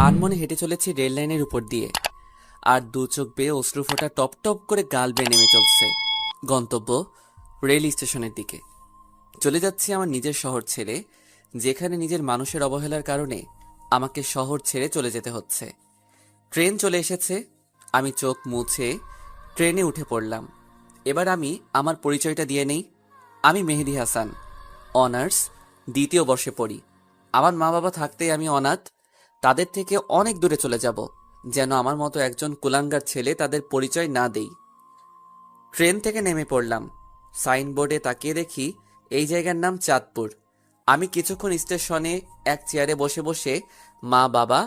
আনমনে হেঁটে চলেছি রেল লাইনের উপর দিয়ে, আর দু চোখ বেয়ে অশ্রু ফোঁটা টপ টপ করে গাল বেয়ে নেমে চলছে। গন্তব্য রেল স্টেশনের দিকে। চলে যাচ্ছি আমার নিজের শহর ছেড়ে, যেখানে নিজের মানুষের অবহেলার কারণে আমাকে শহর ছেড়ে চলে যেতে হচ্ছে। ট্রেন চলে এসেছে। আমি চোখ মুছে ট্রেনে উঠে পড়লাম। এবার আমি আমার পরিচয়টা দিয়ে নেই। আমি মেহেদী হাসান, অনার্স দ্বিতীয় বর্ষে পড়ি। আমার মা বাবা থাকতেই আমি অনাথ। তাদের থেকে অনেক দূরে চলে যাব, যেন আমার মতো একজন কুলাঙ্গার ছেলে তাদের পরিচয় না দেই। ট্রেন থেকে নেমে পড়লাম। সাইনবোর্ডে তাকিয়ে দেখি এই জায়গার নাম চাঁদপুর। আমি কিছুক্ষণ স্টেশনে এক চেয়ারে বসে বসে মা বাবা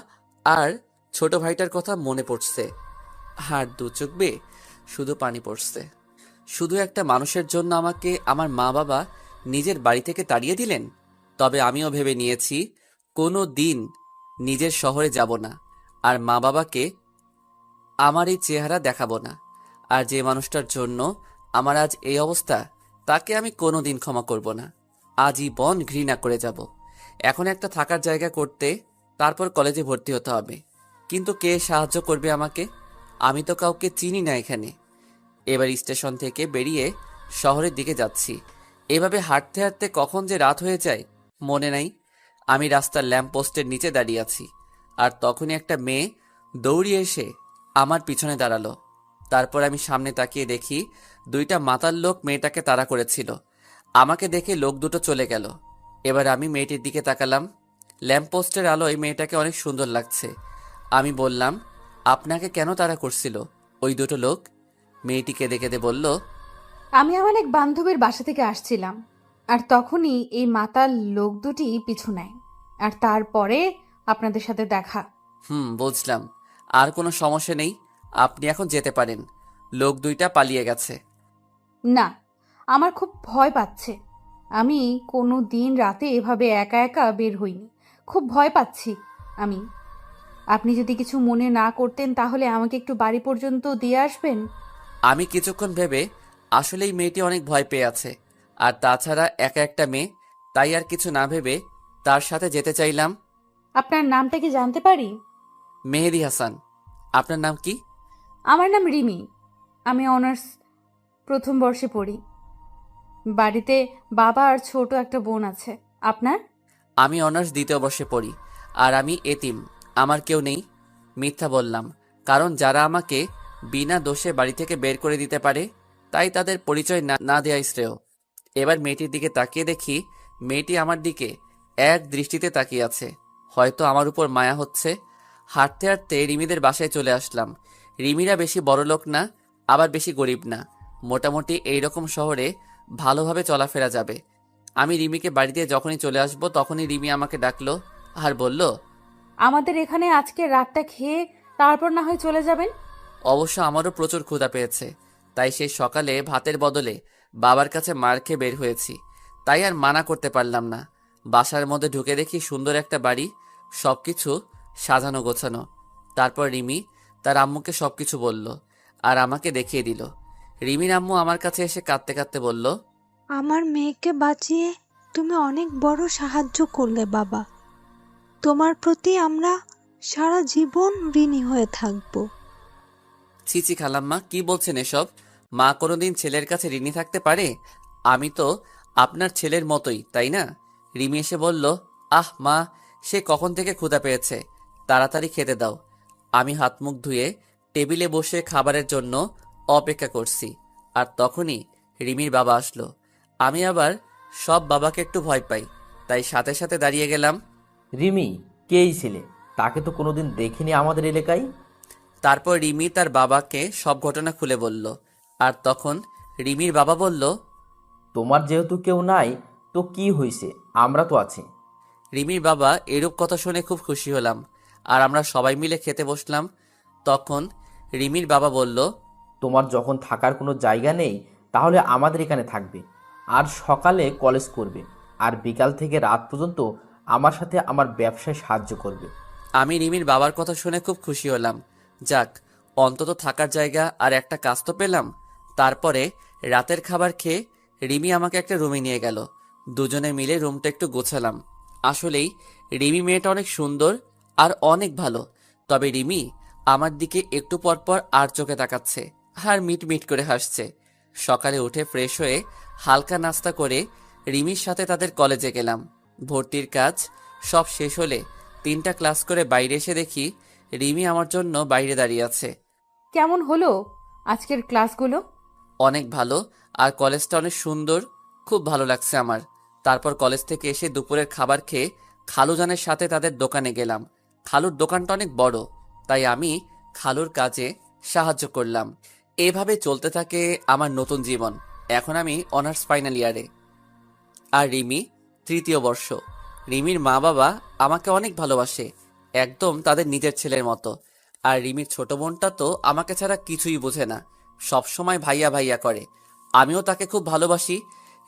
আর ছোট ভাইটার কথা মনে পড়ছে। আর দু চোখ বেয়ে শুধু পানি পড়ছে। শুধু একটা মানুষের জন্য আমাকে আমার মা বাবা নিজের বাড়ি থেকে তাড়িয়ে দিলেন। তবে আমিও ভেবে নিয়েছি কোনো দিন নিজের শহরে যাব না, আর মা বাবাকে আমার এই চেহারা দেখাবো না। আর যে মানুষটার জন্য আমার আজ এই অবস্থা, তাকে আমি কোনোদিন ক্ষমা করব না। আজীবন ঘৃণা করে যাব। এখন একটা থাকার জায়গা করতে, তারপর কলেজে ভর্তি হতে হবে। কিন্তু কে সাহায্য করবে আমাকে? আমি তো কাউকে চিনি না এখানে। এবার স্টেশন থেকে বেরিয়ে শহরের দিকে যাচ্ছি। এভাবে হাঁটতে হাঁটতে কখন যে রাত হয়ে যায় মনে নাই। আমি রাস্তার ল্যাম্প পোস্টের নিচে দাঁড়িয়ে আছি, আর তখনই একটা মেয়ে দৌড়িয়ে এসে আমার পিছনে দাঁড়ালো। তারপর আমি সামনে তাকিয়ে দেখি দুইটা মাতাল লোক মেয়েটাকে তাড়া করেছিল। আমাকে দেখে লোক দুটো চলে গেল। এবার আমি মেয়েটির দিকে তাকালাম। ল্যাম্প পোস্টের আলোয় মেয়েটাকে অনেক সুন্দর লাগছে। আমি বললাম, আপনাকে কেন তাড়া করছিল ওই দুটো লোক? মেয়েটি কেঁদে কেঁদে বলল, আমি আমার এক বান্ধবীর বাসা থেকে আসছিলাম, আর তখনই এই মাতাল লোক দুটি পিছু নেয়, আর তারপরে আপনাদের সাথে দেখা। বুঝলাম। আর কোনো সমস্যা নেই, আপনি এখন যেতে পারেন। লোক দুইটা পালিয়ে গেছে। না, আমার খুব ভয় পাচ্ছে। আমি কোনো দিন রাতে এভাবে একা একা বের হইনি। খুব ভয় পাচ্ছি আমি। আপনি যদি কিছু মনে না করতেন তাহলে আমাকে একটু বাড়ি পর্যন্ত দিয়ে আসবেন। আমি কিছুক্ষণ ভেবে আসলেই মেয়েটি অনেক ভয় পেয়ে আছে, আর তাছাড়া একা একটা মেয়ে, তাই আর কিছু না ভেবে তার সাথে যেতে চাইলাম। আপনার নামটা কি জানতে পারি? মেহেদী হাসান। আপনার নাম কি? আমার নাম রিমি। আমি অনার্স প্রথম বর্ষে পড়ি। বাড়িতে বাবা আর ছোট একটা বোন আছে। আপনার? আমি অনার্স দ্বিতীয় বর্ষে পড়ি, আর আমি এতিম। আমার কেউ নেই। মিথ্যা বললাম, কারণ যারা আমাকে বিনা দোষে বাড়ি থেকে বের করে দিতে পারে, তাই তাদের পরিচয় না না দেওয়াই শ্রেয়। এবার মেয়েটির দিকে তাকিয়ে দেখি মেয়েটি আমার দিকে এক দৃষ্টিতে তাকিয়ে আছে। হয়তো আমার উপর মায়া হচ্ছে। হাঁটতে হাঁটতে রিমিদের বাসায় চলে আসলাম। রিমিরা বেশি বড়লোক না, আবার বেশি গরিব না। মোটামুটি এইরকম শহরে ভালোভাবে চলাফেরা যাবে। আমি রিমিকে বাড়িতে যখনই চলে আসব তখনই রিমি আমাকে ডাকলো আর বলল, আমাদের এখানে আজকে রাতটা খেয়ে তারপর না হয় চলে যাবেন। অবশ্য আমারও প্রচুর ক্ষুধা পেয়েছে, তাই সেই সকালে ভাতের বদলে বাবার কাছে মার খেয়ে বের হয়েছি। তাই আর মানা করতে পারলাম না। বাসার মধ্যে ঢুকে দেখি সুন্দর একটা বাড়ি, সবকিছু সাজানো গোছানো। তারপর রিমি তার আম্মুকে সবকিছু বলল, আর আমাকে দেখিয়ে দিল। রিমির আম্মু আমার কাছে এসে কাঁদতে কাঁদতে বলল, আমার মেয়েকে বাঁচিয়ে তুমি অনেক বড় সাহায্য করলে বাবা। তোমার প্রতি আমরা সারা জীবন ঋণী হয়ে থাকবো। ছিছি খালাম্মা, কি বলছেন এসব? মা কোনোদিন ছেলের কাছে ঋণী থাকতে পারে? আমি তো আপনার ছেলের মতোই, তাই না? রিমি এসে বলল, আহ মা, সে কখন থেকে ক্ষুধা পেয়েছে, তাড়াতাড়ি খেতে দাও। আমি হাত মুখ ধুয়ে টেবিলে বসে খাবারের জন্য অপেক্ষা করছি, আর তখনই রিমির বাবা আসলো। আমি আবার সব বাবাকে একটু ভয় পাই, তাই সাথে সাথে দাঁড়িয়ে গেলাম। রিমি, কে এই ছেলে? তাকে তো কোনোদিন দেখিনি আমাদের এলাকায়। তারপর রিমি তার বাবাকে সব ঘটনা খুলে বলল। আর তখন রিমির বাবা বলল, তোমার যেহেতু কেউ নাই, তো কি হয়েছে? আমরা তো আছি। রিমির বাবা এরূপ কথা শুনে খুব খুশি হলাম, আর আমরা সবাই মিলে খেতে বসলাম। তখন রিমির বাবা বলল, তোমার যখন থাকার কোনো জায়গা নেই, তাহলে আমাদের এখানে থাকবে, আর সকালে কলেজ করবে, আর বিকাল থেকে রাত পর্যন্ত আমার সাথে আমার ব্যবসায় সাহায্য করবে। আমি রিমির বাবার কথা শুনে খুব খুশি হলাম। যাক, অন্তত থাকার জায়গা আর একটা কাজ তো পেলাম। তারপরে রাতের খাবার খেয়ে রিমি আমাকে একটা রুমে নিয়ে গেল। দুজনে মিলে রুমটা একটু গোছালাম। আসলেই রিমি মেয়েটা অনেক সুন্দর আর অনেক ভালো। তবে রিমি আমার দিকে একটু পর পর আর চোখে তাকাচ্ছে আর মিট মিট করে হাসছে। সকালে উঠে ফ্রেশ হয়ে হালকা নাস্তা করে রিমির সাথে তাদের কলেজে গেলাম। ভর্তির কাজ সব শেষ হলে 3টা ক্লাস করে বাইরে এসে দেখি রিমি আমার জন্য বাইরে দাঁড়িয়ে আছে। কেমন হলো আজকের ক্লাসগুলো? অনেক ভালো, আর কলেজটা অনেক সুন্দর, খুব ভালো লাগছে আমার। তারপর কলেজ থেকে এসে দুপুরের খাবার খেয়ে খালুজানের সাথে তাদের দোকানে গেলাম। খালুর দোকানটা অনেক বড়, তাই আমি খালুর কাজে সাহায্য করলাম। এভাবে চলতে থাকে আমার নতুন জীবন। এখন আমি অনার্স ফাইনাল ইয়ারে, আর রিমি 3য় বর্ষ। রিমির মা বাবা আমাকে অনেক ভালোবাসে, একদম তাদের নিজের ছেলের মতো। আর রিমির ছোট বোনটা তো আমাকে ছাড়া কিছুই বোঝে না, সব সময় ভাইয়া ভাইয়া করে। আমিও তাকে খুব ভালোবাসি।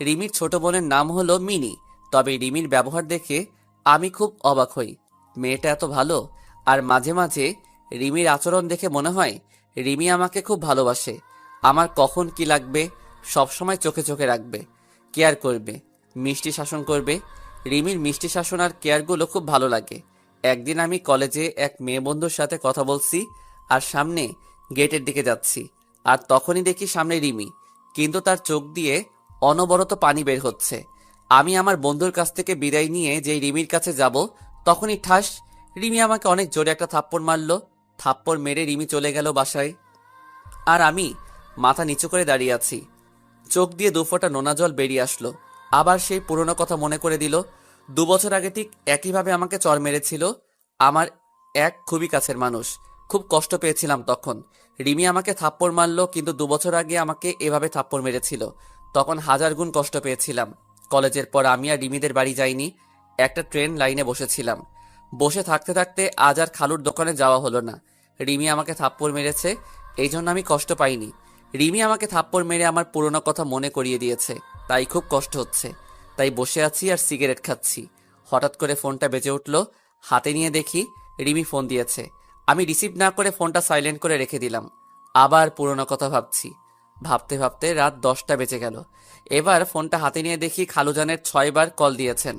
রিমির ছোট বোনের নাম হলো মিনি। তবে রিমির ব্যবহার দেখে আমি খুব অবাক হই। মেয়েটা এত ভালো, আর মাঝে মাঝে রিমির আচরণ দেখে মনে হয় রিমি আমাকে খুব ভালোবাসে। আমার কখন কি লাগবে সবসময় চোখে চোখে রাখবে, কেয়ার করবে, মিষ্টি শাসন করবে। রিমির মিষ্টি শাসন আর কেয়ারগুলো খুব ভালো লাগে। একদিন আমি কলেজে এক মেয়ে বন্ধুর সাথে কথা বলছি আর সামনে গেটের দিকে যাচ্ছি, আর তখনই দেখি সামনে রিমি, কিন্তু তার চোখ দিয়ে অনবরত পানি বের হচ্ছে। আমি আমার বন্ধুর কাছ থেকে বিদায় নিয়ে যেই রিমির কাছে যাব, তখনই ঠাস, রিমি আমাকে অনেক জোরে একটা থাপ্পড় মারলো। থাপ্পড় মেরে রিমি চলে গেল বাসায়, আর আমি মাথা নিচু করে দাঁড়িয়ে আছি। চোখ দিয়ে 2 ফোঁটা নোনা জল বেরিয়ে আসলো। আবার সেই পুরনো কথা মনে করে দিল। 2 বছর আগে ঠিক একইভাবে আমাকে চড় মেরেছিল আমার এক খুবই কাছের মানুষ। খুব কষ্ট পেয়েছিলাম তখন। রিমি আমাকে থাপ্পড় মারলো, কিন্তু 2 বছর আগে আমাকে এভাবে থাপ্পড় মেরেছিল, তখন 1000 গুণ কষ্ট পেয়েছিলাম। কলেজের পর আমি আর রিমিদের বাড়ি যাইনি, একটা ট্রেন লাইনে বসেছিলাম। বসে থাকতে থাকতে আজ আর খালুর দোকানে যাওয়া হলো না। রিমি আমাকে থাপ্পড় মেরেছে, এই জন্য আমি কষ্ট পাইনি। রিমি আমাকে থাপ্পড় মেরে আমার পুরনো কথা মনে করিয়ে দিয়েছে, তাই খুব কষ্ট হচ্ছে। তাই বসে আছি আর সিগারেট খাচ্ছি। হঠাৎ করে ফোনটা বেজে উঠল। হাতে নিয়ে দেখি রিমি ফোন দিয়েছে। আমি রিসিভ না করে ফোনটা সাইলেন্ট করে রেখে দিলাম। আবার পুরনো কথা ভাবছি। ভাবতে ভাবতে রাত 10টা বেজে গেল। এবার ফোনটা হাতে নিয়ে দেখি খালুজানের 6বার কল দিয়েছেন।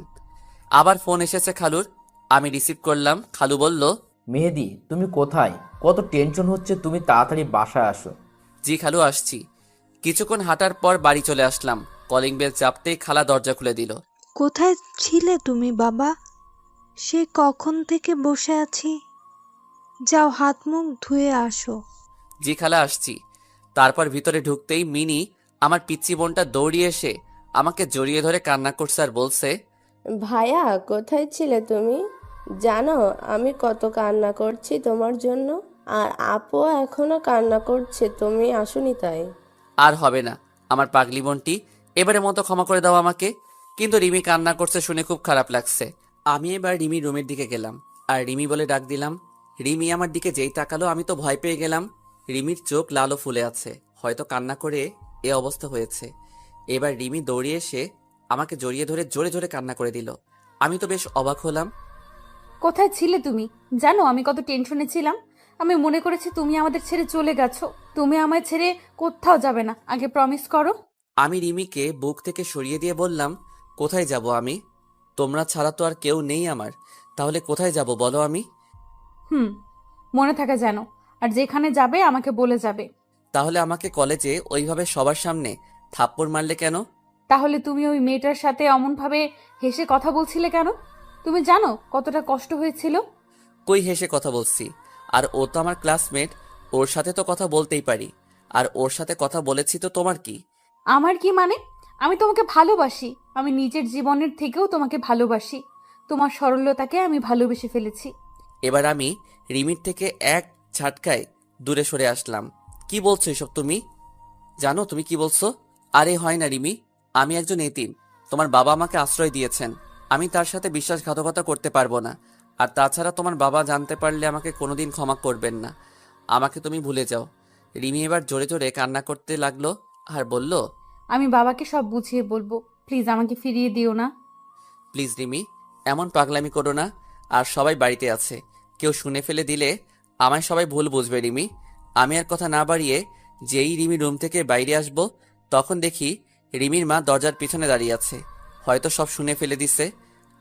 আবার ফোন এসেছে খালুর। আমি রিসিভ করলাম। খালু বলল, মেহেদি, তুমি কোথায়? কত টেনশন হচ্ছে, তুমি তাড়াতাড়ি বাসায় আসো। জি খালু, আসছি। কিছুক্ষণ হাঁটার পর বাড়ি চলে আসলাম। কলিং বেল চাপতেই খালা দরজা খুলে দিল। কোথায় ছিলে তুমি বাবা? সে কখন থেকে বসে আছি। যাও হাত মুখ ধুয়ে আসো। জি খালা, আসছি। তারপর ভিতরে ঢুকতেই মিনি, আমার পিচ্চি বোনটা দৌড়িয়ে এসে আমাকে জড়িয়ে ধরে কান্না করছে আর বলছে, ভাইয়া কোথায় ছিলে তুমি? জানো আমি কত কান্না করছি তোমার জন্য, আর আপু এখনো কান্না করছে তুমি আসোনি তাই। আর হবে না আমার পাগলি বোনটি, এবারের মতো ক্ষমা করে দাও আমাকে। কিন্তু রিমি কান্না করছে শুনে খুব খারাপ লাগছে। আমি এবার রিমির রুমের দিকে গেলাম আর রিমি বলে ডাক দিলাম। রিমি আমার দিকে যেই তাকালো আমি তো ভয় পেয়ে গেলাম। রিমির চোখ লাল ও ফুলে আছে, হয়তো কান্না করে এ অবস্থা হয়েছে। এবার রিমি দৌড়িয়ে এসে আমাকে জড়িয়ে ধরে জোরে জোরে কান্না করে দিল। আমি তো বেশ অবাক হলাম। কোথায় ছিলে তুমি? জানো আমি কত টেনশনে ছিলাম। আমি মনে করেছি তুমি আমাদের ছেড়ে চলে গেছো। তুমি আমায় ছেড়ে কোথাও যাবে না, আগে প্রমিস করো। আমি রিমিকে বুক থেকে সরিয়ে দিয়ে বললাম, কোথায় যাব আমি? তোমরা ছাড়া তো আর কেউ নেই আমার, তাহলে কোথায় যাব বলো আমি? হুম, মনে থাকে যেন। আর যেখানে যাবে আমাকে বলে যাবে। তাহলে আমাকে কলেজে ওইভাবে সবার সামনে থাপ্পড় মারলে কেন? তাহলে তুমি ওই মেয়েটার সাথে অমনভাবে হেসে কথা বলছিলে কেন? তুমি জানো কতটা কষ্ট হয়েছিল? কই হেসে কথা বলছি? আর ও তো আমার ক্লাসমেট, ওর সাথে তো কথা বলতেই পারি। আর ওর সাথে কথা বলেছি তো তোমার কি? আমার কি মানে? আমি তোমাকে ভালোবাসি। আমি নিজের জীবনের থেকেও তোমাকে ভালোবাসি। তোমার সরলতাকে আমি ভালোবেসে ফেলেছি। এবার আমি রিমির থেকে এক ঝাটকায় দূরে সরে আসলাম। কি বলছো এসব তুমি? জানো তুমি কি বলছো? আরে হয় না রিমি, আমি একজন এতিম। তোমার বাবা আমাকে আশ্রয় দিয়েছেন, আমি তার সাথে বিশ্বাসঘাতকতা করতে পারবো না। আর তাছাড়া তোমার বাবা জানতে পারলে আমাকে কোনোদিন ক্ষমা করবেন না। আমাকে তুমি ভুলে যাও। রিমি এবার জোরে জোরে কান্না করতে লাগলো আর বলল, আমি বাবাকে সব বুঝিয়ে বলবো। প্লিজ আমাকে ফিরিয়ে দিও না। প্লিজ রিমি, এমন পাগলামি করো না। আর সবাই বাড়িতে আছে, কেউ শুনে ফেলে দিলে আমায় সবাই ভুল বুঝবে রিমি। আমি আর কথা না বাড়িয়ে যেই রিমি রুম থেকে বাইরে আসবো, তখন দেখি রিমির মা দরজার পিছনে দাঁড়িয়ে আছে। হয়তো সব শুনে ফেলে দিছে।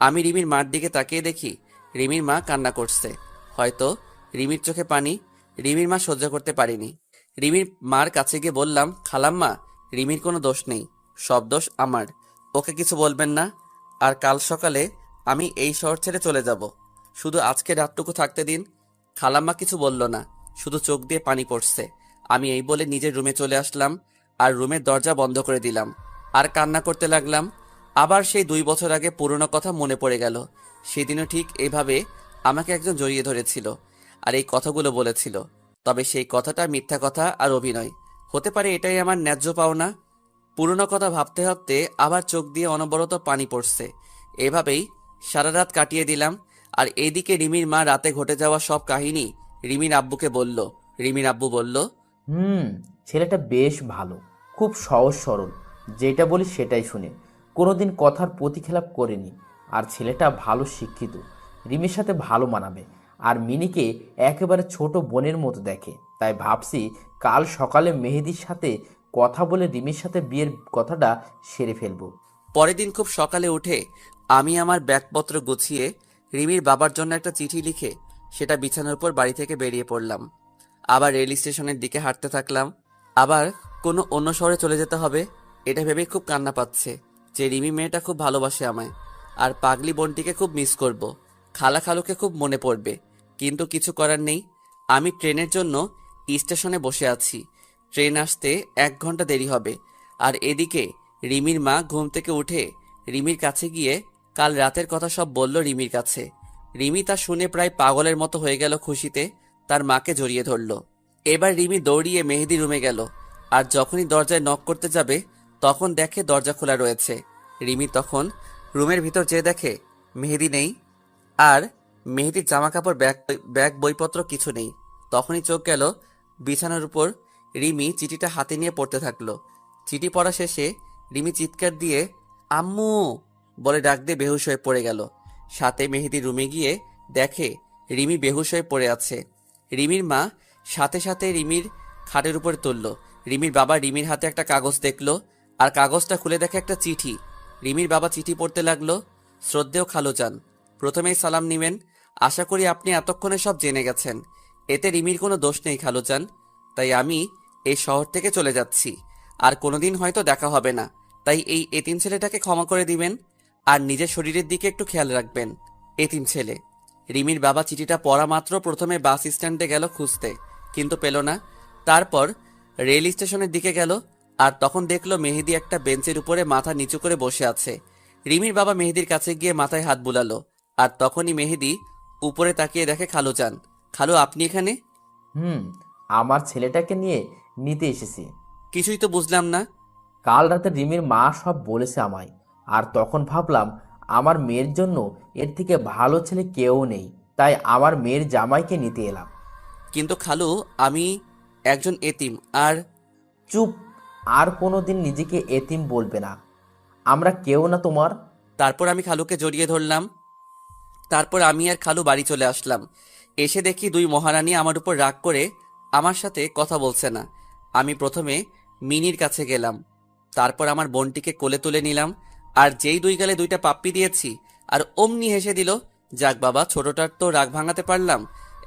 আমি রিমির মার দিকে তাকিয়ে দেখি রিমির মা কান্না করছে। হয়তো রিমির চোখে পানি। রিমির মা সহ্য করতে পারেনি। রিমির মার কাছে গিয়ে বললাম, খালাম্মা, রিমির কোনো দোষ নেই, সব দোষ আমার। ওকে কিছু বলবেন না। আর কাল সকালে আমি এই শহর ছেড়ে চলে যাব। শুধু আজকে রাতটুকু থাকতে দিন। খালাম্মা কিছু বলল না, শুধু চোখ দিয়ে পানি পড়ছে। আমি এই বলে নিজের রুমে চলে আসলাম আর রুমের দরজা বন্ধ করে দিলাম আর কান্না করতে লাগলাম। আবার সেই 2 বছর আগে পুরনো কথা মনে পড়ে গেল। সেদিনও ঠিক এইভাবে আমাকে একজন জড়িয়ে ধরেছিল আর এই কথাগুলো বলেছিল। তবে সেই কথাটা মিথ্যা কথা আর অভিনয়। হতে পারে এটাই আমার ন্যায্য পাওনা। পুরনো কথা ভাবতে ভাবতে আবার চোখ দিয়ে অনবরত পানি পড়ছে। এভাবেই সারা রাত কাটিয়ে দিলাম। আর এইদিকে রিমির মা রাতে ঘটে যাওয়া সব কাহিনী রিমির আব্বুকে বলল। রিমির আব্বু বলল, হুম, ছেলেটা বেশ ভালো, খুব সহজ সরল, যেটা বলি সেটাই শুনে, কোনোদিন কথার প্রতিখেলাপ করেনি। আর ছেলেটা ভালো শিক্ষিত, রিমির সাথে ভালো মানাবে। আর মিনিকে একেবারে ছোট বোনের মতো দেখে। তাই ভাবছি কাল সকালে মেহেদির সাথে কথা বলে রিমির সাথে বিয়ের কথাটা সেরে ফেলবো। পরের দিন খুব সকালে উঠে আমি আমার ব্যাগপত্র গুছিয়ে রিমির বাবার জন্য একটা চিঠি লিখে সেটা বিছানার উপর বাড়ি থেকে বেরিয়ে পড়লাম। আবার রেল স্টেশনের দিকে হাঁটতে থাকলাম। আবার কোনো অন্য শহরে চলে যেতে হবে এটা ভেবে খুব কান্না পাচ্ছে যে রিমি মেয়েটা খুব ভালোবাসে আমায়। আর পাগলি বোনটিকে খুব মিস করব। খালা খালুকে খুব মনে পড়বে। কিন্তু কিছু করার নেই। আমি ট্রেনের জন্য স্টেশনে বসে আছি। ট্রেন আসতে 1 ঘন্টা দেরি হবে। আর এদিকে রিমির মা ঘুম থেকে উঠে রিমির কাছে গিয়ে কাল রাতের কথা সব বলল রিমির কাছে। রিমি তা শুনে প্রায় পাগলের মতো হয়ে গেল খুশিতে, তার মাকে জড়িয়ে ধরল। এবার রিমি দৌড়িয়ে মেহেদি রুমে গেল। আর যখনই দরজায় নক করতে যাবে তখন দেখে দরজা খোলা রয়েছে। রিমি তখন রুমের ভিতর যেয়ে দেখে মেহেদি নেই আর মেহেদির জামা কাপড় ব্যাগ বইপত্র কিছু নেই। তখনই চোখ গেল বিছানার উপর। রিমি চিঠিটা হাতে নিয়ে পড়তে থাকলো। চিঠি পড়া শেষে রিমি চিৎকার দিয়ে আম্মু বলে ডাক দিয়ে বেহুশ হয়ে পড়ে গেল। সাথে মেহেদি রুমে গিয়ে দেখে রিমি বেহুশ হয়ে পড়ে আছে। রিমির মা সাথে সাথে রিমির খাটের উপর তুলল। রিমির বাবা রিমির হাতে একটা কাগজ দেখলো আর কাগজটা খুলে দেখে একটা চিঠি। রিমির বাবা চিঠি পড়তে লাগলো, শ্রদ্ধেয় খালুজান, প্রথমেই সালাম নিবেন। আশা করি আপনি এতক্ষণে সব জেনে গেছেন। এতে রিমির কোনো দোষ নেই খালুজান। তাই আমি এই শহর থেকে চলে যাচ্ছি। আর কোনোদিন হয়তো দেখা হবে না। তাই এই এতিম ছেলেটাকে ক্ষমা করে দিবেন আর নিজের শরীরের দিকে একটু খেয়াল রাখবেন। এতিম ছেলে। রিমির বাবা চিঠিটা পড়া মাত্র প্রথমে বাস স্ট্যান্ডে গেল খুঁজতে, কিন্তু পেল না। তারপর রেল স্টেশনের দিকে গেল আর তখন দেখলো মেহেদি একটা বেঞ্চের উপরে মাথা নিচু করে বসে আছে। রিমির বাবা মেহেদির কাছে গিয়ে মাথায় হাত বুলালো। আর তখনই মেহেদি উপরে তাকিয়ে দেখে খালুজান। খালু, আপনি এখানে? হুম, আমার ছেলেটাকে নিয়ে নিতে এসেছি। কিছুই তো বুঝলাম না। কাল রাতে রিমির মা সব বলেছে আমায়। আর তখন ভাবলাম আমার মেয়ের জন্য এর থেকে ভালো ছেলে কেউ নেই। তাই আমার মেয়ের জামাইকে নিতে এলাম। কিন্তু খালু, আমি একজন এতিম। আর চুপ, আর কোনোদিন নিজেকে এতিম বলবে না। আমরা কেউ না তোমার। তারপর আমি খালুকে জড়িয়ে ধরলাম। তারপর আমি আর খালু বাড়ি চলে আসলাম। এসে দেখি 2 মহারানী আমার উপর রাগ করে আমার সাথে কথা বলছে না। আমি প্রথমে মিনির কাছে গেলাম, তারপর আমার বোনটিকে কোলে তুলে নিলাম। আর যেই 2 গালে 2টা পাপ্পি দিয়েছি আর অমনি হেসে দিল। যাক বাবা, ছোটটার তো রাগ ভাঙাতে পারলাম,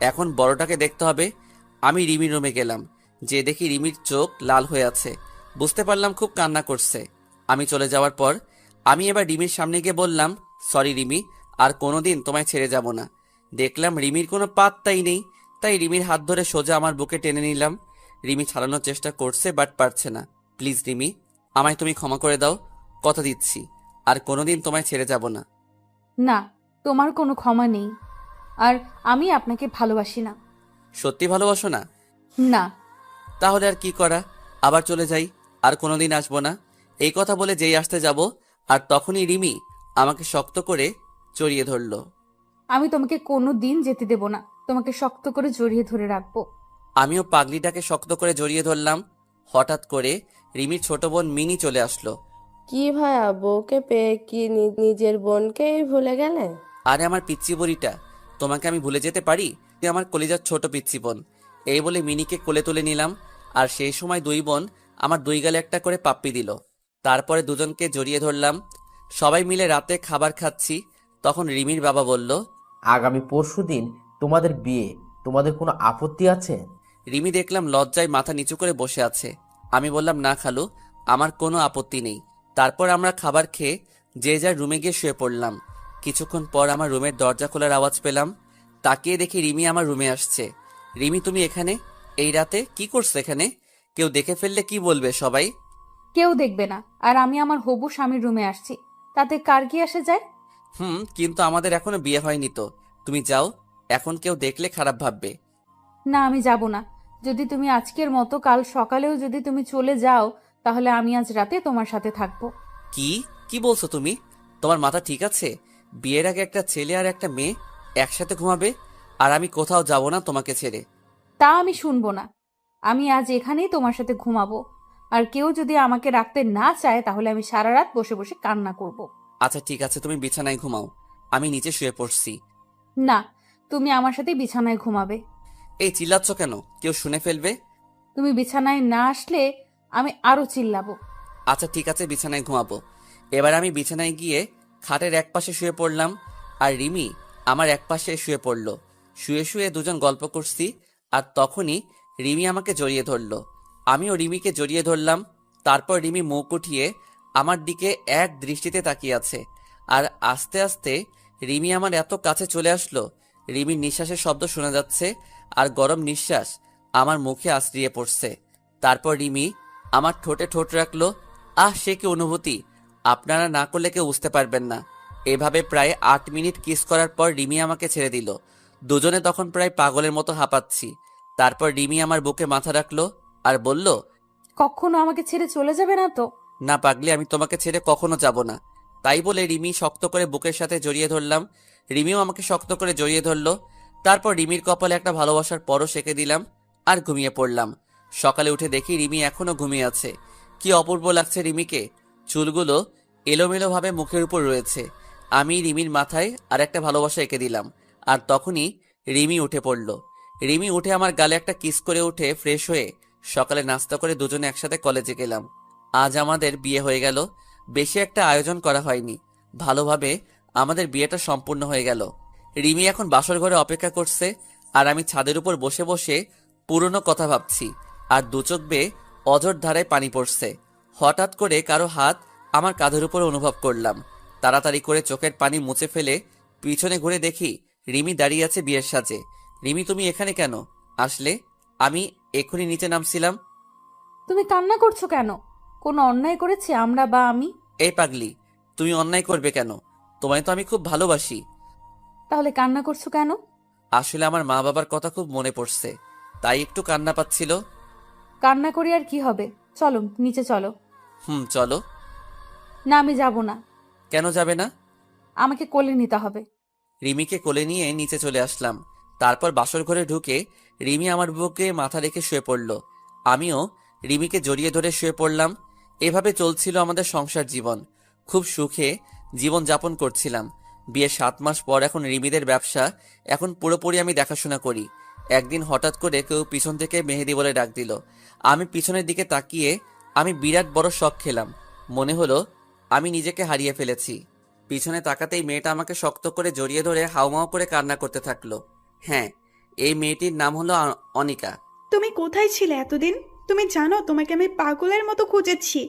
এখন বড়টাকে দেখতে হবে। আমি রিমির রুমে গেলাম, যে দেখি রিমির চোখ লাল হয়ে আছে। বুঝতে পারলাম খুব কান্না করছে। আমি চলে যাওয়ার পর আমি এবার রিমির সামনে গিয়ে বললাম, সরি রিমি, আর কোনোদিন তোমায় ছেড়ে যাব না। দেখলাম রিমির কোনো পাত্তাই নেই, তাই রিমির হাত ধরে সোজা আমার বুকে টেনে নিলাম। রিমি ছাড়ানোর চেষ্টা করছে, বাট পারছে না। প্লিজ রিমি, আমায় তুমি ক্ষমা করে দাও, কথা দিচ্ছি আর কোনোদিন তোমায় ছেড়ে যাব না। না, তোমার কোনো ক্ষমা নেই। আর আমি আপনাকে ভালোবাসি না। সত্যি ভালোবাসো না? না। তাহলে আর কি করা, আবার চলে যাই, আর কোনোদিন আসবো না। এই কথা বলে যেই আসতে যাব আর তখনই রিমি আমাকে শক্ত করে জড়িয়ে ধরলো। আমি তোমাকে কোনো দিন যেতে দেব না। তোমাকে শক্ত করে জড়িয়ে ধরে রাখবো। আমিও পাগলিটাকে শক্ত করে জড়িয়ে ধরলাম। হঠাৎ করে রিমির ছোট বোন মিনি চলে আসলো। কি ভাইয়া, বউকে পেয়ে কি নিজের বোনকেই ভুলে গেলে? আরে আমার পিচ্চি বুড়িটা, তোমাকে আমি ভুলে যেতে পারি? তুই আমার কলিজার ছোট পিচ্চি বোন। এই বলে মিনিকে কোলে তুলে নিলাম। আর সেই সময় 2 বোন আমার 2 গালে একটা করে পাপ্পি দিল। তারপরে দুজনকে জড়িয়ে ধরলাম। সবাই মিলে রাতে খাবার খাচ্ছি। তখন রিমির বাবা বলল, আগামী পরশুদিন তোমাদের বিয়ে, তোমাদের কোনো আপত্তি আছে? রিমি দেখলাম লজ্জায় মাথা নিচু করে বসে আছে। আমি বললাম, না খালু, আমার কোনো আপত্তি নেই। তারপর আমরা খাবার খেয়ে যে যার রুমে গিয়ে শুয়ে পড়লাম। কিছুক্ষণ পর আমার রুমের দরজা খোলার আওয়াজ পেলাম। তাকিয়ে দেখি রিমি আমার রুমে আসছে। রিমি, তুমি এখানে এই রাতে কি করছো এখানে? কেউ দেখে ফেললে কি বলবে সবাই? কেউ দেখবে না, আর আমি আমার হবু স্বামীর রুমে আসছি, তাতে কার কি আসে যায়? কিন্তু আমাদের এখনো বিয়ে হয়নি তো। তুমি যাও, এখন কেউ দেখলে খারাপ ভাববে। না, আমি যাব না। যদি তুমি আজকের মতো কাল সকালেও যদি তুমি চলে যাও, তাহলে আমি আজ রাতে তোমার সাথে থাকবো। কি কি বলছো তুমি? তোমার মাথা ঠিক আছে? বিয়ের আগে একটা ছেলে আর একটা মেয়ে একসাথে ঘুমাবে, আর আমি কোথাও যাব না তোমাকে ছেড়ে। তা আমি শুনবো না। আমি আজ এখানেই তোমার সাথে ঘুমাবো। আর কেউ যদি আমাকে রাখতে না চায়, তাহলে আমি সারা রাত বসে বসে কান্না করব। আচ্ছা ঠিক আছে, তুমি বিছানায় ঘুমাও, আমি নিচে শুয়ে পড়ছি। না, তুমি আমার সাথে বিছানায় ঘুমাবে। এই চিল্লাচ্ছ কেন? কেউ শুনে ফেলবে। তুমি বিছানায় না আসলে আমি আরো চিল্লাবো। আচ্ছা ঠিক আছে, বিছানায় ঘুমাবো। এবার আমি বিছানায় গিয়ে খাটের এক পাশে শুয়ে পড়লাম, আর রিমি আমার এক পাশে শুয়ে পড়লো। শুয়ে শুয়ে দুজন গল্প করছি, আর তখনই রিমি আমাকে জড়িয়ে ধরলো। আমিও রিমিকে জড়িয়ে ধরলাম। তারপর রিমি মুখ উঠিয়ে আমার দিকে এক দৃষ্টিতে তাকিয়ে আছে, আর আস্তে আস্তে রিমি আমার এত কাছে চলে আসলো, রিমির নিঃশ্বাসের শব্দ শোনা যাচ্ছে, আর গরম নিঃশ্বাস আমার মুখে আশ্রিয়ে পড়ছে। তারপর রিমি আমার ঠোঁটে ঠোঁট রাখলো। সে কি অনুভূতি, আপনারা না করলে কেউ বুঝতে পারবেন না। এভাবে প্রায় 8 মিনিট কিস করার পর রিমি আমাকে ছেড়ে দিল। দুজনে তখন প্রায় পাগলের মতো হাঁপাচ্ছি। তারপর রিমি আমার বুকে মাথা রাখলো আর বলল, কখনো আমাকে ছেড়ে চলে যাবে না তো? না পাগলি, আমি তোমাকে ছেড়ে কখনো যাব না। তাই বলে রিমি শক্ত করে বুকের সাথে জড়িয়ে ধরলাম। রিমিও আমাকে শক্ত করে জড়িয়ে ধরলো। তারপর রিমির কপালে একটা ভালোবাসার পরশ এঁকে দিলাম, আর ঘুমিয়ে পড়লাম। সকালে উঠে দেখি রিমি এখনো ঘুমিয়ে আছে। কি অপূর্ব লাগছে রিমিকে। চুলগুলো এলোমেলোভাবে মুখের উপর রয়েছে। আমি রিমির মাথায় আর একটা ভালোবাসা এঁকে দিলাম, আর তখনই রিমি উঠে পড়ল। রিমি উঠে আমার গালে একটা কিস করে উঠে ফ্রেশ হয়ে সকালে নাস্তা করে দুজনে একসাথে কলেজে গেলাম। আজ আমাদের বিয়ে হয়ে গেল। বেশি একটা আয়োজন করা হয়নি, ভালোভাবে আমাদের বিয়েটা সম্পূর্ণ হয়ে গেল। রিমি এখন বাসর ঘরে অপেক্ষা করছে, আর আমি ছাদের উপর বসে বসে পুরনো কথা ভাবছি, আর দু চোখ বেয়ে অঝোর ধারায় পানি পড়ছে। হঠাৎ করে কারো হাত আমার কাঁধের উপর অনুভব করলাম। তাড়াতাড়ি করে চোখের পানি মুছে ফেলে পিছনে ঘুরে দেখি রিমি দাঁড়িয়ে আছে বিয়ের সাজে। রিমি, তুমি এখানে কেন আসলে? আমি এক্ষুনি নিচে নামছিলাম। তুমি কান্না করছো কেন? কোনো অন্যায় করেছি আমরা বা আমি? এই পাগলি, তুমি অন্যায় করবে কেন? তোমায় তো আমি খুব ভালোবাসি। তাহলে কান্না করছো কেন? আসলে আমার মা বাবার কথা খুব মনে পড়ছে, তাই একটু কান্না পাচ্ছিল। কান্না করি আর কি হবে? চলো নিচে চলো। চলো। না, আমি যাব না। কেন যাবে না? আমাকে কোলে নিতে হবে। রিমিকে কোলে নিয়ে নিচে চলে আসলাম। তারপর বাসর ঘরে ঢুকে রিমি আমার বুকে মাথা রেখে শুয়ে পড়ল। আমিও রিমিকে জড়িয়ে ধরে শুয়ে পড়লাম। এভাবে চলছিল আমাদের সংসার জীবন। খুব সুখে জীবন যাপন করছিলাম। বিয়ের 7 মাস পর এখন রিমিদের ব্যবসা এখন পুরোপুরি আমি দেখাশোনা করি। একদিন হঠাৎ করে কেউ পিছন থেকে মেহেদি বলে ডাক দিল। আমি পিছনের দিকে তাকিয়ে আমি বিরাট বড় শক খেলাম। মনে হলো আমি নিজেকে হারিয়ে ফেলেছি। পিছনে তাকাতেই মেয়েটা আমাকে শক্ত করে জড়িয়ে ধরে হাউমাউ করে কান্না করতে থাকলো। হ্যাঁ, এই মেয়েটির নাম হলো অনিকা। তুমি কোথায় ছিলে এতদিন? তুমি জানো তোমাকে আমি পাগলের মতো খুঁজেছি,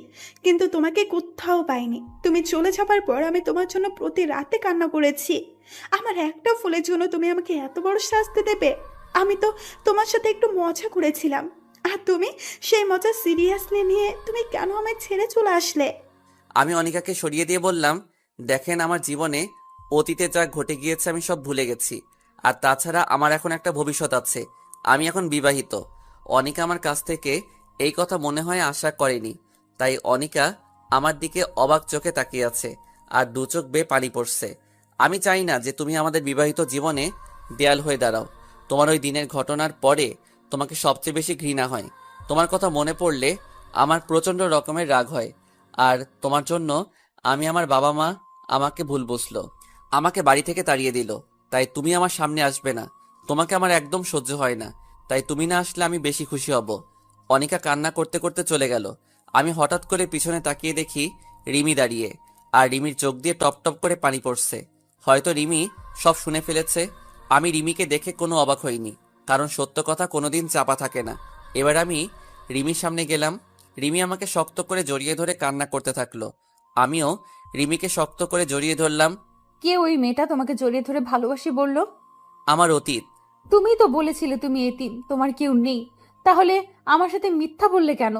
কিন্তু তোমাকে কোথাও পাইনি। তুমি চলে যাবার পর আমি তোমার জন্য প্রতি রাতে কান্না করেছি। আমার একটা ফুলের জন্য তুমি আমাকে এত বড় শাস্তি দেবে? আমি তো তোমার সাথে একটু মজা করেছিলাম, আর তুমি সেই মজা সিরিয়াসলি নিয়ে তুমি কেন আমায় ছেড়ে চলে আসলে? আমি অনিকাকে সরিয়ে দিয়ে বললাম, দেখেন, আমার জীবনে অতীতে যা ঘটে গিয়েছে আমি সব ভুলে গেছি। আর তাছাড়া আমার এখন একটা ভবিষ্যৎ আছে। আমি এখন বিবাহিত। অনিকা আমার কাছ থেকে এই কথা মনে হয় আশা করেনি। তাই অনিকা আমার দিকে অবাক চোখে তাকিয়ে আছে, আর দু চোখ বেয়ে পানি পড়ছে। আমি চাই না যে তুমি আমাদের বিবাহিত জীবনে দেয়াল হয়ে দাঁড়াও। তোমার ওই দিনের ঘটনার পরে তোমাকে সবচেয়ে বেশি ঘৃণা হয়। তোমার কথা মনে পড়লে আমার প্রচণ্ড রকমের রাগ হয়। আর তোমার জন্য আমি আমার বাবা মা আমাকে ভুল বুঝলো, আমাকে বাড়ি থেকে তাড়িয়ে দিল। তাই তুমি আমার সামনে আসবে না। তোমাকে আমার একদম সহ্য হয় না। তাই তুমি না আসলে আমি বেশি খুশি হব। অনিকা কান্না করতে করতে চলে গেল। আমি হঠাৎ করে পিছনে তাকিয়ে দেখি রিমি দাঁড়িয়ে, আর রিমির চোখ দিয়ে টপ টপ করে পানি পড়ছে। হয়তো রিমি সব শুনে ফেলেছে। আমি রিমিকে দেখে কোনো অবাক হইনি, কারণ সত্য কথা কোনোদিন চাপা থাকে না। এবার আমি রিমির সামনে গেলাম। রিমি আমাকে শক্ত করে জড়িয়ে ধরে কান্না করতে থাকলো। আমিও রিমিকে শক্ত করে জড়িয়ে ধরলাম। কে ওই মেয়েটা তোমাকে জড়িয়ে ধরে ভালোবাসি বলল? আমার অতীত। তুমিই তো বলেছিলে তুমি এতিম, তোমার কেউ নেই। তাহলে আমার সাথে মিথ্যা বললে কেন?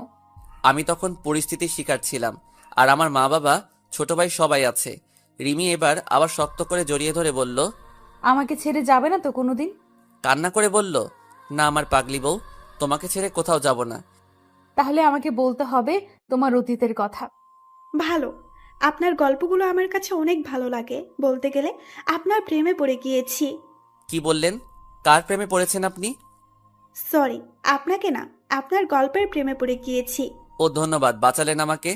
আমি তখন পরিস্থিতির শিকার ছিলাম, আর আমার মা বাবা ছোট ভাই সবাই আছে। রিমি এবার আবার শক্ত করে জড়িয়ে ধরে বলল, আমাকে ছেড়ে যাবে না তো কোনোদিন? কান্না করে বলল, না আমার পাগলি বউ, তোমাকে ছেড়ে কোথাও যাব না। তাহলে আমাকে বলতে হবে তোমার অতীতের কথা। ভালো, আপনার গল্পগুলো আমার কাছে অনেক ভালো লাগে। বলতে গেলে আপনার প্রেমে পড়ে গিয়েছি। কি বললেন? কার প্রেমে পড়েছেন আপনি? সরি, আপনাকে না, আপনার গল্পের প্রেমে পড়ে গিয়েছি। ও ধন্যবাদ, বাঁচালেন আমাকে।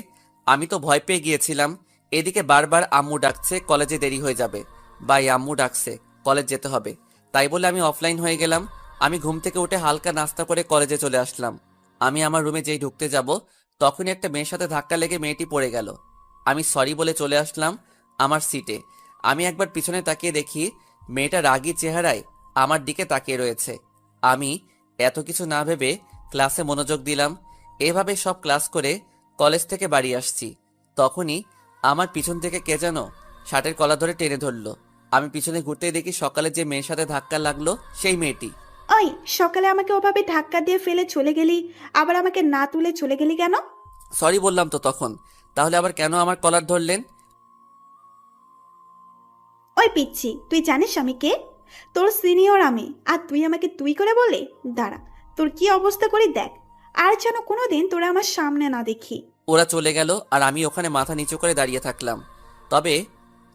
আমি তো ভয় পেয়ে গিয়েছিলাম। এদিকে বারবার আম্মু ডাকছে, কলেজে দেরি হয়ে যাবে। ভাই আম্মু ডাকছে, কলেজ যেতে হবে। তাই বলে আমি অফলাইন হয়ে গেলাম। আমি ঘুম থেকে উঠে হালকা নাস্তা করে কলেজে চলে আসলাম। আমি আমার রুমে যেই ঢুকতে যাব, তখনই একটা মেয়ের সাথে ধাক্কা লেগে মেয়েটি পড়ে গেল। আমি সরি বলে চলে আসলাম আমার সিটে। আমি একবার পিছনে তাকিয়ে দেখি মেয়েটা রাগী চেহারায় আমার দিকে তাকিয়ে রয়েছে। আমি এত কিছু না ভেবে ক্লাসে মনোযোগ দিলাম। এভাবে সব ক্লাস করে কলেজ থেকে বাড়ি আসছি। তখনই আমার পিছন থেকে কে যেন শার্টের কলার ধরে টেনে ধরলো। আমি পিছনে ঘুরতেই দেখি সকালে যে মেয়ের সাথে ধাক্কা লাগলো সেই মেয়েটি। ওই, সকালে আমাকে ওভাবে ধাক্কা দিয়ে ফেলে চলে গেলি, আবার আমাকে না তুলে চলে গেলি কেন? সরি বললাম তো তখন, তাহলে আবার কেন আমার কলার ধরলেন? ওই পিচ্ছি, তুই জানিস আমি কে? তোর সিনিয়র আমি, আর তুই আমাকে তুই করে বলে? দাঁড়া, তোর কি অবস্থা করি দেখ। আর যেন কোনোদিন তোরা আমার সামনে না দেখি। ওরা চলে গেল আর আমি ওখানে মাথা নিচু করে দাঁড়িয়ে থাকলাম। তবে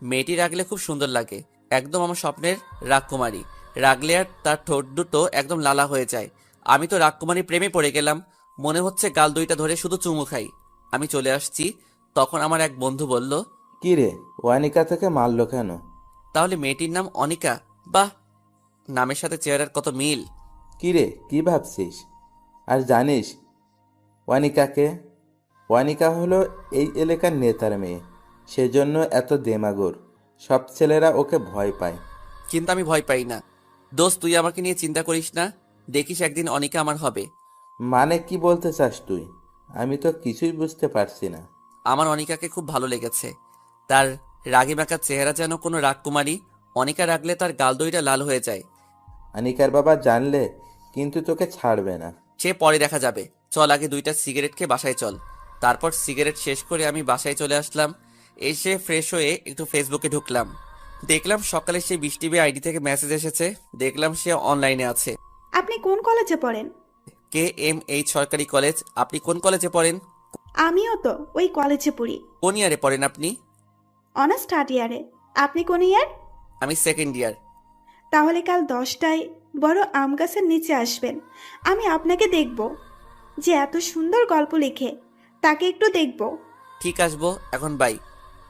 মেয়েটি রাগলে খুব সুন্দর লাগে, একদম আমার স্বপ্নের রাজকুমারী। রাগলে আর তার ঠোঁট দুটো একদম লালা হয়ে যায়। আমি তো রাজকুমারীর প্রেমে পড়ে গেলাম। মনে হচ্ছে গাল দুইটা ধরে শুধু চুমু খাই। আমি চলে আসছি, তখন আমার এক বন্ধু বলল, কি রে, ওয়ানিকা থেকে মারলো কেন? তাহলে মেয়েটির নাম অনিকা? বাহ, নামের সাথে চেহারার কত মিল। কি রে, কি ভাবছিস? আর জানিস ওয়ানিকাকে? ওয়ানিকা হলো এই এলাকার নেতার মেয়ে, সেজন্য এত দেমাগোর। সব ছেলেরা ওকে ভয় পায়। কিন্তু আমি ভয় পাই না। দোস্ত, তুই আমাকে নিয়ে চিন্তা করিস না, দেখিস একদিন অনিকা আমার হবে। মানে কি বলতে চাস তুই? আমি তো কিছুই বুঝতে পারছি না। আমার অনিকাকে খুব ভালো লেগেছে। তার রাগী মাখা চেহারা যেন কোনো রাজকুমারী। অনিকা রাগলে তার গাল দইটা লাল হয়ে যায়। আনিকার বাবা জানলে কিন্তু তোকে ছাড়বে না। সে পরে দেখা যাবে। চল আগে দুইটা সিগারেট খেয়ে বাসায় চল। তারপর সিগারেট শেষ করে আমি বাসায় চলে আসলাম। এসে ফ্রেশ হয়ে একটু ফেসবুকে ঢুকলাম। দেখলাম সকালে সেই বৃষ্টি আইডি থেকে মেসেজ এসেছে। দেখলাম সে অনলাইনে আছে। আপনি কোন কলেজে পড়েন? KMH সরকারি কলেজ। আপনি কোন কলেজে পড়েন? আমিও তো ওই কলেজে পড়ি। কোন ইয়ারে পড়েন আপনি? অনার্স থার্ড ইয়ারে। আপনি কোন ইয়ার? আমি সেকেন্ড ইয়ার। তাহলে কাল 10টায় বড় আম গাছের নিচে আসবেন। আমি আপনাকে দেখব, যে এত সুন্দর গল্প লিখে, তাকে একটু দেখব। ঠিক আসবো, এখন বাই।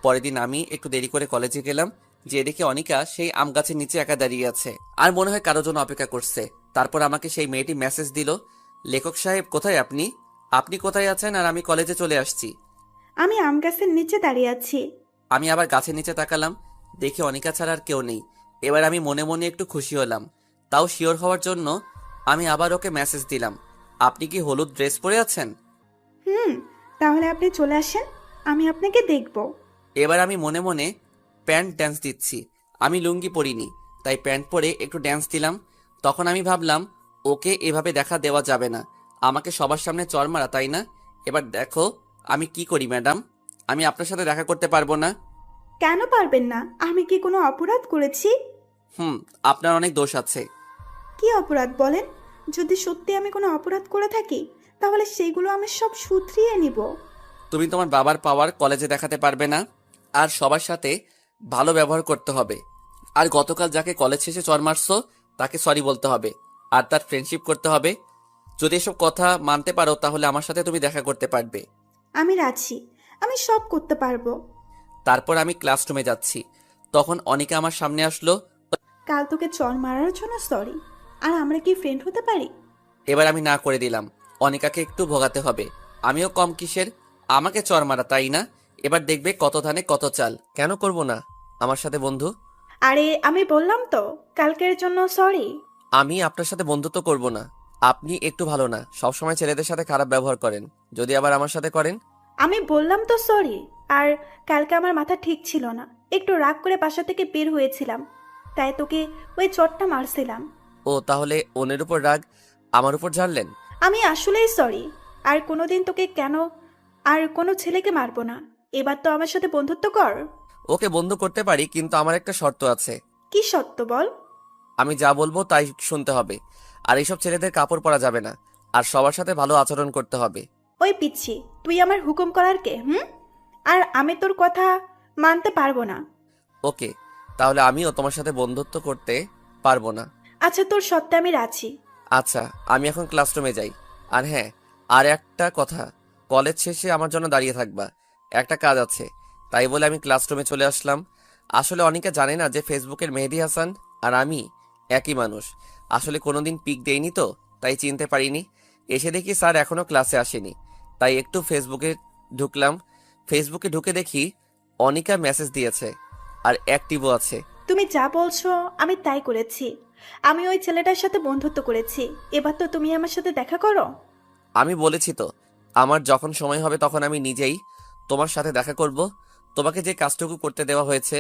পরের দিন আমি একটু দেরি করে কলেজে গেলাম, যে দেখি অনিকা সেই আম গাছের নিচে একা দাঁড়িয়ে আছে, আর মনে হয় কারোর জন্য অপেক্ষা করছে। তারপর আমাকে সেই মেয়েটি মেসেজ দিল, লেখক সাহেব কোথায় আপনি? আপনি কোথায় আছেন? আর আমি কলেজে চলে আসছি। আমি আম গাছের নিচে দাঁড়িয়ে আছি। আমি আবার গাছের নিচে তাকালাম, দেখি অনিকা ছাড়া আর কেউ নেই। এবার আমি মনে মনে একটু খুশি হলাম। তাও শিওর হওয়ার জন্য আমি আবার ওকে মেসেজ দিলাম, আপনি কি হলুদ ড্রেস পরে আছেন? তাহলে আপনি চলে আসেন, আমি আপনাকে দেখব। এবার আমি মনে মনে প্যান্ট ড্যান্স দিচ্ছি। আমি লুঙ্গি পরিনি, তাই প্যান্ট পরে একটু ড্যান্স দিলাম। তখন আমি ভাবলাম, ওকে এভাবে দেখা দেওয়া যাবে না, আমাকে সবার সামনে চড় মারা, তাই না? এবার দেখো আমি কি করি ম্যাডাম। আমি আপনার সাথে দেখা করতে পারবো না। কেন পারবেন না? আমি কি কোনো অপরাধ করেছি? আপনার অনেক দোষ আছে। কি অপরাধ বলেন? যদি সত্যি আমি কোনো অপরাধ করে থাকি, তাহলে সেইগুলো আমি সব শুধরিয়ে নিব। তুমি তোমার বাবার পাওয়ার কলেজে দেখাতে পারবে না, আর সবার সাথে ভালো ব্যবহার করতে হবে। আর গতকাল যাকে কলেজ শেষে চড় মারছো তাকে সরি বলতে হবে, আর তার ফ্রেন্ডশিপ করতে হবে। যদি এসব কথা মানতে পারো তাহলে আমার সাথে তুমি দেখা করতে পারবে। আমি রাজি, আমি সব করতে পারবো। তারপর আমি ক্লাসরুমে যাচ্ছি, তখন অনিকা আমার সামনে আসলো। কাল তোকে চর মারার জন্য সরি। আর আমরা কি ফ্রেন্ড হতে পারি? এবার আমি না করে দিলাম, অনিকাকে একটু ভোগাতে হবে। আমিও কম কিসের, আমাকে চড় মারা, তাই না? এবার দেখবে কত ধানে কত চাল। কেন করব না আমার সাথে বন্ধু? আরে আমি বললাম তো, কালকের জন্য সরি। আমি আপনার সাথে বন্ধুত্ব করব না। আপনি একটু ভালো না, সবসময় ছেলেদের সাথে খারাপ ব্যবহার করেন। যদি আবার আমার সাথে করেন। আমি বললাম তো সরি। আর কালকে আমার মাথা ঠিক ছিল না, একটু রাগ করে বাসা থেকে বের হয়েছিলাম, তাই তোকে ওই চটটা মারছিলাম। ও তাহলে অন্যের উপর রাগ আমার উপর ঝাড়লেন? আমি আসলেই সরি। আর কোনোদিন তোকে কেন আর কোনো ছেলেকে মারবো না। এবার তো আমার সাথে বন্ধুত্ব কর। ওকে বন্ধু করতে পারি, কিন্তু আমার একটা শর্ত আছে। কি সত্য বল। আমি যা বলবো তাই শুনতে হবে। আর এইসব ছেলেদের কাপড় পরা যাবে না। আর সবার সাথে ভালো আচরণ করতে হবে। ওই পিচ্ছি, তুই আমার হুকুম করার কে? আর আমি তোর কথা মানতে পারবো না। ওকে, তাহলে আমিও তোমার সাথে বন্ধুত্ব করতে পারবো না। আচ্ছা, তোর সত্ত্বে আমি রাজি। আচ্ছা, আমি এখন ক্লাসরুমে যাই। আর হ্যাঁ, আর একটা কথা, কলেজ শেষে আমার জন্য দাঁড়িয়ে থাকবা, একটা কাজ আছে। তাই বলে আমি ক্লাসরুমে চলে আসলাম। আসলে অনেকে জানে না যে ফেসবুকের মেহেদি হাসান আর আমি একই মানুষ। আসলে কোনোদিন পিক দেইনি তো, তাই চিনতে পারিনি। এসে দেখি স্যার এখনো ক্লাসে আসেনি, তাই একটু ফেসবুকে ঢুকলাম। ফেসবুকে ঢুকে দেখি অনিকা মেসেজ দিয়েছে আর অ্যাক্টিভও আছে। তুমি যা বলছো আমি তাই করেছি। আমি ওই ছেলেটার সাথে বন্ধুত্ব করেছি। এবার তো তুমি আমার সাথে দেখা করো। আমি বলেছি তো, আমার যখন সময় হবে তখন আমি নিজেই তোমার সাথে দেখা করব। তোমাকে যে কাজটুকু করতে দেওয়া হয়েছে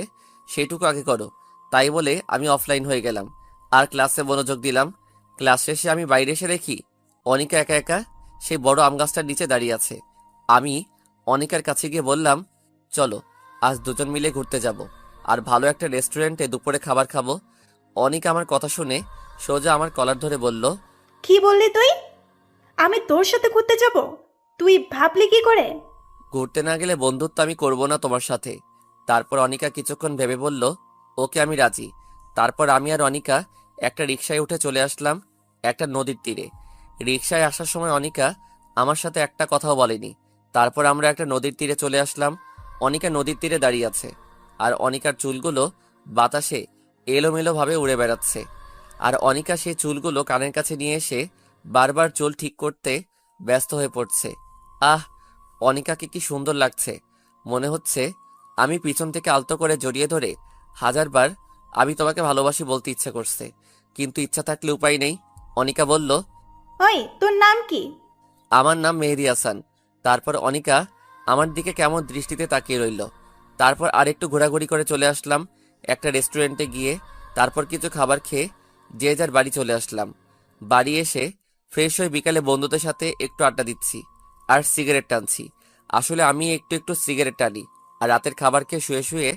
সেইটুকু আগে করো। তাই বলে আমি অফলাইন হয়ে গেলাম আর ক্লাসে মনোযোগ দিলাম। ক্লাস শেষে আমি বাইরে এসে দেখি অনিকা একা একা সেই বড় আম গাছটার নিচে দাঁড়িয়ে আছে। আমি অনিকার কাছে গিয়ে বললাম, চলো আজ দুজন মিলে ঘুরতে যাব আর ভালো একটা রেস্টুরেন্টে দুপুরে খাবার খাবো। অনিকা আমার কথা শুনে সোজা আমার কলার ধরে বলল, কি বললি তুই? আমি তোর সাথে ঘুরতে যাব? তুই ভাবলি কি করে? ঘুরতে না গেলে বন্ধুত্ব আমি করব না তোমার সাথে। তারপর অনিকা কিছুক্ষণ ভেবে বলল, ওকে আমি রাজি। তারপর আমি আর অনিকা একটা রিকশায় উঠে চলে আসলাম একটা নদীর তীরে। রিকশায় আসার সময় অনিকা আমার সাথে একটা কথাও বলেনি। তারপর আমরা একটা নদীর তীরে চলে আসলাম। অনিকা নদীর তীরে দাঁড়িয়ে আছে আর অনিকার চুলগুলো বাতাসে এলোমেলো ভাবে উড়ে বেড়াচ্ছে। আর অনিকা সেই চুলগুলো কানের কাছে নিয়ে এসে বারবার চুল ঠিক করতে ব্যস্ত হয়ে পড়ছে। আহ, অনিকাকে কি সুন্দর লাগছে! মনে হচ্ছে আমি পিছন থেকে আলতো করে জড়িয়ে ধরে হাজারবার আমি তোমাকে ভালোবাসি বলতে ইচ্ছে করছে, কিন্তু ইচ্ছা থাকলে উপায় নেই। অনিকা বলল, ওই তোর নাম কি? আমার নাম মেহেদি হাসান। তারপর অনিকা আমার দিকে কেমন দৃষ্টিতে তাকিয়ে রইল। তারপর আরেকটু ঘোরাঘুরি করে চলে আসলাম একটা রেস্টুরেন্টে গিয়ে। তারপর কিছু খাবার খেয়ে যে যার বাড়ি চলে আসলাম। বাড়ি এসে ফ্রেশ হয়ে বিকালে বন্ধুদের সাথে একটু আড্ডা দিচ্ছি আর সিগারেট টানছি। আসলে আমি একটু একটু সিগারেট টানি। আর রাতের খাবার খেয়ে শুয়ে শুয়ে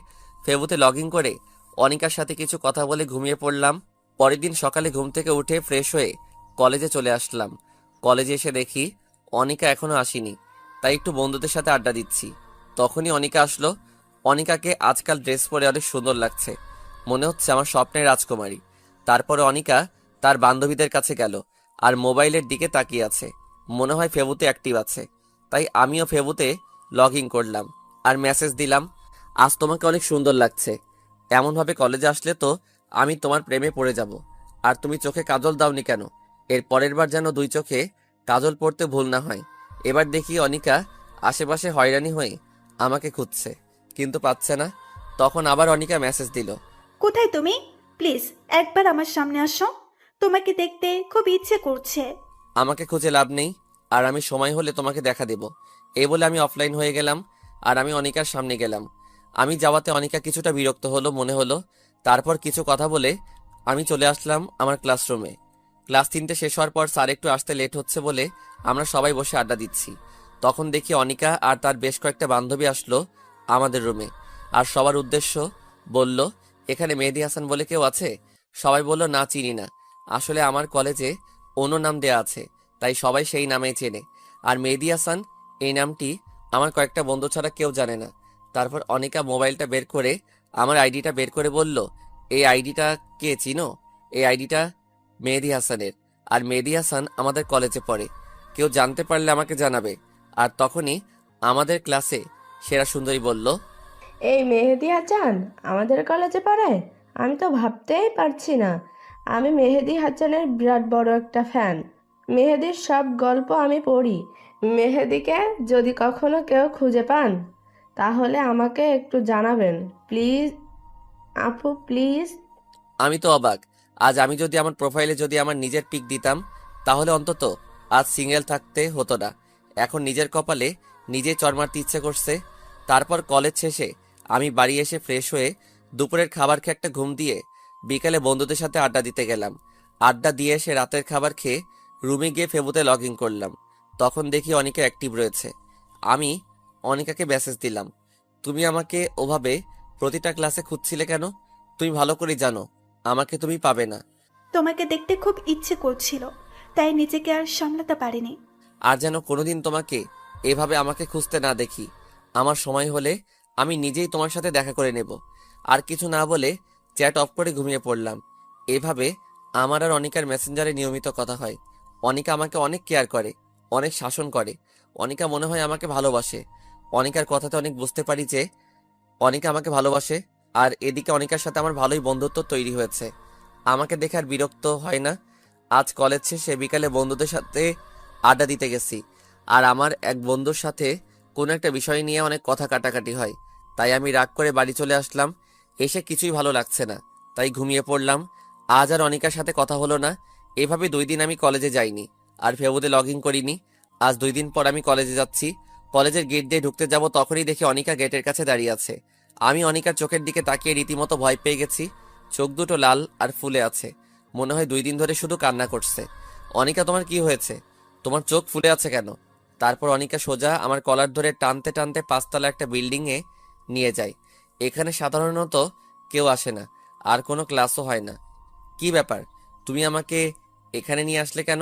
ফেসবুকে লগ ইন করে অনিকার সাথে কিছু কথা বলে ঘুমিয়ে পড়লাম। পরের দিন সকালে ঘুম থেকে উঠে ফ্রেশ হয়ে কলেজে চলে আসলাম। কলেজে এসে দেখি অনিকা এখনো আসেনি, তাই একটু বন্ধুদের সাথে আড্ডা দিচ্ছি। তখনই অনিকা আসলো। অনিকাকে আজকাল ড্রেস পরে অনেক সুন্দর লাগছে, মনে হচ্ছে আমার স্বপ্নের রাজকুমারী। তারপরে অনিকা তার বান্ধবীদের কাছে গেল আর মোবাইলের দিকে তাকিয়ে আছে, মনে হয় ফেবুতে অ্যাক্টিভ আছে। তাই আমিও ফেবুতে লগ ইন করলাম আর মেসেজ দিলাম, আজ তোমাকে অনেক সুন্দর লাগছে। এমনভাবে কলেজে আসলে তো আমি তোমার প্রেমে পড়ে যাব। আর তুমি চোখে কাজল দাওনি কেন? এর পরের বার যেন দুই চোখে কাজল পড়তে ভুল না হয়। এবার দেখি অনিকা আশেপাশে হয়রানি হয়ে আমাকে খুঁজছে, কিন্তু পাচ্ছে না। তখন আবার অনিকা মেসেজ দিল, কোথায় তুমি? প্লিজ একবার আমার সামনে আসো, তোমাকে দেখতে খুব ইচ্ছে করছে। আমাকে খুঁজে লাভ নেই, আর আমি সময় হলে তোমাকে দেখা দেব। এই বলে আমি অফলাইন হয়ে গেলাম আর আমি অনিকার সামনে গেলাম। আমি যাওয়াতে অনিকা কিছুটা বিরক্ত হলো মনে হলো। তারপর কিছু কথা বলে আমি চলে আসলাম আমার ক্লাসরুমে। ক্লাস 3টে শেষ হওয়ার পর স্যার একটু আসতে লেট হচ্ছে বলে আমরা সবাই বসে আড্ডা দিচ্ছি। তখন দেখি অনিকা আর তার বেশ কয়েকটা বান্ধবী আসলো আমাদের রুমে। আর সবার উদ্দেশ্য বলল, এখানে মেহেদি হাসান বলে কেউ আছে? সবাই বলল, না চিনি না। আসলে আমার কলেজে অন্য নাম দেয়া আছে, তাই সবাই সেই নামেই চেনে। আর মেহেদি হাসান এই নামটি আমার কয়েকটা বন্ধু ছাড়া কেউ জানে না। তারপর অনিকা মোবাইলটা বের করে আমার আইডিটা বের করে বলল, এই আইডিটা কে চিনো? এই আইডিটা মেহেদি হাসানের। আর মেহেদি হাসান আমাদের কলেজে পড়ে, কেউ জানতে পারলে আমাকে জানাবে। আর তখনই আমাদের ক্লাসে সেরা সুন্দরী বলল, এই মেহেদি হাসান আমাদের কলেজে পড়ে? আমি তো ভাবতেই পারছি না। আমি মেহেদি হাসানের বিরাট বড় একটা ফ্যান। মেহেদির সব গল্প আমি পড়ি। মেহেদিকে যদি কখনো কেউ খুঁজে পান তাহলে আমাকে একটু জানাবেন প্লিজ। আপু প্লিজ। আমি তো অবাক। আজ আমি যদি আমার প্রোফাইলে যদি আমার নিজের পিক দিতাম, তাহলে অন্তত আজ সিঙ্গেল থাকতে হতো না। এখন নিজের কপালে নিজেই চড় মারতে ইচ্ছে করছে। তারপর কলেজ শেষে আমি বাড়ি এসে ফ্রেশ হয়ে দুপুরের খাবার খেয়ে একটা ঘুম দিয়ে বিকালে বন্ধুদের সাথে আড্ডা দিতে গেলাম। আড্ডা দিয়ে এসে রাতের খাবার খেয়ে রুমে গিয়ে ফেবুতে লগ ইন করলাম। তখন দেখি অনিকা অ্যাক্টিভ রয়েছে। আমি অনিকাকে মেসেজ দিলাম, তুমি আমাকে ওভাবে প্রতিটা ক্লাসে খুঁজছিলে কেন? তুমি ভালো করে জানো আমাকে তুমি পাবে না। তোমাকে দেখতে খুব ইচ্ছে করছিল, তাই নিজেকে আর সামলাতে পারিনি। আর যেন কোনোদিন তোমাকে এভাবে আমাকে খুঁজতে না দেখি। আমার সময় হলে আমি নিজেই তোমার সাথে দেখা করে নেব। আর কিছু না বলে চ্যাট অফ করে ঘুমিয়ে পড়লাম। এভাবে আমার আর অনিকার মেসেঞ্জারে নিয়মিত কথা হয়। অনিকা আমাকে অনেক কেয়ার করে, অনেক শাসন করে। অনিকা মনে হয় আমাকে ভালোবাসে। অনিকার কথাতে অনেক বুঝতে পারি যে অনিকা আমাকে ভালোবাসে। আর এদিকে অনিকার সাথে আমার ভালোই বন্ধুত্ব তৈরি হয়েছে। আমাকে দেখে আর বিরক্ত হয় না। আজ কলেজ শেষে বিকালে বন্ধুদের সাথে আড্ডা দিতে গেছি। আর আমার এক বন্ধুর সাথে কোনো একটা বিষয় নিয়ে অনেক কথা কাটাকাটি হয়। তাই আমি রাগ করে বাড়ি চলে আসলাম। এসে কিছুই ভালো লাগছে না, তাই ঘুমিয়ে পড়লাম। আজ আর অনিকার সাথে কথা হলো না। এভাবে 2 দিন আমি কলেজে যাইনি, আর ফেবুতে লগ ইন করিনি। আজ 2 দিন পর আমি কলেজে যাচ্ছি। কলেজের গেট দিয়ে ঢুকতে যাব, তখনই দেখি অনিকা গেটের কাছে দাঁড়িয়ে আছে। আমি অনিকার চোখের দিকে তাকিয়ে রীতিমতো ভয় পেয়ে গেছি। চোখ দুটো লাল আর ফুলে আছে, মনে হয় 2 দিন ধরে শুধু কান্না করছে। অনিকা, তোমার কি হয়েছে? তোমার চোখ ফুলে আছে কেন? তারপর অনিকা সোজা আমার কলার ধরে টানতে টানতে 5তলা একটা বিল্ডিংয়ে নিয়ে যায়। এখানে সাধারণত কেউ আসে না, আর কোনো ক্লাসও হয় না। কি ব্যাপার, তুমি আমাকে এখানে নিয়ে আসলে কেন?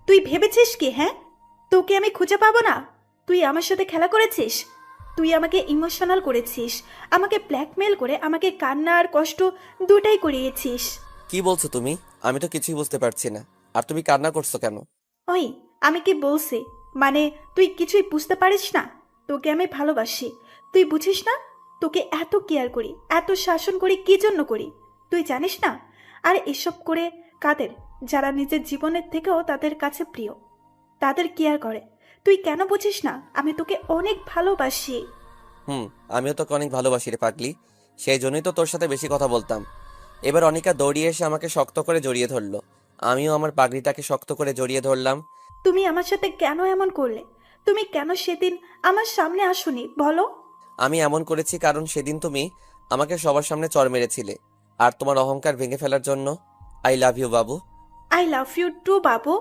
তুই ভেবেছিস কি, হ্যাঁ? তোকে আমি খুঁজে পাবো না? তুই আমার সাথে খেলা করেছিস। তুই আমাকে ইমোশনাল করেছিস, আমাকে ব্ল্যাকমেল করে আমাকে কান্না আর কষ্ট দুটাই করিয়েছিস। কি বলছো তুমি? আমি তো কিছুই বুঝতে পারছি না। আর তুমি কান্না করছো কেন? ওই, আমি কি বলছি? মানে তুই কিছুই বুঝতে পারিস না? তোকে আমি ভালোবাসি, তুই বুঝিস না? তোকে এত কেয়ার করি, এত শাসন করি, কি জন্য করি তুই জানিস না? আর এসব করে কাদের? যারা নিজের জীবনের থেকেও তাদের কাছে প্রিয়, তাদের কেয়ার করে। তুই কেন বুঝিস না? আমি তোকে অনেক ভালোবাসি। আমিও তোকে অনেক ভালোবাসি রে পাগলি। সেই জন্যই তো তোর সাথে বেশি কথা বলতাম। এবার অনিকা দৌড়িয়ে এসে আমাকে শক্ত করে জড়িয়ে ধরলো। আমিও আমার পাগড়িটাকে শক্ত করে জড়িয়ে ধরলাম। তুমি আমার সাথে কেন এমন করলে? তুমি কেন সেদিন আমার সামনে আসোনি বলো? আমি এমন করেছি কারণ সেদিন তুমি আমাকে সবার সামনে চড় মেরেছিলে, আর তোমার অহংকার ভেঙে ফেলার জন্য। I love you Babu. I love you two বাবু।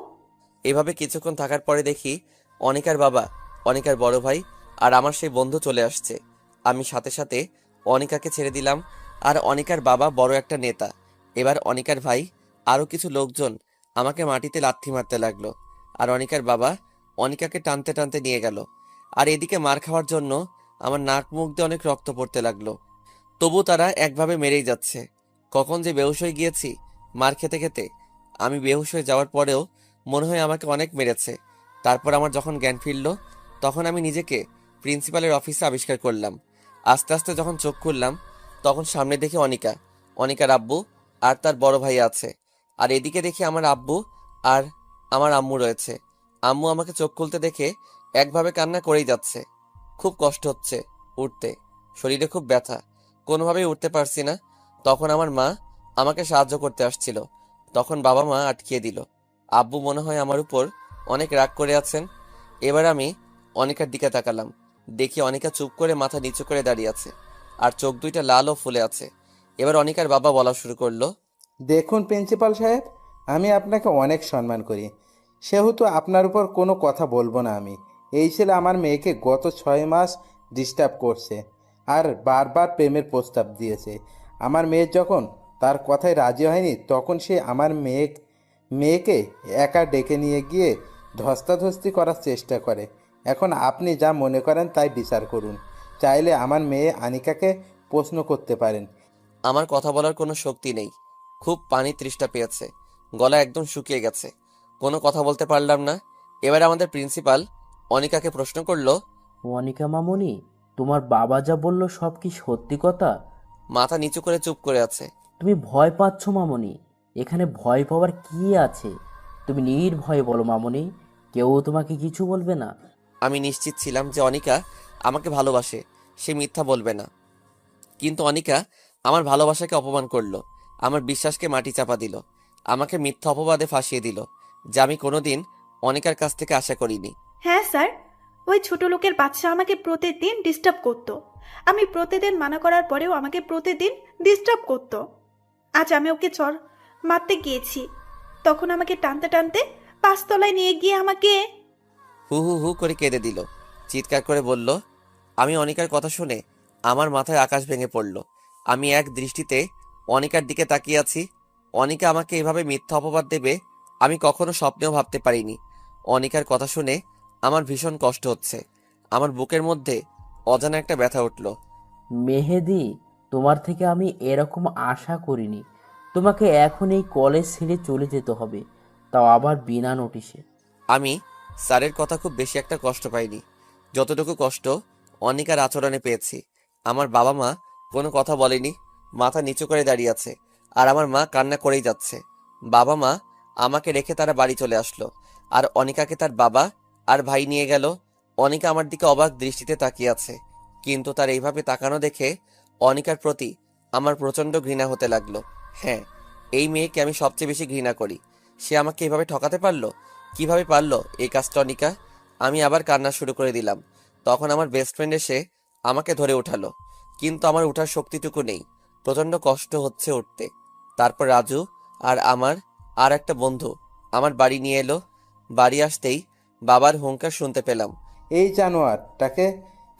এভাবে কিছুক্ষণ থাকার পরে দেখি অনিকার বাবা, অনিকার বড় ভাই আর আমার সেই বন্ধু চলে আসছে। আমি সাথে সাথে অনিকাকে ছেড়ে দিলাম। আর অনিকার বাবা বড় একটা নেতা। এবার অনিকার ভাই আরো কিছু লোকজন আমাকে মাটিতে লাথি মারতে লাগলো। আর অনিকার বাবা অনিকাকে টানতে টানতে নিয়ে গেল। আর এদিকে মার খাওয়ার জন্য আমার নাক মুখ দিয়ে অনেক রক্ত পড়তে লাগলো। তবু তারা একভাবে মেরেই যাচ্ছে। কখন যে বেহুশ হয়ে গিয়েছি মার খেতে খেতে। আমি বেহুশ হয়ে যাওয়ার পরেও মনে হয় আমাকে অনেক মেরেছে। তারপর আমার যখন জ্ঞান ফিরল, তখন আমি নিজেকে প্রিন্সিপালের অফিসে আবিষ্কার করলাম। আস্তে আস্তে যখন চোখ খুললাম, তখন সামনে দেখি অনিকা, অনিকার আব্বু আর তার বড় ভাই আছে। আর এদিকে দেখি আমার আব্বু আর আমার আম্মু রয়েছে। আম্মু আমাকে চোখ খুলতে দেখে একভাবে কান্না করেই যাচ্ছে। খুব কষ্ট হচ্ছে উঠতে, শরীরে খুব ব্যথা, কোনোভাবেই উঠতে পারছি না। তখন আমার মা আমাকে সাহায্য করতে আসছিল, তখন বাবা মা আটকিয়ে দিল। আব্বু মনে হয় আমার উপর অনেক রাগ করে আছেন। এবার আমি অনিকার দিকে তাকালাম, দেখি অনিকা চুপ করে মাথা নিচু করে দাঁড়িয়ে আছে, আর চোখ দুইটা লাল ও ফুলে আছে। এবার অনিকার বাবা বলা শুরু করলো, দেখুন প্রিন্সিপাল সাহেব, আমি আপনাকে অনেক সম্মান করি, সেহেতু আপনার উপর কোনো কথা বলবো না আমি। এই ছেলে আমার মেয়েকে গত 6 মাস ডিস্টার্ব করছে আর বারবার প্রেমের প্রস্তাব দিয়েছে। আমার মেয়ে যখন তার কথায় রাজি হয়নি, তখন সে আমার মেয়েকে একা ডেকে নিয়ে গিয়ে ধস্তাধস্তি করার চেষ্টা করে। এখন আপনি যা মনে করেন তাই বিচার করুন। চাইলে আমার মেয়ে আনিকাকে প্রশ্ন করতে পারেন। আমার কথা বলার কোনো শক্তি নেই, খুব পানি তৃষ্ণা পেয়েছে, গলা একদম শুকিয়ে গেছে, কোনো কথা বলতে পারলাম না। এবার আমাদের প্রিন্সিপাল অনিকাকে প্রশ্ন করলো, অনিকা মামুনি, তোমার বাবা যা বলল সব কি সত্যি কথা? মাথা নিচু করে চুপ করে আছে। তুমি ভয় পাচ্ছ মামুনি? এখানে ভয় পাওয়ার কি আছে? তুমি নির্ভয়ে বলো মামুনি, কেউ তোমাকে কিছু বলবে না। আমি নিশ্চিত ছিলাম যে অনিকা আমাকে ভালোবাসে, সে মিথ্যা বলবে না। কিন্তু অনিকা আমার ভালোবাসাকে অপমান করলো, আমার বিশ্বাসকে মাটি চাপা দিল, আমাকে মিথ্যা অপবাদে ফাঁসিয়ে দিল, যা আমি কোনোদিন অনিকার কাছ থেকে আশা করিনি। হ্যাঁ স্যার, ওই ছোট লোকের বাচ্চা আমাকে প্রতিদিন ডিস্টার্ব করতো। আমি প্রতিদিন মানা করার পরেও আমাকে প্রতিদিন ডিস্টার্ব করতো। আজ আমি ওকে চর মারতে গিয়েছি, তখন আমাকে টানতে টানতে 5 তলায় নিয়ে গিয়ে আমাকে। হু হু হু করে কেঁদে দিল, চিৎকার করে বলল। আমি অনিকার কথা শুনে আমার মাথায় আকাশ ভেঙে পড়ল। আমি এক দৃষ্টিতে অনিকার দিকে তাকিয়ে আছি। অনিকা আমাকে এভাবে মিথ্যা অপবাদ দেবে আমি কখনো স্বপ্নেও ভাবতে পারিনি। অনিকার কথা শুনে আমার ভীষণ কষ্ট হচ্ছে। আমার বুকের মধ্যে অজানা একটা ব্যথা উঠল। মেহেদি, তোমার থেকে আমি এরকম আশা করিনি। তোমাকে এখন এই কলেজ ছেড়ে চলে যেতে হবে, তাও আবার বিনা নোটিশে। আমি স্যারের কথা খুব বেশি একটা কষ্ট পাইনি, যতটুকু কষ্ট অনিকার আচরণে পেয়েছি। আমার বাবা মা কোনো কথা বলেনি, মাথা নিচু করে দাঁড়িয়ে আছে, আর আমার মা কান্না করেই যাচ্ছে। বাবা মা আমাকে রেখে তারা বাড়ি চলে আসলো, আর অনিকাকে তার বাবা আর ভাই নিয়ে গেল। অনিকা আমার দিকে অবাক দৃষ্টিতে তাকিয়ে আছে, কিন্তু তার এইভাবে তাকানো দেখে অনিকার প্রতি আমার প্রচণ্ড ঘৃণা হতে লাগলো। হ্যাঁ, এই মেয়েকে আমি সবচেয়ে বেশি ঘৃণা করি। সে আমাকে এভাবে ঠকাতে পারলো, কিভাবে পারলো এই কাজটা অনিকা? আমি আবার কান্না শুরু করে দিলাম। তখন আমার বেস্ট ফ্রেন্ড এসে আমাকে ধরে উঠালো, কিন্তু আমার উঠার শক্তিটুকু নেই, প্রচন্ড কষ্ট হচ্ছে উঠতে। তারপর রাজু আর আমার আর একটা বন্ধু আমার বাড়ি নিয়ে এলো। বাড়ি আসতেই বাবার হুঙ্কার শুনতে পেলাম। এই জানোয়ারটাকে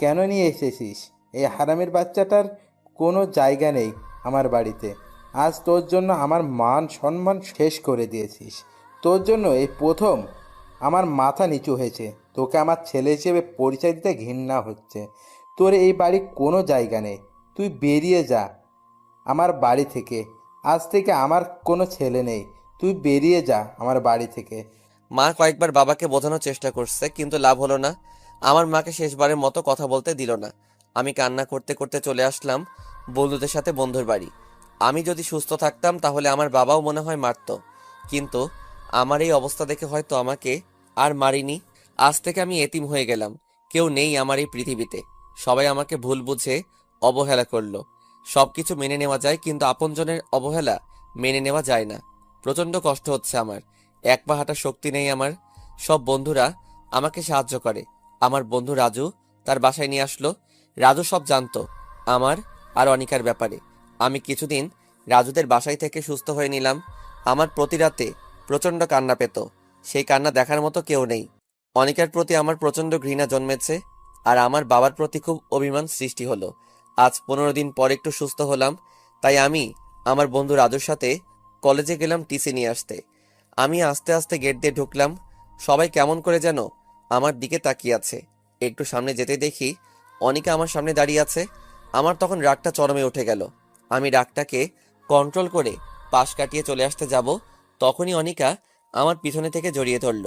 কেন নিয়ে এসেছিস? এই হারামের বাচ্চাটার কোনো জায়গা নেই আমার বাড়িতে। আজ তোর জন্য আমার মান সম্মান শেষ করে দিয়েছিস। তোর জন্য এই প্রথম আমার মাথা নিচু হয়েছে। তোকে আমার ছেলে হিসেবে পরিচয় দিতে ঘৃণা হচ্ছে। তোর এই বাড়ি কোনো জায়গা নেই, তুই বেরিয়ে যা আমার বাড়ি থেকে। আজ থেকে আমার কোনো ছেলে নেই, তুই বেরিয়ে যা আমার বাড়ি থেকে। মা কয়েকবার বাবাকে বোঝানোর চেষ্টা করছে, কিন্তু লাভ হলো না। আমার মাকে শেষবারের মতো কথা বলতে দিল না। আমি কান্না করতে করতে চলে আসলাম বন্ধুদের সাথে বন্ধুর বাড়ি। আমি যদি সুস্থ থাকতাম তাহলে আমার বাবাও মনে হয় মারতো, কিন্তু আমার এই অবস্থা দেখে হয়তো আমাকে আর মারিনি। আজ থেকে আমি এতিম হয়ে গেলাম, কেউ নেই আমার এই পৃথিবীতে। সবাই আমাকে ভুল বুঝে অবহেলা করলো। সবকিছু মেনে নেওয়া যায়, কিন্তু আপনজনের অবহেলা মেনে নেওয়া যায় না। প্রচন্ড কষ্ট হচ্ছে আমার, এক পা হাঁটার শক্তি নেই আমার। সব বন্ধুরা আমাকে সাহায্য করে। আমার বন্ধু রাজু তার বাসায় নিয়ে আসলো। রাজু সব জানতো আমার আর অনিকার ব্যাপারে। আমি কিছুদিন রাজুদের বাসায় থেকে সুস্থ হয়ে নিলাম। আমার প্রতি রাতে প্রচন্ড কান্না পেত, সেই কান্না দেখার মতো কেউ নেই। অনিকার প্রতি আমার প্রচন্ড ঘৃণা জন্মেছে, আর আমার বাবার প্রতি খুব অভিমান সৃষ্টি হলো। আজ 15 দিন পর একটু সুস্থ হলাম, তাই আমি আমার বন্ধু রাজুর সাথে কলেজে গেলাম টিসি নিয়ে আসতে। আমি আস্তে আস্তে গেট দিয়ে ঢুকলাম। সবাই কেমন করে যেন আমার দিকে তাকিয়ে আছে। একটু সামনে যেতে দেখি অনিকা আমার সামনে দাঁড়িয়ে আছে। আমার তখন রাগটা চরমে উঠে গেল। আমি রাগটাকে কন্ট্রোল করে পাশ কাটিয়ে চলে আসতে যাব, তখনই অনিকা আমার পিছনে থেকে জড়িয়ে ধরল।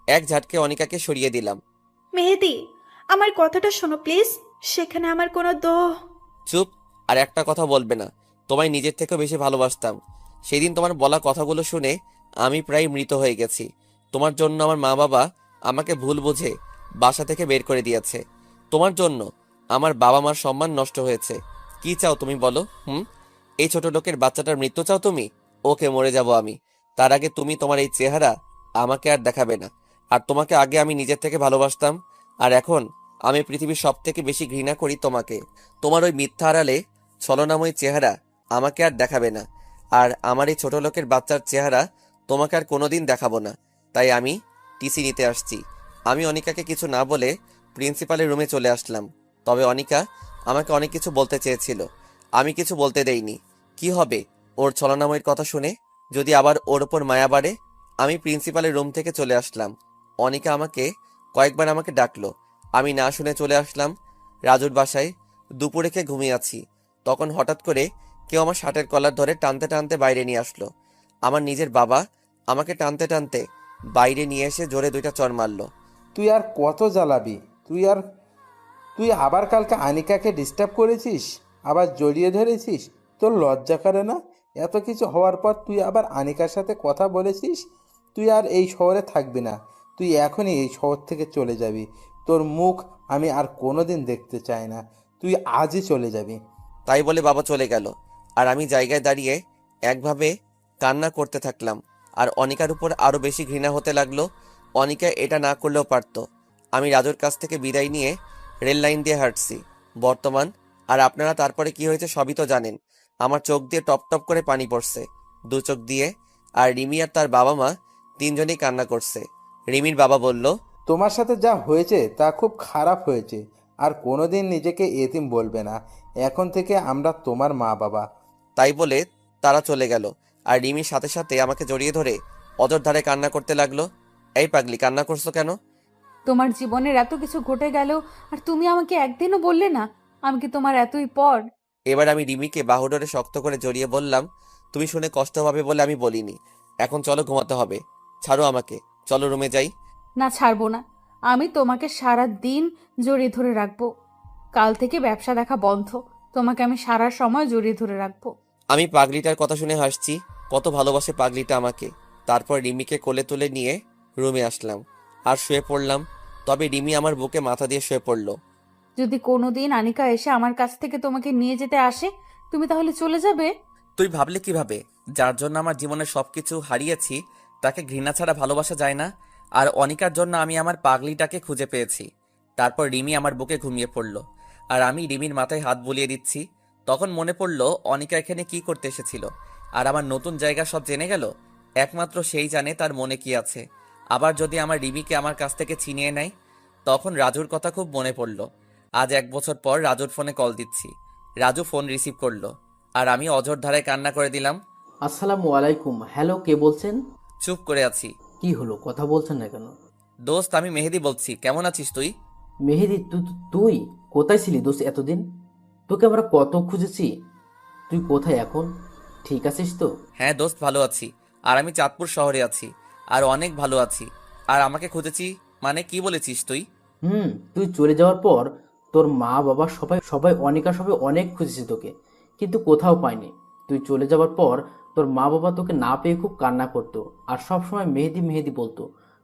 এক ঝাটকে অনিকাকে সরিয়ে দিলাম। মেহেদি, আমার কথাটা শোনো প্লিজ। সেখানে আমার কোনো চুপ, আর একটা কথা বলবে না। তোমায় নিজের থেকেও বেশি ভালোবাসতাম। সেদিন তোমার বলা কথাগুলো শুনে আমি প্রায় মৃত হয়ে গেছি। তোমার জন্য আমার মা বাবা আমাকে ভুল বুঝে বাসা থেকে বের করে দিয়েছে। তোমার জন্য আমার বাবা মার সম্মান নষ্ট হয়েছে। কি চাও তুমি বলো? এই ছোট লোকের বাচ্চাটার মৃত্যু চাও তুমি? ওকে, মরে যাব আমি, তার আগে তুমি তোমার এই চেহারা আমাকে আর দেখাবে না। আর তোমাকে আগে আমি নিজের থেকে ভালোবাসতাম, আর এখন আমি পৃথিবীর সব থেকে বেশি ঘৃণা করি তোমাকে। তোমার ওই মিথ্যা আড়ালে ছলনাময় চেহারা আমাকে আর দেখাবে না, আর আমার এই ছোট লোকের বাচ্চার চেহারা তোমাকে আর কোনোদিন দেখাবো না। তাই আমি টিসি নিতে আসছি। আমি অনিকাকে কিছু না বলে প্রিন্সিপালের রুমে চলে আসলাম। তবে অনিকা আমাকে অনেক কিছু বলতে চেয়েছিল, আমি কিছু বলতে দেইনি। কি হবে ওর ছলনাময়ের কথা শুনে? যদি আবার ওর ওপর মায়া বাড়ে? আমি প্রিন্সিপালের রুম থেকে চলে আসলাম। অনিকা আমাকে কয়েকবার আমাকে ডাকলো, আমি না শুনে চলে আসলাম রাজুর বাসায়। দুপুরে খেয়ে ঘুমিয়ে আছি, তখন হঠাৎ করে কেউ আমার শার্টের কলার ধরে টানতে টানতে বাইরে নিয়ে আসলো। আমার নিজের বাবা আমাকে টানতে টানতে বাইরে নিয়ে এসে জোরে 2টা চড় মারলো। তুই আর কত জ্বালাবি? তুই আবার কালকে আনিকাকে ডিস্টার্ব করেছিস, আবার জড়িয়ে ধরেছিস। তোর লজ্জা করে না? এত কিছু হওয়ার পর তুই আবার আনিকার সাথে কথা বলেছিস। তুই আর এই শহরে থাকবি না, তুই এখনই এই শহর থেকে চলে যাবি। তোর মুখ আমি আর কোনোদিন দেখতে চাই না, তুই আজই চলে যাবি। তাই বলে বাবা চলে গেল। আর আমি জায়গায় দাঁড়িয়ে একভাবে কান্না করতে থাকলাম। আর অনিকার উপর আরো বেশি ঘৃণা হতে লাগলো। অনিকা এটা না করলেও পারতো। আমি রাজুর কাছ থেকে বিদায় নিয়ে রেল লাইন দিয়ে হাঁটছি বর্তমান। আর আপনারা তারপরে কি হয়েছে সবই তো জানেন। আমার চোখ দিয়ে টপ টপ করে পানি পড়ছে, দু চোখ দিয়ে। আর রিমি আর তার বাবা মা তিনজনই কান্না করছে। রিমির বাবা বলল, তোমার সাথে যা হয়েছে তা খুব খারাপ হয়েছে, আর কোনোদিন নিজেকে এতিম বলবে না। এখন থেকে আমরা তোমার মা বাবা। তাই বলে তারা চলে গেল। আর রিমির সাথে সাথে আমাকে জড়িয়ে ধরে অজর কান্না করতে লাগলো। এই পাগলি, কান্না করছো কেন? তোমার জীবনের এত কিছু ঘটে গেল আর তুমি আমাকে একদিনও বললে না। আমি কি তোমার এতই পর? এবার আমি রিমিকে বাহুডোরে শক্ত করে জড়িয়ে বললাম, তুমি শুনে কষ্ট হবে বলে আমি বলিনি। এখন চলো, ঘুমাতে হবে। ছাড়ো আমাকে, চলো রুমে যাই। না, ছাড়বো না। আমি তোমাকে সারা দিন জড়িয়ে ধরে রাখবো। কাল থেকে ব্যবসা দেখা বন্ধ। তোমাকে আমি সারা সময় জড়িয়ে ধরে রাখবো। আমি পাগলিটার কথা শুনে হাসছি। কত ভালোবাসে পাগলিটা আমাকে। তারপর রিমিকে কোলে তুলে নিয়ে রুমে আসলাম আর শুয়ে পড়লাম। তবে রিমি আমার বুকে মাথা দিয়ে শুয়ে পড়লো। যদি কোনোদিন আনিকা এসে আমার কাছ থেকে তোমাকে নিয়ে যেতে আসে, তুমি তাহলে চলে যাবে? তুই ভাবলে কিভাবে? যার জন্য আমার জীবনের সবকিছু হারিয়েছি তাকে ঘৃণা ছাড়া ভালোবাসা যায় না। আর অনিকার জন্য আমি আমার পাগলিটাকে খুঁজে পেয়েছি। তারপর রিমি আমার বুকে ঘুমিয়ে পড়ল আর আমি রিমির মাথায় হাত বুলিয়ে দিচ্ছি। তখন মনে পড়ল অনিকা এখানে কি করতে এসেছিল। আর আমার নতুন জায়গা সব জেনে গেল। একমাত্র সেই জানে তার মনে কি আছে। আবার যদি আমার রিমিকে আমার কাছ থেকে ছিনিয়ে নেয়। তখন রাজুর কথা খুব মনে পড়ল। আজ 1 বছর পর রাজুর ফোনে কল দিচ্ছি। রাজু ফোন রিসিভ করলো আর আমি অঝোর ধারায় কান্না করে দিলাম। আসসালামু আলাইকুম। হ্যালো, কে বলছেন? চুপ করে আছি। কি হলো, কথা বলছেন না কেন? দোস্ত, আমি মেহেদি বলছি। কেমন আছিস তুই? মেহেদি, তুই কোথায় ছিলি দোস্ত এতদিন? তোকে আমরা কত খুঁজেছি। তুই কোথায় এখন? ঠিক আছিস তো? হ্যাঁ দোস্ত, ভালো আছি। আর আমি চাঁদপুর শহরে আছি। আর অনেক ভালো আছি। আর আমাকে খুঁজেছি মানে কি বলেছিস তুই? তুই চলে যাওয়ার পর তোর মা বাবা সবাই সবাই অনেকা সবাই অনেক খুঁজেছে তোকে, কিন্তু কোথাও পায়নি। তুই চলে যাওয়ার পর তোর মা বাবা তোকে না পেয়ে খুব কান্না করতো আর সব সময় মেহেদি মেহেদি বলতো।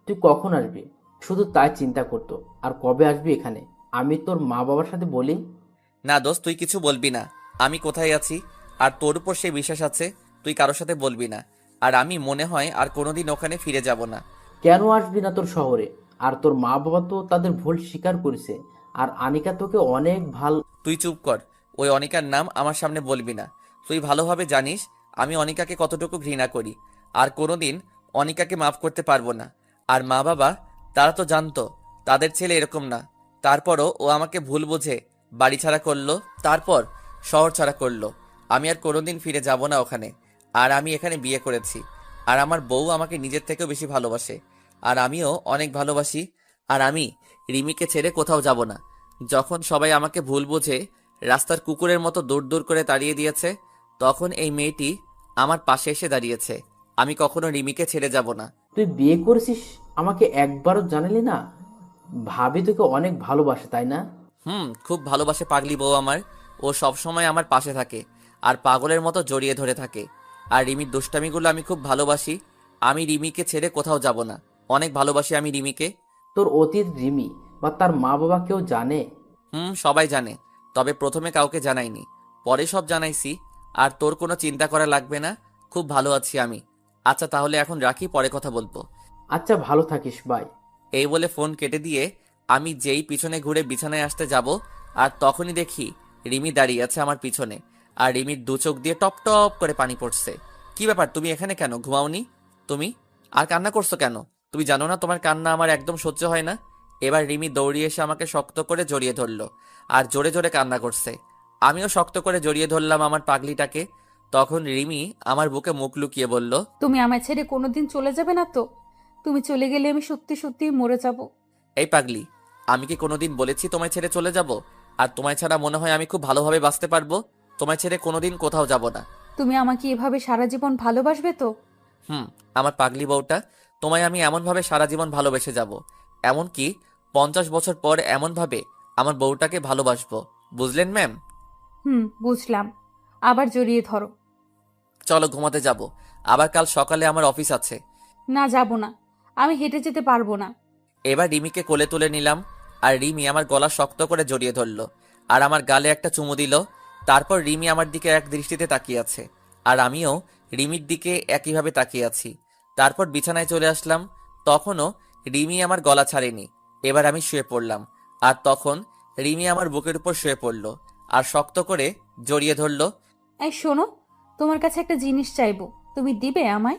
তুই কখন আসবি শুধু তাই চিন্তা করতো। আর কবে আসবি এখানে আমি তোর মা বাবার সাথে বলি। না দোস্ত, তুই কিছু বলবি না। আমি কোথায় আছি আর তোর উপর সেই বিশ্বাস আছে। তুই কারোর সাথে বলবি না। আর আমি মনে হয় আর কোনোদিন ওখানে ফিরে যাব না। কেন আসবি না তোর শহরে? আর তোর মা বাবা তো তাদের ভুল স্বীকার করেছে। আর আনিকা তোকে অনেক তুই চুপ কর। ওই অনিকার নাম আমার সামনে বলবি না। তুই ভালোভাবে জানিস আমি অনিকাকে কতটুকু ঘৃণা করি। আর কোনোদিন অনিকাকে মাফ করতে পারবো না। আর মা বাবা তারা তো জানতো তাদের ছেলে এরকম না। তারপরও ও আমাকে ভুল বুঝে বাড়ি ছাড়া করলো, তারপর শহর ছাড়া করলো। আমি আর কোনোদিন ফিরে যাব না ওখানে। আর আমি এখানে বিয়ে করেছি। আর আমার বউ আমাকে নিজের থেকেও বেশি ভালোবাসে। আর আমিও অনেক ভালোবাসি। আর আমি রিমিকে ছেড়ে কোথাও যাব না। যখন সবাই আমাকে ভুল বুঝে রাস্তার কুকুরের মতো দূর দূর করে তাড়িয়ে দিয়েছে, তখন এই মেয়েটি আমার পাশে এসে দাঁড়িয়েছে। আমি কখনো রিমিকে ছেড়ে যাব না। তুই বিয়ে করেছিস, আমাকে একবারও জানালি না। ভাবি তোকে অনেক ভালোবাসে তাই না? খুব ভালোবাসে পাগলি বউ আমার। ও সব সময় আমার পাশে থাকে আর পাগলের মতো জড়িয়ে ধরে থাকে। আর রিমির দুষ্টামিগুলো আমি খুব ভালোবাসি। আমি রিমিকে ছেড়ে কোথাও যাব না। অনেক ভালোবাসি আমি রিমিকে। তোর অতীত রিমি বা তার মা বাবা কেউ জানে? সবাই জানে। তবে প্রথমে কাউকে জানাইনি, পরে সব জানাইছি। আর তোর কোনো চিন্তা করা লাগবে না। খুব ভালো আছি আমি। আচ্ছা তাহলে এখন রাখি, পরে কথা বলবো। আচ্ছা, ভালো থাকিস, বাই। এই বলে ফোন কেটে দিয়ে আমি যেই পিছনে ঘুরে বিছানায় আসতে যাব, আর তখনই দেখি রিমি দাঁড়িয়ে আছে আমার পিছনে। আর রিমির দু চোখ দিয়ে টপ টপ করে পানি পড়ছে। কি ব্যাপার, তুমি এখানে কেন? ঘুমাওনি তুমি? আর কান্না করছো কেন? তুমি জানো না তোমার কান্না আমার একদম সহ্য হয় না। এবার রিমি দৌড়িয়ে এসে আমাকে শক্ত করে জড়িয়ে ধরলো আর জোরে জোরে কান্না করছে। আমিও শক্ত করে জড়িয়ে ধরলাম আমার পাগলিটাকে। তখন রিমি আমার বুকে মুখ লুকিয়ে বলল, তুমি আমায় ছেড়ে কোনোদিন চলে যাবে না তো? তুমি চলে গেলে আমি সত্যি সত্যি মরে যাব। এই পাগলি, আমি কি কোনোদিন বলেছি তোমায় ছেড়ে চলে যাব? আর তোমায় ছাড়া মনে হয় আমি খুব ভালোভাবে বাঁচতে পারবো? তোমায় ছেড়ে কোনোদিন কোথাও যাব না। তুমি আমাকে এভাবে সারা জীবন ভালোবাসবে তো? আমার পাগলি বউটা, তোমায় আমি এমনভাবে সারা জীবন ভালোবেসে যাব, এমনকি 50 বছর পর এমনভাবে আমার বউটাকে ভালোবাসবো। বুঝলেন ম্যাম? বুঝলাম। আবার জড়িয়ে ধরো। চলো ঘুমাতে যাব। আবার কাল সকালে আমার অফিস আছে। না, যাব না। আমি হেঁটে যেতে পারবো না। এবার রিমিকে কোলে তুলে নিলাম আর রিমি আমার গলা শক্ত করে জড়িয়ে ধরলো আর আমার গালে একটা চুমু দিল। তারপর রিমি আমার দিকে এক দৃষ্টিতে তাকিয়ে আছে, আর আমিও রিমির দিকে একইভাবে তাকিয়ে আছি। তারপর বিছানায় চলে আসলাম। তখনও রিমি আমার গলা ছাড়েনি। এবার আমি শুয়ে পড়লাম, আর তখন রিমি আমার বুকের উপর শুয়ে পড়ল আর শক্ত করে জড়িয়ে ধরল। এই শোনো, তোমার কাছে একটা জিনিস চাইবো, তুমি দিবে আমায়?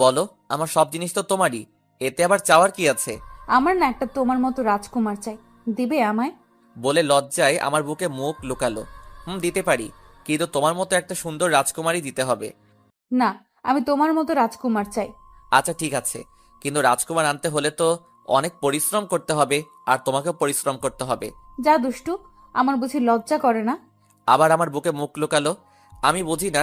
বলো। আমার সব জিনিস তো তোমারই, এতে আবার চাওয়ার কি আছে? আমার না একটা তোমার মতো রাজকুমার চাই, দিবে আমায়? বলে লজ্জায় আমার বুকে মুখ লুকালো। দিতে পারি, কিন্তু তোমার মতো একটা সুন্দর রাজকুমারী দিতে হবে। না, আমি তোমার মতো রাজকুমার চাই। আচ্ছা ঠিক আছে, কিন্তু রাজকুমার আনতে হলে তো অনেক পরিশ্রম করতে হবে, আর তোমাকেও পরিশ্রম করতে হবে। যা দুষ্টু, আমার বুঝি লজ্জা করে না? আবার আমার বুকে মুখ লুকালো। আমি বুঝি না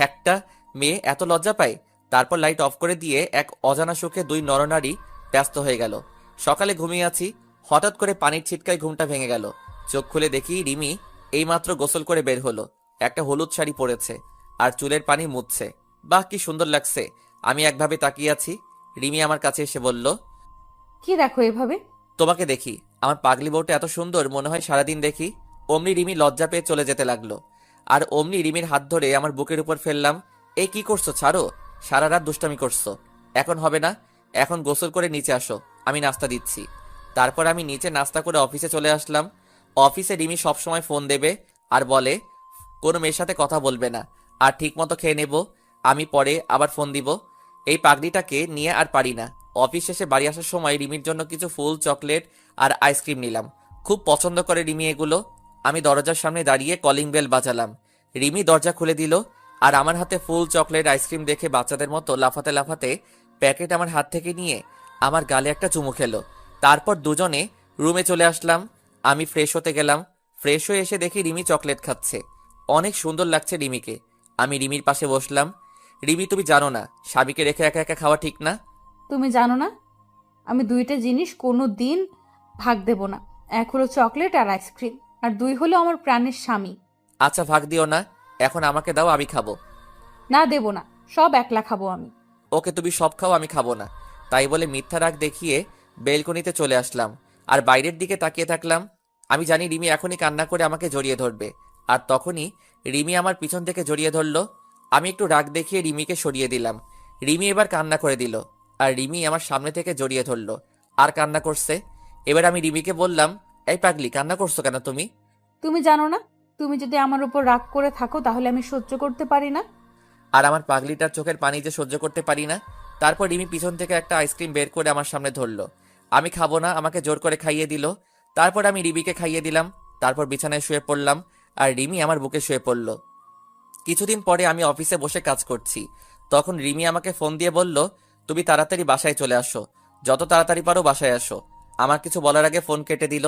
একটা মেয়ে এত লজ্জা পায়। তারপর লাইট অফ করে দিয়ে এক অজানা সুখে দুই নরনারী ব্যস্ত হয়ে গেল। সকালে ঘুমিয়ে আছি, হঠাৎ করে পানির ছিটকায় ঘুমটা ভেঙে গেল। চোখ খুলে দেখি রিমি এইমাত্র গোসল করে বের হলো। একটা হলুদ শাড়ি পরেছে আর চুলের পানি মুছছে। বাহ, কি সুন্দর লাগছে। আমি একভাবে তাকিয়ে আছি। রিমি আমার কাছে এসে বলল, কি দেখো এভাবে? তোমাকে দেখি। আমার পাগলি বউটা এত সুন্দর, মনে হয় সারাদিন দেখি। অমনি রিমি লজ্জা পেয়ে চলে যেতে লাগলো, আর অমনি রিমির হাত ধরে আমার বুকের উপর ফেললাম। এই কি করছো? ছাড়ো। সারা রাত দুষ্টামি করছো, এখন হবে না। এখন গোসল করে নিচে আসো, আমি নাস্তা দিচ্ছি। তারপর আমি নিচে নাস্তা করে অফিসে চলে আসলাম। অফিসে রিমি সবসময় ফোন দেবে আর বলে কোনো মেয়ের সাথে কথা বলবে না, আর ঠিক মতো খেয়ে নেব। আমি পরে আবার ফোন দিব। এই পাগড়িটাকে নিয়ে আর পারি না। অফিস শেষে বাড়ি আসার সময় রিমির জন্য কিছু ফুল, চকলেট আর আইসক্রিম নিলাম। খুব পছন্দ করে রিমি এগুলো। আমি দরজার সামনে দাঁড়িয়ে কলিং বেল বাজালাম। রিমি দরজা খুলে দিল, আর আমার হাতে ফুল, চকলেট, আইসক্রিম দেখে বাচ্চাদের মতো লাফাতে লাফাতে প্যাকেট আমার হাত থেকে নিয়ে আমার গালে একটা চুমু খেলো। তারপর দুজনে রুমে চলে আসলাম। আমি ফ্রেশ হতে গেলাম। ফ্রেশ হয়ে এসে দেখি রিমি চকলেট খাচ্ছে। অনেক সুন্দর লাগছে রিমিকে। আমি রিমির পাশে বসলাম। রিমি, তুমি জানো না স্বামীকে রেখে একা একা খাওয়া ঠিক না। তুমি জানো না আমি দুইটা জিনিস কোনো দিন ভাগ দেব না। এক হলো চকলেট আর আইসক্রিম, আর দুই হলো আমার প্রাণের স্বামী। আচ্ছা, ভাগ দিও না, এখন আমাকে দাও, আমি খাবো। না, দেব না, সব একলা খাবো আমি। ওকে, তুমি সব খাও, আমি খাবো না। তাই বলে মিথ্যা রাগ দেখিয়ে বেলকনিতে চলে আসলাম আর বাইরের দিকে তাকিয়ে থাকলাম। আমি জানি রিমি এখনই কান্না করে আমাকে জড়িয়ে ধরবে, আর তখনই রিমি আমার পিছন থেকে জড়িয়ে ধরলো। আমি একটু রাগ দেখিয়ে রিমিকে সরিয়ে দিলাম। রিমি এবার কান্না করে দিল, আর রিমি আমার সামনে থেকে জড়িয়ে ধরলো আর কান্না করছে। এবার আমি রিমিকে বললাম, এই পাগলি, কান্না করছো কেন তুমি? তুমি জানো না, তুমি যদি আমার উপর রাগ করে থাকো তাহলে আমি সহ্য করতে পারি না। আর আমার পাগলিটার চোখের পানি যে সহ্য করতে পারি না। তারপর রিমি পিছন থেকে একটা আইসক্রিম বের করে আমার সামনে ধরলো। আমি খাবো না, আমাকে জোর করে খাইয়ে দিল। তারপর আমি রিমিকে খাইয়ে দিলাম। তারপর বিছানায় শুয়ে পড়লাম, আর রিমি আমার বুকে শুয়ে পড়ল। কিছুদিন পরে আমি অফিসে বসে কাজ করছি। তখন রিমি আমাকে ফোন দিয়ে বলল, তুমি তাড়াতাড়ি বাসায় চলে আসো, যত তাড়াতাড়ি পারো বাসায় আসো। আমার কিছু বলার আগে ফোন কেটে দিল।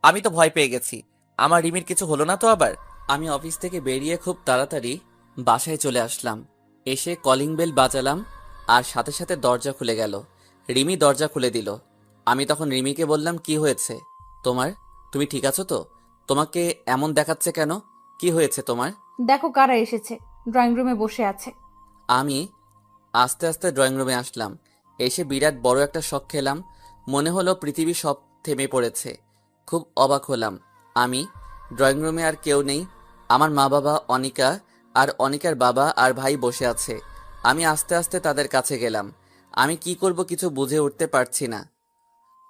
আমি তো ভয় পেয়ে গেছি, আমার রিমির কিছু হলো না তো আবার। আমি অফিস থেকে বেরিয়ে খুব তাড়াতাড়ি বাসায় চলে আসলাম। এসে কলিং বেল বাজালাম, আর সাথে সাথে দরজা খুলে গেল। রিমি দরজা খুলে দিল। আমি তখন রিমিকে বললাম, কি হয়েছে তোমার? তুমি ঠিক আছো তো? তোমাকে এমন দেখাচ্ছে কেন? কি হয়েছে তোমার? দেখো কারা এসেছে, ড্রয়িং রুমে বসে আছে। আমি আস্তে আস্তে ড্রয়িং রুমে আসলাম। এসে বিরাট বড় একটা শক খেলাম। মনে হলো পৃথিবী সব থেমে পড়েছে। খুব অবাক হলাম। আমি ড্রয়িং রুমে আর কেউ নেই। আমার মা বাবা, অনিকা আর অনিকার বাবা আর ভাই বসে আছে। আমি আস্তে আস্তে তাদের কাছে গেলাম। আমি কি করব কিছু বুঝে উঠতে পারছি না।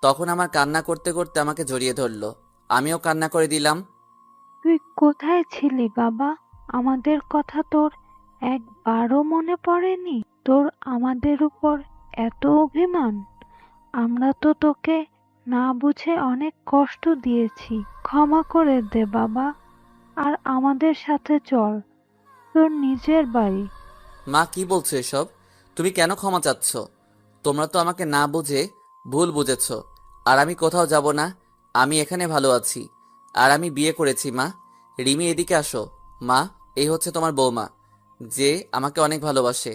তখন আমার কান্না করতে করতে আমাকে জড়িয়ে ধরলো। আমিও কান্না করে দিলাম। তুই কোথায় ছিলি বাবা? আমাদের কথা তোর একবারও মনে পড়েনি? তোর আমাদের উপর এত অভিমান? আমরা তো তোকে না বুঝে অনেক কষ্ট দিয়েছি, ক্ষমা করে দে বাবা। আর আমাদের সাথে চল তোর নিজের বাড়ি। মা, কি বলছো এসব? তুমি কেন ক্ষমা চাচ্ছ? তোমরা তো আমাকে না বুঝে ভুল বুঝেছ। আর আমি কোথাও যাব না, আমি এখানে ভালো আছি। আর আমি বিয়ে করেছি মা। রিমি, এদিকে আসো। মা, এই হচ্ছে তোমার বৌমা, যে আমাকে অনেক ভালোবাসে,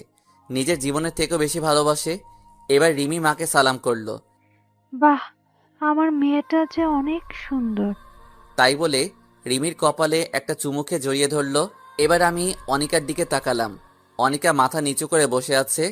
নিজের জীবনের থেকেও বেশি ভালোবাসে। এবার রিমি মাকে সালাম করলো। বাহ, আমার মেয়েটা যে অনেক সুন্দর। তাই বলে রিমির কপালে একটা চুমুকে জড়িয়ে ধরলো। এবার আমি অনিকার দিকে তাকালাম। অনিকা মাথা নিচু করে বসে আছে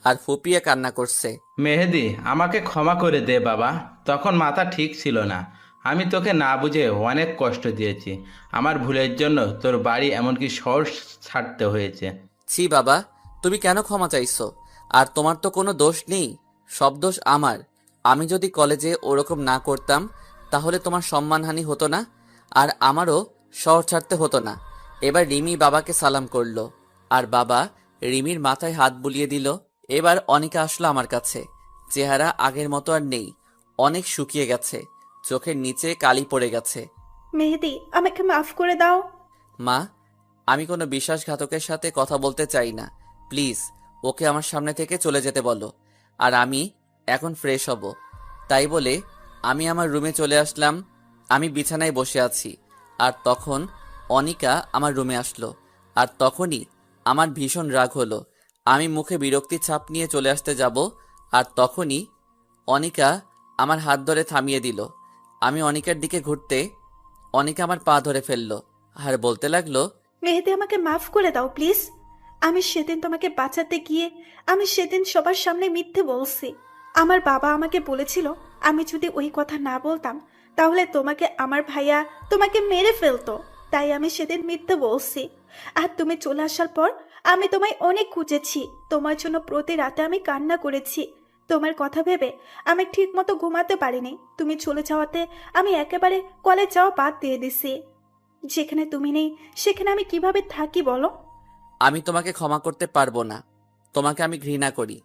আর ফুপিয়ে কান্না করছে। মেহেদি, আমাকে ক্ষমা করে দে বাবা, তখন মাথা ঠিক ছিল না। আমি তোকে না বুঝে অনেক কষ্ট দিয়েছি। আমার ভুলের জন্য তোর বাড়ি এমনকি শহর ছাড়তে হয়েছে। ছি বাবা, তুমি কেন ক্ষমা চাইছো? আর তোমার তো কোনো দোষ নেই, সব দোষ আমার। আমি যদি কলেজে ওরকম না করতাম তাহলে তোমার সম্মানহানি হতো না, আর আমারও শহর ছাড়তে হতো না। এবার রিমি বাবাকে সালাম করলো, আর বাবা রিমির মাথায় হাত বুলিয়ে দিল। এবার অনিকা আসলো আমার কাছে। চেহারা আগের মতো আর নেই, অনেক শুকিয়ে গেছে, চোখের নিচে কালি পড়ে গেছে। মেহেদি, আমাকে মাফ করে দাও। মা, আমি কোনো বিশ্বাসঘাতকের সাথে কথা বলতে চাই না, প্লিজ ওকে আমার সামনে থেকে চলে যেতে বলো। আর আমি এখন ফ্রেশ হব। তাই বলে আমি আমার রুমে চলে আসলাম। আমি বিছানায় বসে আছি, আর তখন অনিকা আমার রুমে আসলো। আর তখনই আমার ভীষণ রাগ হলো। আমি মুখে বিরক্তির ছাপ নিয়ে চলে আসতে যাব, আর তখনই অনিকা আমার হাত ধরে থামিয়ে দিল। আমি অনিকার দিকে ঘুরতে অনিকা আমার পা ধরে ফেললো, আর বলতে লাগলো, মেহেদি, আমাকে মাফ করে দাও প্লিজ। আমি সেদিন তোমাকে বাঁচাতে গিয়ে আমি সেদিন সবার সামনে মিথ্যে বলছি। আমার বাবা আমাকে বলেছিল আমি যদি ওই কথা না বলতাম তাহলে তোমাকে আমার ভাইয়া তোমাকে মেরে ফেলতো। তাই আমি সেদিন মিথ্যে বলছি। আর তুমি চলে আসার পর আমি তোমায় অনেক খুঁজেছি। তোমার জন্য প্রতি রাতে আমি কান্না করেছি। তোমার কথা ভেবে আমি ঠিক মতো ঘুমাতে পারিনি। তুমি চলে যাওয়াতে আমি একেবারে কলেজ যাওয়া বাদ দিয়ে দিছি। যেখানে তুমি নেই সেখানে আমি কিভাবে থাকি বলো? আমি তোমাকে ক্ষমা করতে পারবো না। তোমাকে আমি ঘৃণা করি।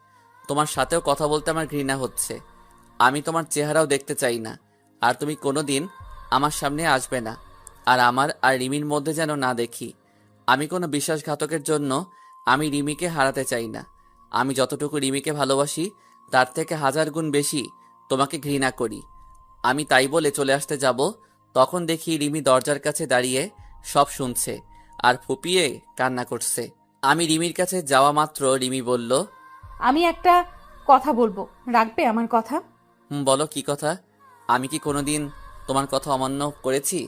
তোমার সাথেও কথা বলতে আমার ঘৃণা হচ্ছে। আমি তোমার চেহারাও দেখতে চাই না। আর তুমি কোনোদিন আমার সামনে আসবে না। আর আমার আর রিমির মধ্যে যেন না দেখি। আমি কোনো বিশ্বাসঘাতকের জন্য আমি রিমিকে হারাতে চাই না। আমি যতটুকু রিমিকে ভালোবাসি তার থেকে 1000 গুণ বেশি তোমাকে ঘৃণা করি। আমি তাই বলে চলে আসতে যাব, তখন দেখি রিমি দরজার কাছে দাঁড়িয়ে সব শুনছে আর ফুপিয়ে কান্না করছে। আমি রিমির কাছে যাওয়া মাত্র রিমি বলল, আমি একটা কথা বলবো, রাখবে আমার কথা? বলো কি কথা? আমি কি কোনোদিন তোমার কথা অমান্য করেছি?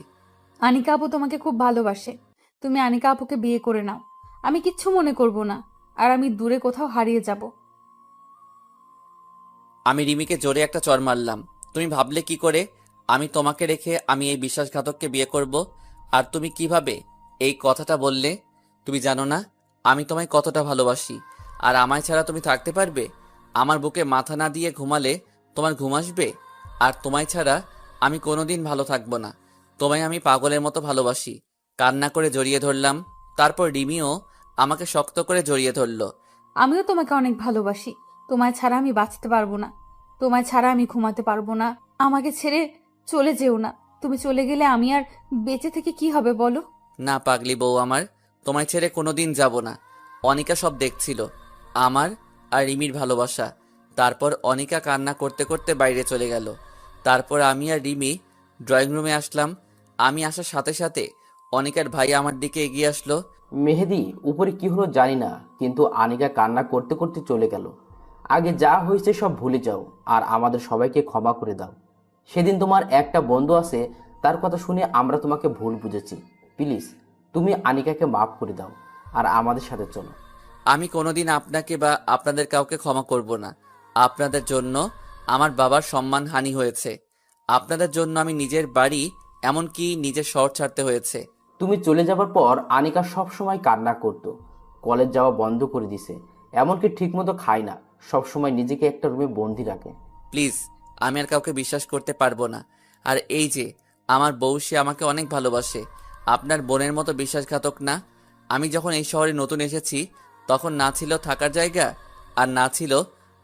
আনিকা আপু তোমাকে খুব ভালোবাসে। তুমি আনিকা আপুকে বিয়ে করে নাও, আমি কিচ্ছু মনে করব না। আর আমি দূরে কোথাও হারিয়ে যাব। আমি রিমিকে জোরে একটা চড় মারলাম। তুমি ভাবলে কি করে আমি তোমাকে রেখে আমি এই বিশ্বাসঘাতককে বিয়ে করব? আর তুমি কিভাবে এই কথাটা বললে? তুমি জানো না আমি তোমায় কতটা ভালোবাসি। আর আমায় ছাড়া তুমি থাকতে পারবে? আমার বুকে মাথা না দিয়ে ঘুমালে তোমার ঘুম আসবে? আর তোমায় ছাড়া আমি কোনোদিন ভালো থাকবো না। তোমায় আমি পাগলের মতো ভালোবাসি। কান্না করে জড়িয়ে ধরলাম। তারপর রিমিও আমাকে শক্ত করে জড়িয়ে ধরলো। আমিও তোমাকে অনেক ভালোবাসি। তোমায় ছাড়া আমি বাঁচতে পারবো না। তোমায় ছাড়া আমি ঘুমাতে পারবো না। আমাকে ছেড়ে চলে যেও না। তুমি চলে গেলে আমি আর বেঁচে থেকে কি হবে বলো? না পাগলি বউ আমার, তোমায় ছেড়ে কোনোদিন যাব না। অনিকা সব দেখছিল, আমার আর রিমির ভালোবাসা। তারপর অনিকা কান্না করতে করতে বাইরে চলে গেল। তারপর আমি আর রিমি ড্রয়িং রুমে আসলাম। আমি আসার সাথে সাথে অনিকার ভাই আমার দিকে এগিয়ে আসলো। মেহেদি, উপরে কি হলো জানি না, কিন্তু আনিকা কান্না করতে করতে চলে গেল। আগে যা হয়েছে সব ভুলে যাও, আর আমাদের সবাইকে ক্ষমা করে দাও। সেদিন তোমার একটা বন্ধু আছে, তার কথা শুনে আমরা তোমাকে ভুল বুঝেছি। প্লিজ তুমি আনিকাকে মাফ করে দাও, আর আমাদের সাথে চলো। আমি কোনোদিন আপনাকে বা আপনাদের কাউকে ক্ষমা করব না। আপনাদের জন্য আমার বাবার সম্মানহানি হয়েছে। আপনাদের জন্য আমি নিজের বাড়ি, এমনকি নিজের শহর ছাড়তে হয়েছে। তুমি চলে যাবার পর আনিকা সব সময় কান্না করতো। কলেজ যাওয়া বন্ধ করে দিছে, এমনকি ঠিকমতো খায় না, সব সময় নিজেকে একটা রুমে বন্দি রাখে। প্লিজ, আমি আর কাউকে বিশ্বাস করতে পারবো না। আর এই যে আমার বউ, সে আমাকে অনেক ভালোবাসে। আপনার বোনের মতো বিশ্বাসঘাতক না। আমি যখন এই শহরে নতুন এসেছি তখন না ছিল থাকার জায়গা, আর না ছিল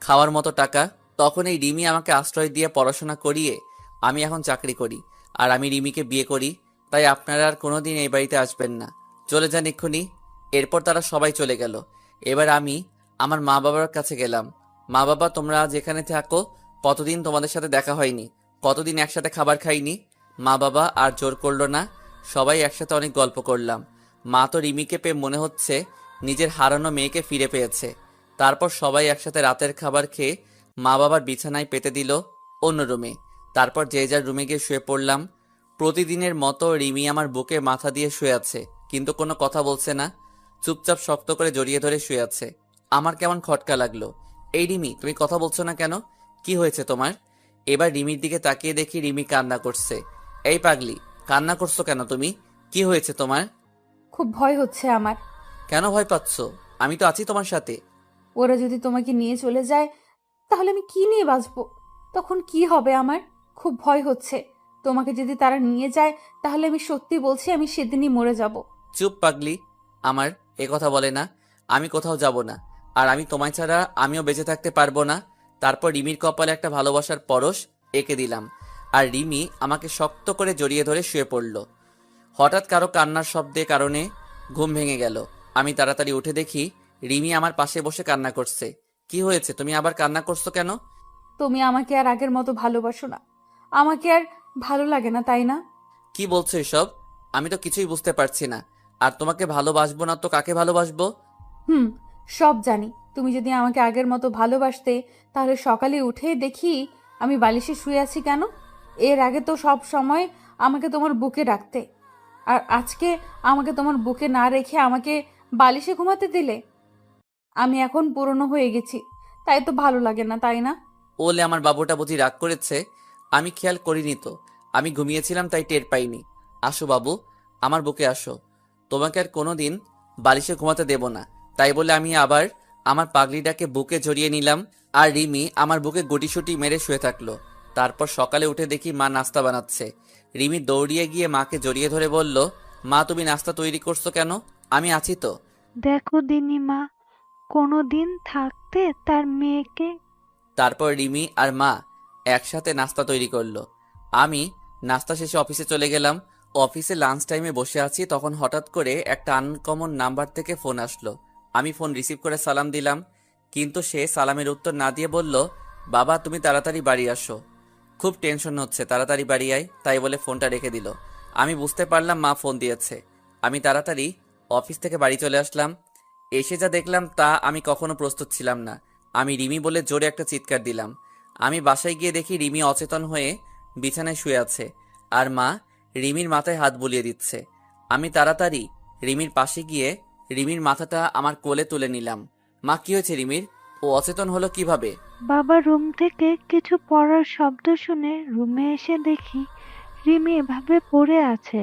খাওয়ার মতো টাকা। তখন এই রিমি আমাকে আশ্রয় দিয়ে পড়াশোনা করিয়ে আমি এখন চাকরি করি, আর আমি রিমিকে বিয়ে করি। তাই আপনারা আর কোনোদিন এই বাড়িতে আসবেন না। চলে যান এক্ষুনি। এরপর তারা সবাই চলে গেল। এবার আমি আমার মা বাবার কাছে গেলাম। মা বাবা, তোমরা যেখানে থাকো, কতদিন তোমাদের সাথে দেখা হয়নি, কতদিন একসাথে খাবার খাইনি। মা বাবা আর জোর করলো না, সবাই একসাথে অনেক গল্প করলাম। মা তো রিমিকে পেয়ে মনে হচ্ছে নিজের হারানো মেয়েকে ফিরে পেয়েছে। তারপর সবাই একসাথে রাতের খাবার খেয়ে মা বাবার বিছানায় পেতে দিল অন্য রুমে। তারপর যে যার রুমে গিয়ে শুয়ে পড়লাম। প্রতিদিনের মতো রিমি আমার বুকে মাথা দিয়ে শুয়ে আছে, কিন্তু কোনো কথা বলছে না। চুপচাপ শক্ত করে জড়িয়ে ধরে শুয়ে আছে। আমার কেমন খটকা লাগলো। এই রিমি, তুমি কথা বলছো না কেন? কি হয়েছে তোমার? এবার রিমির দিকে তাকিয়ে দেখি রিমি কান্না করছে। এই পাগলি, কান্না করছো কেন তুমি? কি হয়েছে তোমার? খুব ভয় হচ্ছে আমার। কেন ভয় পাচ্ছ? আমি তো আছি তোমার সাথে। ওরা যদি তোমাকে নিয়ে চলে যায় তাহলে আমি কি নিয়ে বাঁচবো? তখন কি হবে আমার? খুব ভয় হচ্ছে। তোমাকে যদি তারা নিয়ে যায় তাহলে আমি সত্যি বলছি আমি সেদিনই মরে যাব। চুপ পাগলি, আমার এ কথা বলে না। আমি কোথাও যাব না, আর আমি তোমায় ছাড়া আমিও বেঁচে থাকতে পারবো না। তারপর রিমির কপালে একটা ভালোবাসার পরশ এঁকে দিলাম, আর রিমি আমাকে শক্ত করে জড়িয়ে ধরে শুয়ে পড়ল। হঠাৎ কারো কান্নার শব্দে কারণে ঘুম ভেঙে গেল। আমি তাড়াতাড়ি উঠে দেখি রিমি আমার পাশে বসে কান্না করছে। কি হয়েছে, তুমি আবার কান্না করছো কেন? তুমি আমাকে আর আগের মতো ভালোবাসো না। আমাকে আর ভালো লাগে না, তাই না? কি বলছো এসব? আমি তো কিছুই বুঝতে পারছি না। আর তোমাকে ভালোবাসবো না তো কাকে ভালোবাসবো? হুম, সব জানি। তুমি যদি আমাকে আগের মতো ভালোবাসতে তাহলে সকালে উঠে দেখি আমি বালিশে শুয়ে আছি কেন? এর আগে তো সব সময় আমাকে তোমার বুকে রাখতে, আর আজকে আমাকে তোমার বুকে না রেখে আমাকে বালিশে ঘুমাতে দিলে। আমি এখন পুরনো হয়ে গেছি, তাই তো ভালো লাগে না, তাই না? ওলে আমার বাবুটা বুঝি রাগ করেছে? আমি খেয়াল করিনি তো, আমি ঘুমিয়েছিলাম তাই টের পাইনি। আসো বাবু, আমার বুকে আসো। তোমাকে আর কোনোদিন বালিশে ঘুমাতে দেব না। তাই বলে আমি আবার আমার পাগলিটাকে বুকে জড়িয়ে নিলাম, আর রিমি আমার বুকে গুটিসুটি মেরে শুয়ে থাকলো। তারপর সকালে উঠে দেখি মা নাস্তা বানাচ্ছে। রিমি দৌড়িয়ে গিয়ে মাকে জড়িয়ে ধরে বলল, মা তুমি নাস্তা তৈরি করছো কেন? আমি আছি তো। দেখো দিনিমা, কোনো দিন থাকতে তার মেয়েকে। তারপর রিমি আর মা একসাথে নাস্তা তৈরি করলো। আমি নাস্তা শেষে অফিসে চলে গেলাম। অফিসে লাঞ্চ টাইমে বসে আছি, তখন হঠাৎ করে একটা আনকমন নাম্বার থেকে ফোন আসলো। আমি ফোন রিসিভ করে সালাম দিলাম, কিন্তু সে সালামের উত্তর না দিয়ে বলল, বাবা তুমি তাড়াতাড়ি বাড়ি আসো, খুব টেনশন হচ্ছে, তাড়াতাড়ি বাড়ি আয়। তাই বলে ফোনটা রেখে দিল। আমি বুঝতে পারলাম মা ফোন দিয়েছে। আমি তাড়াতাড়ি অফিস থেকে বাড়ি চলে আসলাম। এসে যা দেখলাম তা আমি কখনো প্রস্তুত ছিলাম না। আমি রিমি বলে জোরে একটা চিৎকার দিলাম। আমি বাসায় গিয়ে দেখি রিমি অচেতন হয়ে বিছানায় শুয়ে আছে, আর মা রিমির মাথায় হাত বুলিয়ে দিচ্ছে। আমি তাড়াতাড়ি রিমির পাশে গিয়ে রিমির মাথাটা আমার কোলে তুলে নিলাম। মা কি হয়েছে রিমির? ও অচেতন হলো কিভাবে? বাবা রুম থেকে কিছু পড়ার শব্দ শুনে রুমে এসে দেখি রিমি এভাবে পড়ে আছে।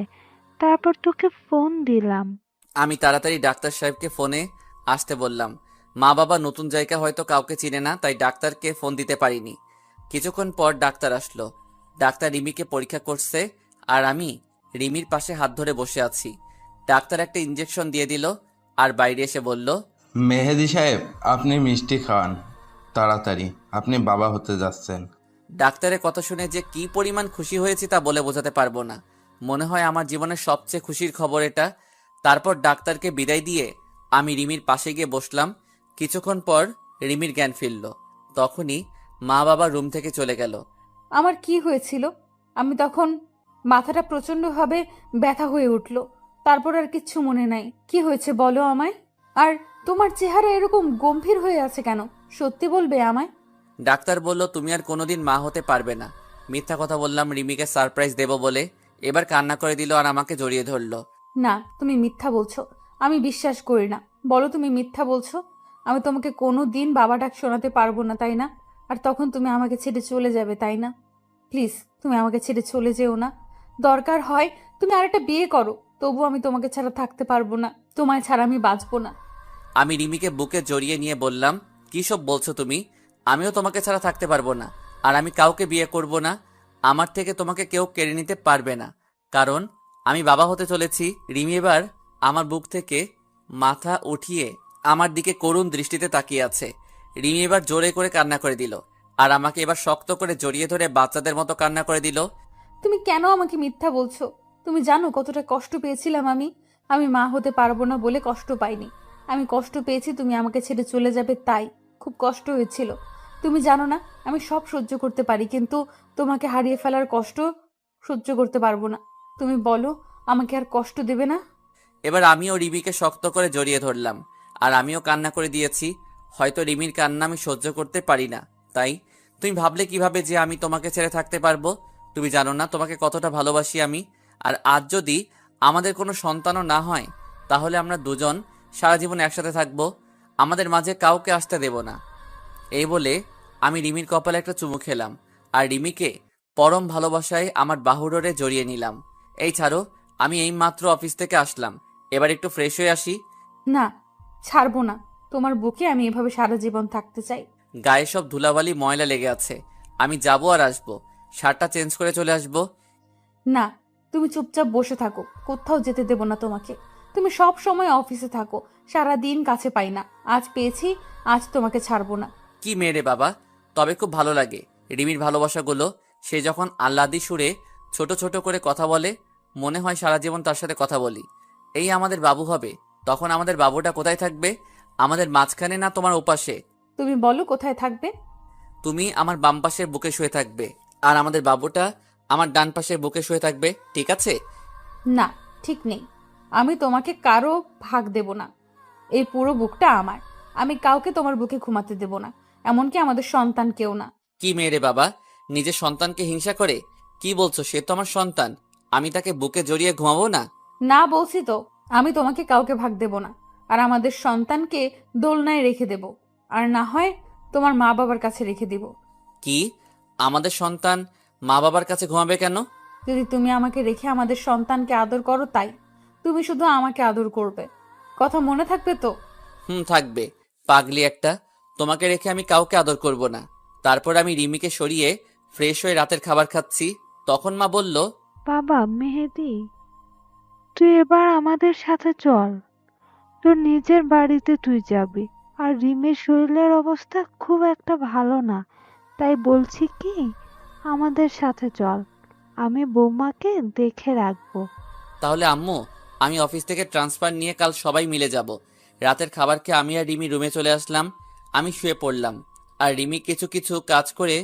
তারপর তোকে ফোন দিলাম। আমি তাড়াতাড়ি ডাক্তার সাহেবকে ফোনে আসতে বললাম। মা বাবা নতুন জায়গা হয়তো কাউকে চিনে না, তাই ডাক্তারকে ফোন দিতে পারিনি। কিছুক্ষণ পর ডাক্তার আসলো। ডাক্তার রিমিকে পরীক্ষা করছে, আর আমি রিমির পাশে হাত ধরে বসে আছি। ডাক্তার একটা ইঞ্জেকশন দিয়ে দিল, আর বাইরে এসে বলল, মেহেদি সাহেব, আপনি মিষ্টি খাওয়ান তাড়াতাড়ি, আপনি বাবা হতে যাচ্ছেন। ডাক্তারের কথা শুনে যে কি পরিমাণ খুশি হয়েছি তা বলে বোঝাতে পারবো না। মনে হয় আমার জীবনের সবচেয়ে খুশির খবর এটা। তারপর ডাক্তারকে বিদায় দিয়ে আমি রিমির পাশে গিয়ে বসলাম। কিছুক্ষণ পর রিমির জ্ঞান ফিরল। তখনই মা বাবা রুম থেকে চলে গেল। আমার কি হয়েছিল? আমি তখন মাথাটা প্রচণ্ডভাবে ব্যথা হয়ে উঠল। তারপর আর কিচ্ছু মনে নাই। কি হয়েছে বলো আমায়? আর তোমার চেহারা এরকম গম্ভীর হয়ে আছে কেন? সত্যি বলবে আমায়? ডাক্তার বলল, তুমি আর কোনোদিন মা হতে পারবে না। মিথ্যা কথা বললাম রিমিকে সারপ্রাইজ দেব বলে। এবার কান্না করে দিল আর আমাকে জড়িয়ে ধরলো। না, তুমি মিথ্যা বলছো। আমি বিশ্বাস করি না। বলো তুমি মিথ্যা বলছো। আমি তোমাকে কোনো দিন বাবা ডাক শোনাতে পারবো না, তাই না? আর তখন তুমি আমাকে ছেড়ে চলে যাবে, তাই না? প্লিজ, তুমি আমাকে ছেড়ে চলে যেও না। দরকার হয় তুমি আরেকটা বিয়ে করো, তবু আমি তোমাকে ছাড়া থাকতে পারবো না। তোমায় ছাড়া আমি বাঁচবো না। আমি রিমিকে বুকে জড়িয়ে নিয়ে বললাম, কী সব বলছো তুমি? আমিও তোমাকে ছাড়া থাকতে পারবো না, আর আমি কাউকে বিয়ে করব না। আমার থেকে তোমাকে কেউ কেড়ে নিতে পারবে না, কারণ আমি বাবা হতে চলেছি। রিমি এবার আমার বুক থেকে মাথা উঠিয়ে আমার দিকে করুণ দৃষ্টিতে তাকিয়ে আছে। রিমি এবার জোরে করে কান্না করে দিল, আর আমাকে এবার শক্ত করে জড়িয়ে ধরে বাচ্চাদের মতো কান্না করে দিল। তুমি কেন আমাকে মিথ্যা বলছো? তুমি জানো কতটা কষ্ট পেয়েছিলাম আমি? আমি মা হতে পারবো না বলে কষ্ট পাইনি। আমি কষ্ট পেয়েছি তুমি আমাকে ছেড়ে চলে যাবে তাই। খুব কষ্ট হয়েছিল। তুমি জানো না আমি সব সহ্য করতে পারি, কিন্তু তোমাকে হারিয়ে ফেলার কষ্ট সহ্য করতে পারবো না। তুমি বলো, আমাকে আর কষ্ট দেবে না? এবার আমিও রিমিকে শক্ত করে জড়িয়ে ধরলাম, আর আমিও কান্না করে দিয়েছি। হয়তো রিমির কান্না আমি সহ্য করতে পারি না, তাই। তুমি ভাবলে কিভাবে যে আমি তোমাকে ছেড়ে থাকতে পারবো? তুমি জানো না তোমাকে কতটা ভালোবাসি আমি। আর আজ যদি আমাদের কোনো সন্তানও না হয়, তাহলে আমরা দুজন সারা জীবন একসাথে থাকবো। আমাদের মাঝে কাউকে আসতে দেব না। এই বলে আমি রিমির কপালে একটা চুমু খেলাম, আর রিমিকে পরম ভালোবাসায় আমার বাহুডোরে জড়িয়ে নিলাম। এই ছাড়ো, আমি এইমাত্র অফিস থেকে আসলাম, এবার একটু ফ্রেশ হয়ে আসি। না, ছাড়বো না। তোমার বুকে আমি এভাবে সারা জীবন থাকতে চাই। গায়ে সব ধুলাবালি ময়লা লেগে আছে, আমি যাবো আর আসবো, শার্টটা চেঞ্জ করে চলে আসবো। না, তুমি চুপচাপ বসে থাকো, কোথাও যেতে দেব না তোমাকে। তুমি সব সময় অফিসে থাকো, সারা দিন কাছে পাই না। আজ পেয়েছি, আজ তোমাকে ছাড়বো না। কি মেয়ে রে বাবা, তবে খুব ভালো লাগে রিমির ভালোবাসাগুলো। সে যখন আহ্লাদি সুরে ছোট ছোট করে কথা বলে, মনে হয় সারা জীবন তার সাথে কথা বলি। এই আমাদের বাবু হবে, তখন আমাদের বাবুটা কোথায় থাকবে? আমাদের মাঝখানে না তোমার ওপাশে? তুমি বলো কোথায় থাকবে? তুমি আমার বাম পাশের বুকে শুয়ে থাকবে, আর আমাদের বাবুটা আমার ডান পাশের বুকে শুয়ে থাকবে, ঠিক আছে? না, ঠিক নেই। আমি তোমাকে কারো ভাগ দেব না। এই পুরো বুকটা আমার। আমি কাউকে তোমার বুকে ঘুমাতে দেব না, এমনকি আমাদের সন্তান কেউ না। কি মেয়ে রে বাবা, নিজের সন্তানকে হিংসা করে? কি বলছো? সে তো আমার সন্তান, আমি তাকে বুকে জড়িয়ে ঘুমাবো না? না বলছি তো, আমি তোমাকে কাউকে ভাগ দেব না। আর আমাদের সন্তানকে দোলনায় রেখে দেব, আর না হয় তোমার মা বাবার কাছে রেখে দিব। কি? আমাদের সন্তান মা বাবার কাছে ঘুমাবে কেন? যদি তুমি আমাকে রেখে আমাদের সন্তানকে আদর করো তাই। তুমি শুধু আমাকে আদর করবে, কথা মনে থাকবে তো? থাকবে। পাগলি একটা, তোমাকে রেখে আমি কাউকে আদর করব না। তারপর আমি রিমিকে সরিয়ে ফ্রেশ হয়ে রাতের খাবার খাচ্ছি, তখন মা বলল, বাবা মেহেদি, তুই এবার আমাদের সাথে চল। তোর নিজের বাড়িতে তুই যাবি। আর রিমের শরীরের অবস্থা খুব একটা ভালো না, তাই বলছি কি, আমাদের সাথে চল। আমি বৌমাকে দেখে রাখবো। তাহলে আম্মু, আমি অফিস থেকে ট্রান্সফার নিয়ে কাল সবাই মিলে যাব। রাতের খাবার খেয়ে আমি আর রিমি রুমে চলে আসলাম। আমি শুয়ে পড়লাম, আর রিমি কিছু কিছু কাজ করে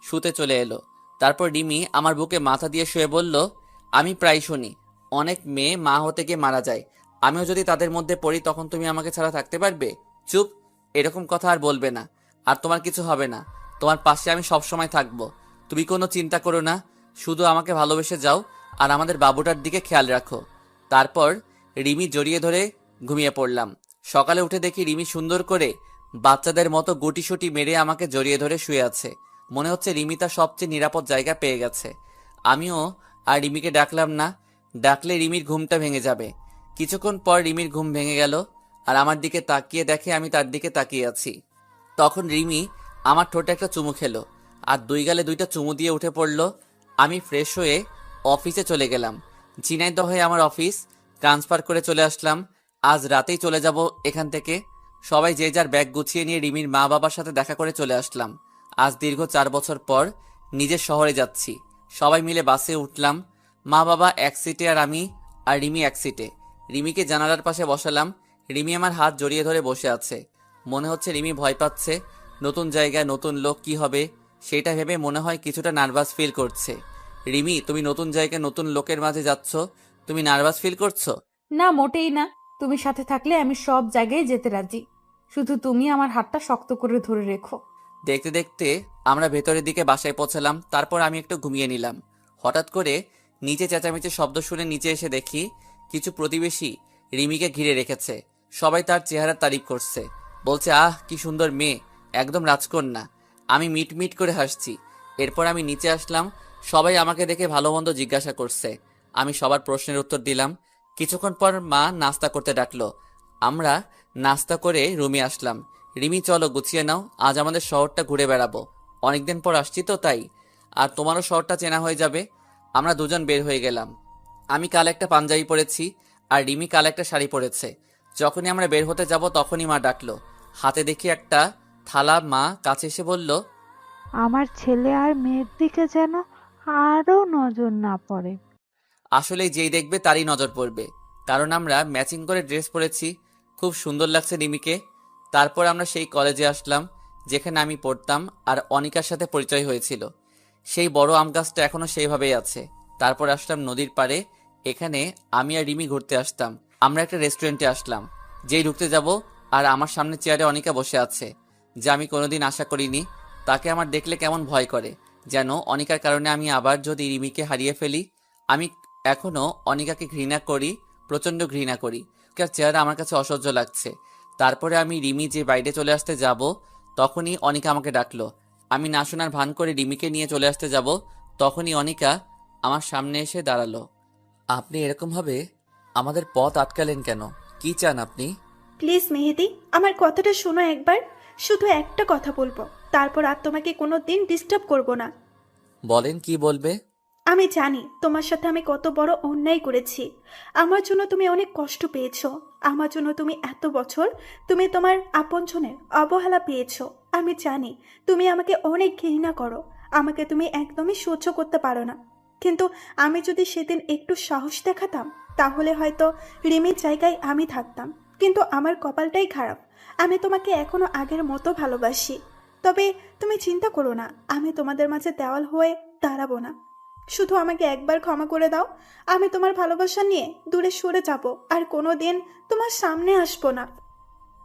শুতে চলে এলো। তারপর রিমি আমার বুকে মাথা দিয়ে শুয়ে বলল, আমি প্রায় শুনি অনেক মেয়ে মা হতে গিয়ে মারা যায়, আমিও যদি তাদের মধ্যে পড়ি তখন তুমি আমাকে ছাড়া থাকতে পারবে? চুপ, এরকম কথা আর বলবে না। আর তোমার কিছু হবে না, তোমার পাশে আমি সবসময় থাকবো। তুমি কোনো চিন্তা করো না, শুধু আমাকে ভালোবেসে যাও আর আমাদের বাবুটার দিকে খেয়াল রাখো। তারপর রিমি জড়িয়ে ধরে ঘুমিয়ে পড়লাম। সকালে উঠে দেখি রিমি সুন্দর করে বাচ্চাদের মতো গুটিসুটি মেরে আমাকে জড়িয়ে ধরে শুয়ে আছে। মনে হচ্ছে রিমি তার সবচেয়ে নিরাপদ জায়গা পেয়ে গেছে। আমিও আর রিমিকে ডাকলাম না, ডাকলে রিমির ঘুমটা ভেঙে যাবে। কিছুক্ষণ পর রিমির ঘুম ভেঙে গেল, আর আমার দিকে তাকিয়ে দেখে আমি তার দিকে তাকিয়ে আছি। তখন রিমি আমার ঠোঁটে একটা চুমু খেলো, আর দুই গালে দুইটা চুমু দিয়ে উঠে পড়লো। আমি ফ্রেশ হয়ে অফিসে চলে গেলাম। ঝিনাইদহে আমার অফিস, ট্রান্সফার করে চলে আসলাম। আজ রাতেই চলে যাব এখান থেকে। সবাই যে যার ব্যাগ গুছিয়ে নিয়ে রিমির মা বাবার সাথে দেখা করে চলে আসলাম। আজ দীর্ঘ 4 বছর পর নিজের শহরে যাচ্ছি। সবাই মিলে বাসে উঠলাম। মা বাবা এক সিটে আর আমি আর রিমি এক সিটে। রিমিকে জানালার পাশে বসালাম। রিমি আমার হাত জড়িয়ে ধরে বসে আছে। মনে হচ্ছে রিমি ভয় পাচ্ছে। নতুন জায়গায় নতুন লোক, কি হবে সেটা ভেবে মনে হয় কিছুটা নার্ভাস ফিল করছে। রিমি, তুমি নতুন জায়গায় নতুন লোকের মাঝে যাচ্ছ, তুমি নার্ভাস ফিল করছো? না, মোটেই না। তুমি সাথে থাকলে আমি সব জায়গায় যেতে রাজি। শুধু তুমি আমার হাতটা শক্ত করে ধরে রেখো। দেখতে দেখতে আমরা ভেতরের দিকে বাসায় পৌঁছালাম। তারপর আমি একটু ঘুমিয়ে নিলাম। হঠাৎ করে নিচে চেঁচামেচির শব্দ শুনে নিচে এসে দেখি কিছু প্রতিবেশী রিমিকে ঘিরে রেখেছে। সবাই তার চেহারার তারিফ করছে, বলছে, আহ কি সুন্দর মেয়ে, একদম রাজকন্যা। আমি মিট মিট করে হাসছি। এরপর আমি নিচে আসলাম। সবাই আমাকে দেখে ভালো মন্দ জিজ্ঞাসা করছে। আমি সবার প্রশ্নের উত্তর দিলাম। কিছুক্ষণ পর মা নাস্তা করতে ডাকলো। আমরা নাস্তা করে রুমে আসলাম। রিমি, চলো গুছিয়ে নাও, আজ আমাদের শহরটা ঘুরে বেড়াবো। অনেকদিন পর আসছি তো তাই, আর তোমারও শহরটা চেনা হয়ে যাবে। আমরা দুজন বের হয়ে গেলাম। আমি কাল একটা পাঞ্জাবি পরেছি, আর রিমি কাল একটা শাড়ি পরেছে। যখনই আমরা বের হতে যাব তখনই মা ডাকলো। হাতে দেখি একটা থালা। মা কাছে এসে বলল, আমার ছেলে আর মেয়ের দিকে যেন আরো নজর না পড়ে। আসলে যেই দেখবে তারই নজর পড়বে, কারণ আমরা ম্যাচিং করে ড্রেস পরেছি। খুব সুন্দর লাগছে রিমিকে। তারপর আমরা সেই কলেজে আসলাম যেখানে আমি পড়তাম, আর অনিকার সাথে পরিচয় হয়েছিল। সেই বড় আম গাছটা এখনো সেইভাবেই আছে। তারপর আসলাম নদীর পাড়ে। এখানে আমি আর রিমি ঘুরতে আসতাম। আমরা একটা রেস্টুরেন্টে আসলাম। যেই ঢুকতে যাব, আর আমার সামনে চেয়ারে অনিকা বসে আছে, যা আমি কোনোদিন আশা করিনি। তাকে আমার দেখলে কেমন ভয় করে, যেন অনিকার কারণে আমি আবার যদি রিমিকে হারিয়ে ফেলি। আমি এখনো অনিকাকে ঘৃণা করি, প্রচন্ড ঘৃণা করি। তার চেহারা আমার কাছে অসহ্য লাগছে। তারপরে আমি রিমি যে বাইরে চলে আসতে যাব, তখনই অনিকা আমাকে ডাকলো। আমি না শোনার ভান করে রিমিকে নিয়ে চলে আসতে যাব, তখনই অনিকা আমার সামনে এসে দাঁড়ালো। আপনি এরকমভাবে আমাদের পথ আটকালেন কেন? কি চান আপনি? প্লিজ মেহেদি, আমার কথাটা শোনো একবার। শুধু একটা কথা বলবো, তারপর আর তোমাকে কোনো দিন ডিস্টার্ব করবো না। বলেন, কি বলবে? আমি জানি তোমার সাথে আমি কত বড় অন্যায় করেছি। আমার জন্য তুমি অনেক কষ্ট পেয়েছো। আমার জন্য তুমি এত বছর তুমি তোমার আপনজনের অবহেলা পেয়েছো। আমি জানি তুমি আমাকে অনেক ঘৃণা করো, আমাকে তুমি একদমই সহ্য করতে পারো না। কিন্তু আমি যদি সেদিন একটু সাহস দেখাতাম, তাহলে হয়তো রিমির জায়গায় আমি থাকতাম। কিন্তু আমার কপালটাই খারাপ, আমি তোমাকে এখনো আগের মতো ভালোবাসি। তবে তুমি চিন্তা করো না, আমি তোমাদের মাঝে দেওয়াল হয়ে দাঁড়াবো না। শুধু আমাকে একবার ক্ষমা করে দাও। আমি তোমার ভালোবাসা নিয়ে দূরে সরে যাব, আর কোনো দিন তোমার সামনে আসবো না।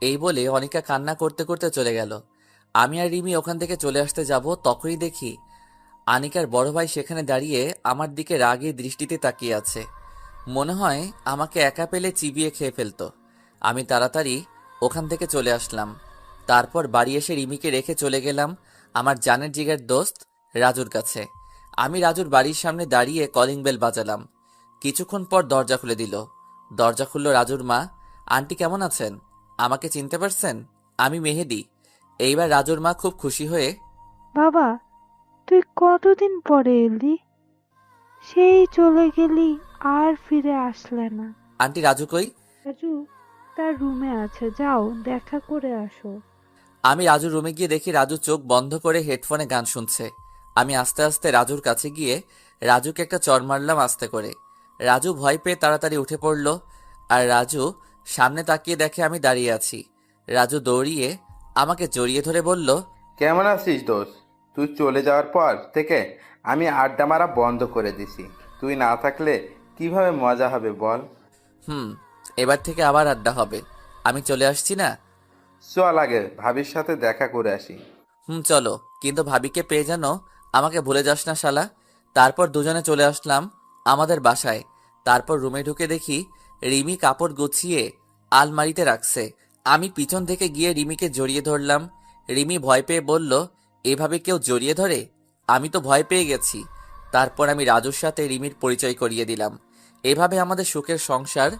এই বলে অনিকা কান্না করতে করতে চলে গেল। আমি আর রিমি ওখান থেকে চলে আসতে যাব, তখনই দেখি আনিকার বড় ভাই সেখানে দাঁড়িয়ে আমার দিকে রাগী দৃষ্টিতে তাকিয়ে আছে। মনে হয় আমাকে একা পেলে চিবিয়ে খেয়ে ফেলতো। আমি তাড়াতাড়ি ওখান থেকে চলে আসলাম। তারপর বাড়ি এসে রিমিকে রেখে চলে গেলাম আমার জানের জিগের দোস্ত রাজুর কাছে। আমি রাজুর বাড়ির সামনে দাঁড়িয়ে কলিং বেল বাজালাম। কিছুক্ষণ পর দরজা খুলে দিল। দরজা খুলল রাজুর মা। আন্টি কেমন আছেন? আমাকে চিনতে পারছেন? আমি মেহেদি। এইবার রাজুর মা খুব খুশি হয়ে, বাবা, তুই কতদিন পরে এলি? সেই চলে গেলি, আর ফিরে আসলে না। আন্টি রাজু কই? রাজু তার রুমে আছে, যাও দেখা করে আসো। আমি রাজুর রুমে গিয়ে দেখি রাজু চোখ বন্ধ করে হেডফোনে গান শুনছে। আমি আস্তে আস্তে রাজুর কাছে গিয়ে রাজুকে একটা চড় মারলাম আস্তে করে। রাজু ভয় পেয়ে তাড়াতাড়ি উঠে পড়ল। আর রাজু সামনে তাকিয়ে দেখে আমি দাঁড়িয়ে আছি। রাজু দৌড়িয়ে আমাকে জড়িয়ে ধরে বলল, কেমন আছিস দোস্ত? তুই চলে যাওয়ার পর থেকে আমি আড্ডা মারা বন্ধ করে দিছি। তুই না থাকলে কিভাবে মজা হবে বল? এবার থেকে আবার আড্ডা হবে। আমি চলে আসছি না? চল আগে ভাবির সাথে দেখা করে আসি। চলো, কিন্তু ভাবিকে পেয়ে যেন আমাকে ভুলে যাস না শালা। তারপর দুজনে চলে আসলাম আমাদের বাসায়। তারপর রুমে ঢুকে দেখি রিমি কাপড় গুছিয়ে আলমারিতে রাখছে। আমি পিছন থেকে গিয়ে রিমিকে জড়িয়ে ধরলাম। রিমি ভয় পেয়ে বলল, এভাবে কেউ জড়িয়ে ধরে? আমি তো ভয় পেয়ে গেছি। তারপর আমি রাজুর সাথে রিমির পরিচয় করিয়ে দিলাম। এভাবে আমাদের সুখের সংসার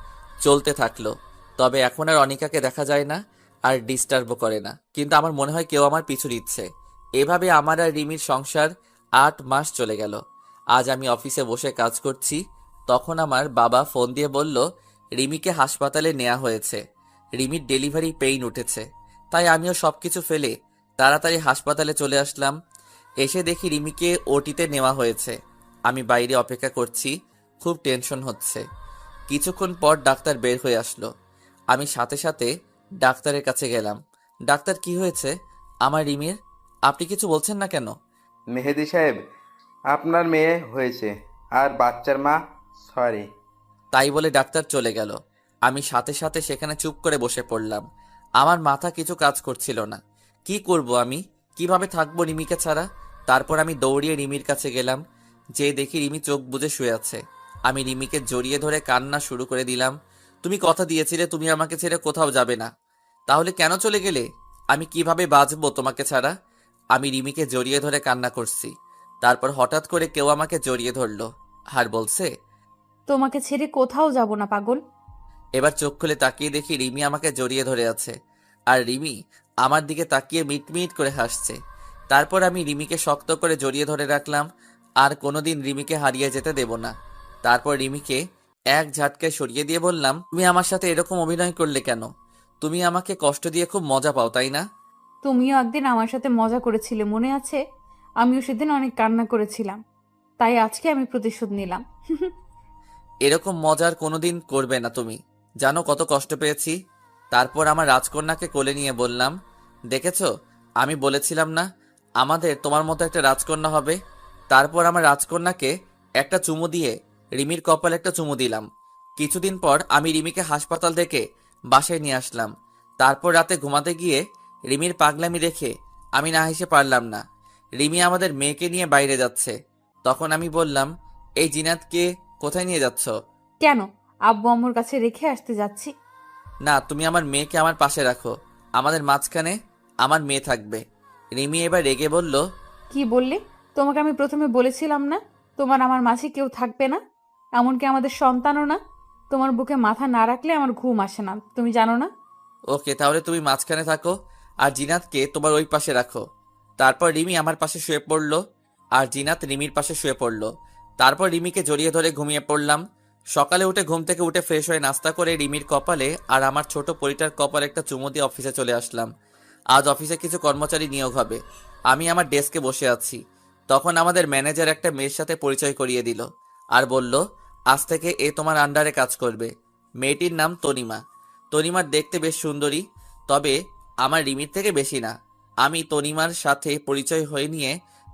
চলতে থাকলো। তবে এখন আর অনিকাকে দেখা যায় না, আর ডিস্টার্বও করে না। কিন্তু আমার মনে হয় কেউ আমার পিছু নিচ্ছে। এভাবে আমার আর রিমির সংসার 8 মাস চলে গেল। আজ আমি অফিসে বসে কাজ করছি, তখন আমার বাবা ফোন দিয়ে বলল রিমিকে হাসপাতালে নেওয়া হয়েছে। রিমির ডেলিভারি পেইন উঠেছে। তাই আমিও সবকিছু ফেলে তাড়াতাড়ি হাসপাতালে চলে আসলাম। এসে দেখি রিমিকে ওটিতে নেওয়া হয়েছে। আমি বাইরে অপেক্ষা করছি, খুব টেনশন হচ্ছে। কিছুক্ষণ পর ডাক্তার বের হয়ে আসলো। আমি সাথে সাথে ডাক্তারের কাছে গেলাম। ডাক্তার, কি হয়েছে আমার রিমির? আপনি কিছু বলছেন না কেন? মেহেদি সাহেব, আপনার মেয়ে হয়েছে আর বাচ্চার মা সরি। তাই বলে ডাক্তার চলে গেল। আমি সাথে সাথে সেখানে চুপ করে বসে পড়লাম। আমার মাথা কিছু কাজ করছিল না। কি করব আমি? কিভাবে থাকবো রিমিকে ছাড়া? তারপর আমি দৌড়িয়ে রিমির কাছে গেলাম। যে দেখি রিমি চোখ বুজে শুয়ে আছে। আমি রিমিকে জড়িয়ে ধরে কান্না শুরু করে দিলাম। তুমি কথা দিয়েছিলে তুমি আমাকে ছেড়ে কোথাও যাবে না, তাহলে কেন চলে গেলে? আমি কিভাবে বাঁচবো তোমাকে ছাড়া? আমি রিমিকে জড়িয়ে ধরে কান্না করছি। তারপর হঠাৎ করে কেউ আমাকে জড়িয়ে ধরলো আর বলছে, তোমাকে ছেড়ে কোথাও যাব না পাগল। এবার চোখ খুলে তাকিয়ে দেখি রিমি আমাকে জড়িয়ে ধরে আছে। আর রিমি আমার দিকে তাকিয়ে মিটমিট করে হাসছে। তারপর আমি রিমিকে শক্ত করে জড়িয়ে ধরে রাখলাম। আর কোনোদিন রিমিকে হারিয়ে যেতে দেব না। তারপর রিমিকে এক ঝাটকায় সরিয়ে দিয়ে বললাম, তুমি আমার সাথে এরকম অভিনয় করলে কেন? তুমি আমাকে কষ্ট দিয়ে খুব মজা পাও, তাই না? তুমিও একদিন আমার সাথে মজা করেছিলে, মনে আছে? আমিও সেদিন অনেক কান্না করেছিলাম, তাই আজকে আমি প্রতিশোধ নিলাম। এরকম মজার কোনোদিন করবে না তুমি। জানো কত কষ্ট পেয়েছি। তারপর আমার রাজকন্যাকে কোলে নিয়ে বললাম, দেখেছো, আমি বলেছিলাম না আমাদের তোমার মতো একটা রাজকন্যা হবে? তারপর আমার রাজকন্যাকে একটা চুমু দিয়ে রিমির কপালে একটা চুমু দিলাম। কিছুদিন পর আমি রিমিকে হাসপাতাল থেকে বাসায় নিয়ে আসলাম। তারপর রাতে ঘুমাতে গিয়ে রিমির পাগলামি দেখে আমি না হেসে পারলাম না। রিমি আমাদের মেয়েকে নিয়ে বাইরে যাচ্ছে। তখন আমি বললাম, এই জিনাতকে কোথায় নিয়ে যাচ্ছ? কেন? আব্বু আম্মুর কাছে রেখে আসতে যাচ্ছি। না, তুমি আমার মেয়েকে আমার পাশে রাখো। আমাদের মাঝখানে আমার মেয়ে থাকবে। রিমি এবার রেগে বলল, কি বললে? তোমাকে আমি প্রথমে বলেছিলাম না তোমার আমার মাঝে কেউ থাকবে না, এমনকি আমাদের সন্তানও না। তোমার বুকে মাথা না রাখলে আমার ঘুম আসে না, তুমি জানো না? ওকে, তাহলে তুমি মাঝখানে থাকো আর জিনাতকে তোমার ওই পাশে রাখো। তারপর রিমি আমার পাশে শুয়ে পড়লো আর জিনাত রিমির পাশে শুয়ে পড়লো। তারপর রিমিকে জড়িয়ে ধরে ঘুমিয়ে পড়লাম। সকালে উঠে ঘুম থেকে উঠে ফ্রেশ হয়ে নাস্তা করে রিমির কপালে আর আমার ছোট পরিটার কপালে একটা চুমু দিয়ে অফিসে চলে আসলাম। আজ অফিসে কিছু কর্মচারী নিয়োগ হবে। আমি আমার ডেস্কে বসে আছি, তখন আমাদের ম্যানেজার একটা মেয়ের সাথে পরিচয় করিয়ে দিল আর বলল, আজ থেকে এ তোমার আন্ডারে কাজ করবে। মেয়েটির নাম তনিমা। তনিমার দেখতে বেশ সুন্দরী, তবে আমার রিমির থেকে বেশি না। আমি তনিমার সাথে পরিচয় হয়ে নিয়ে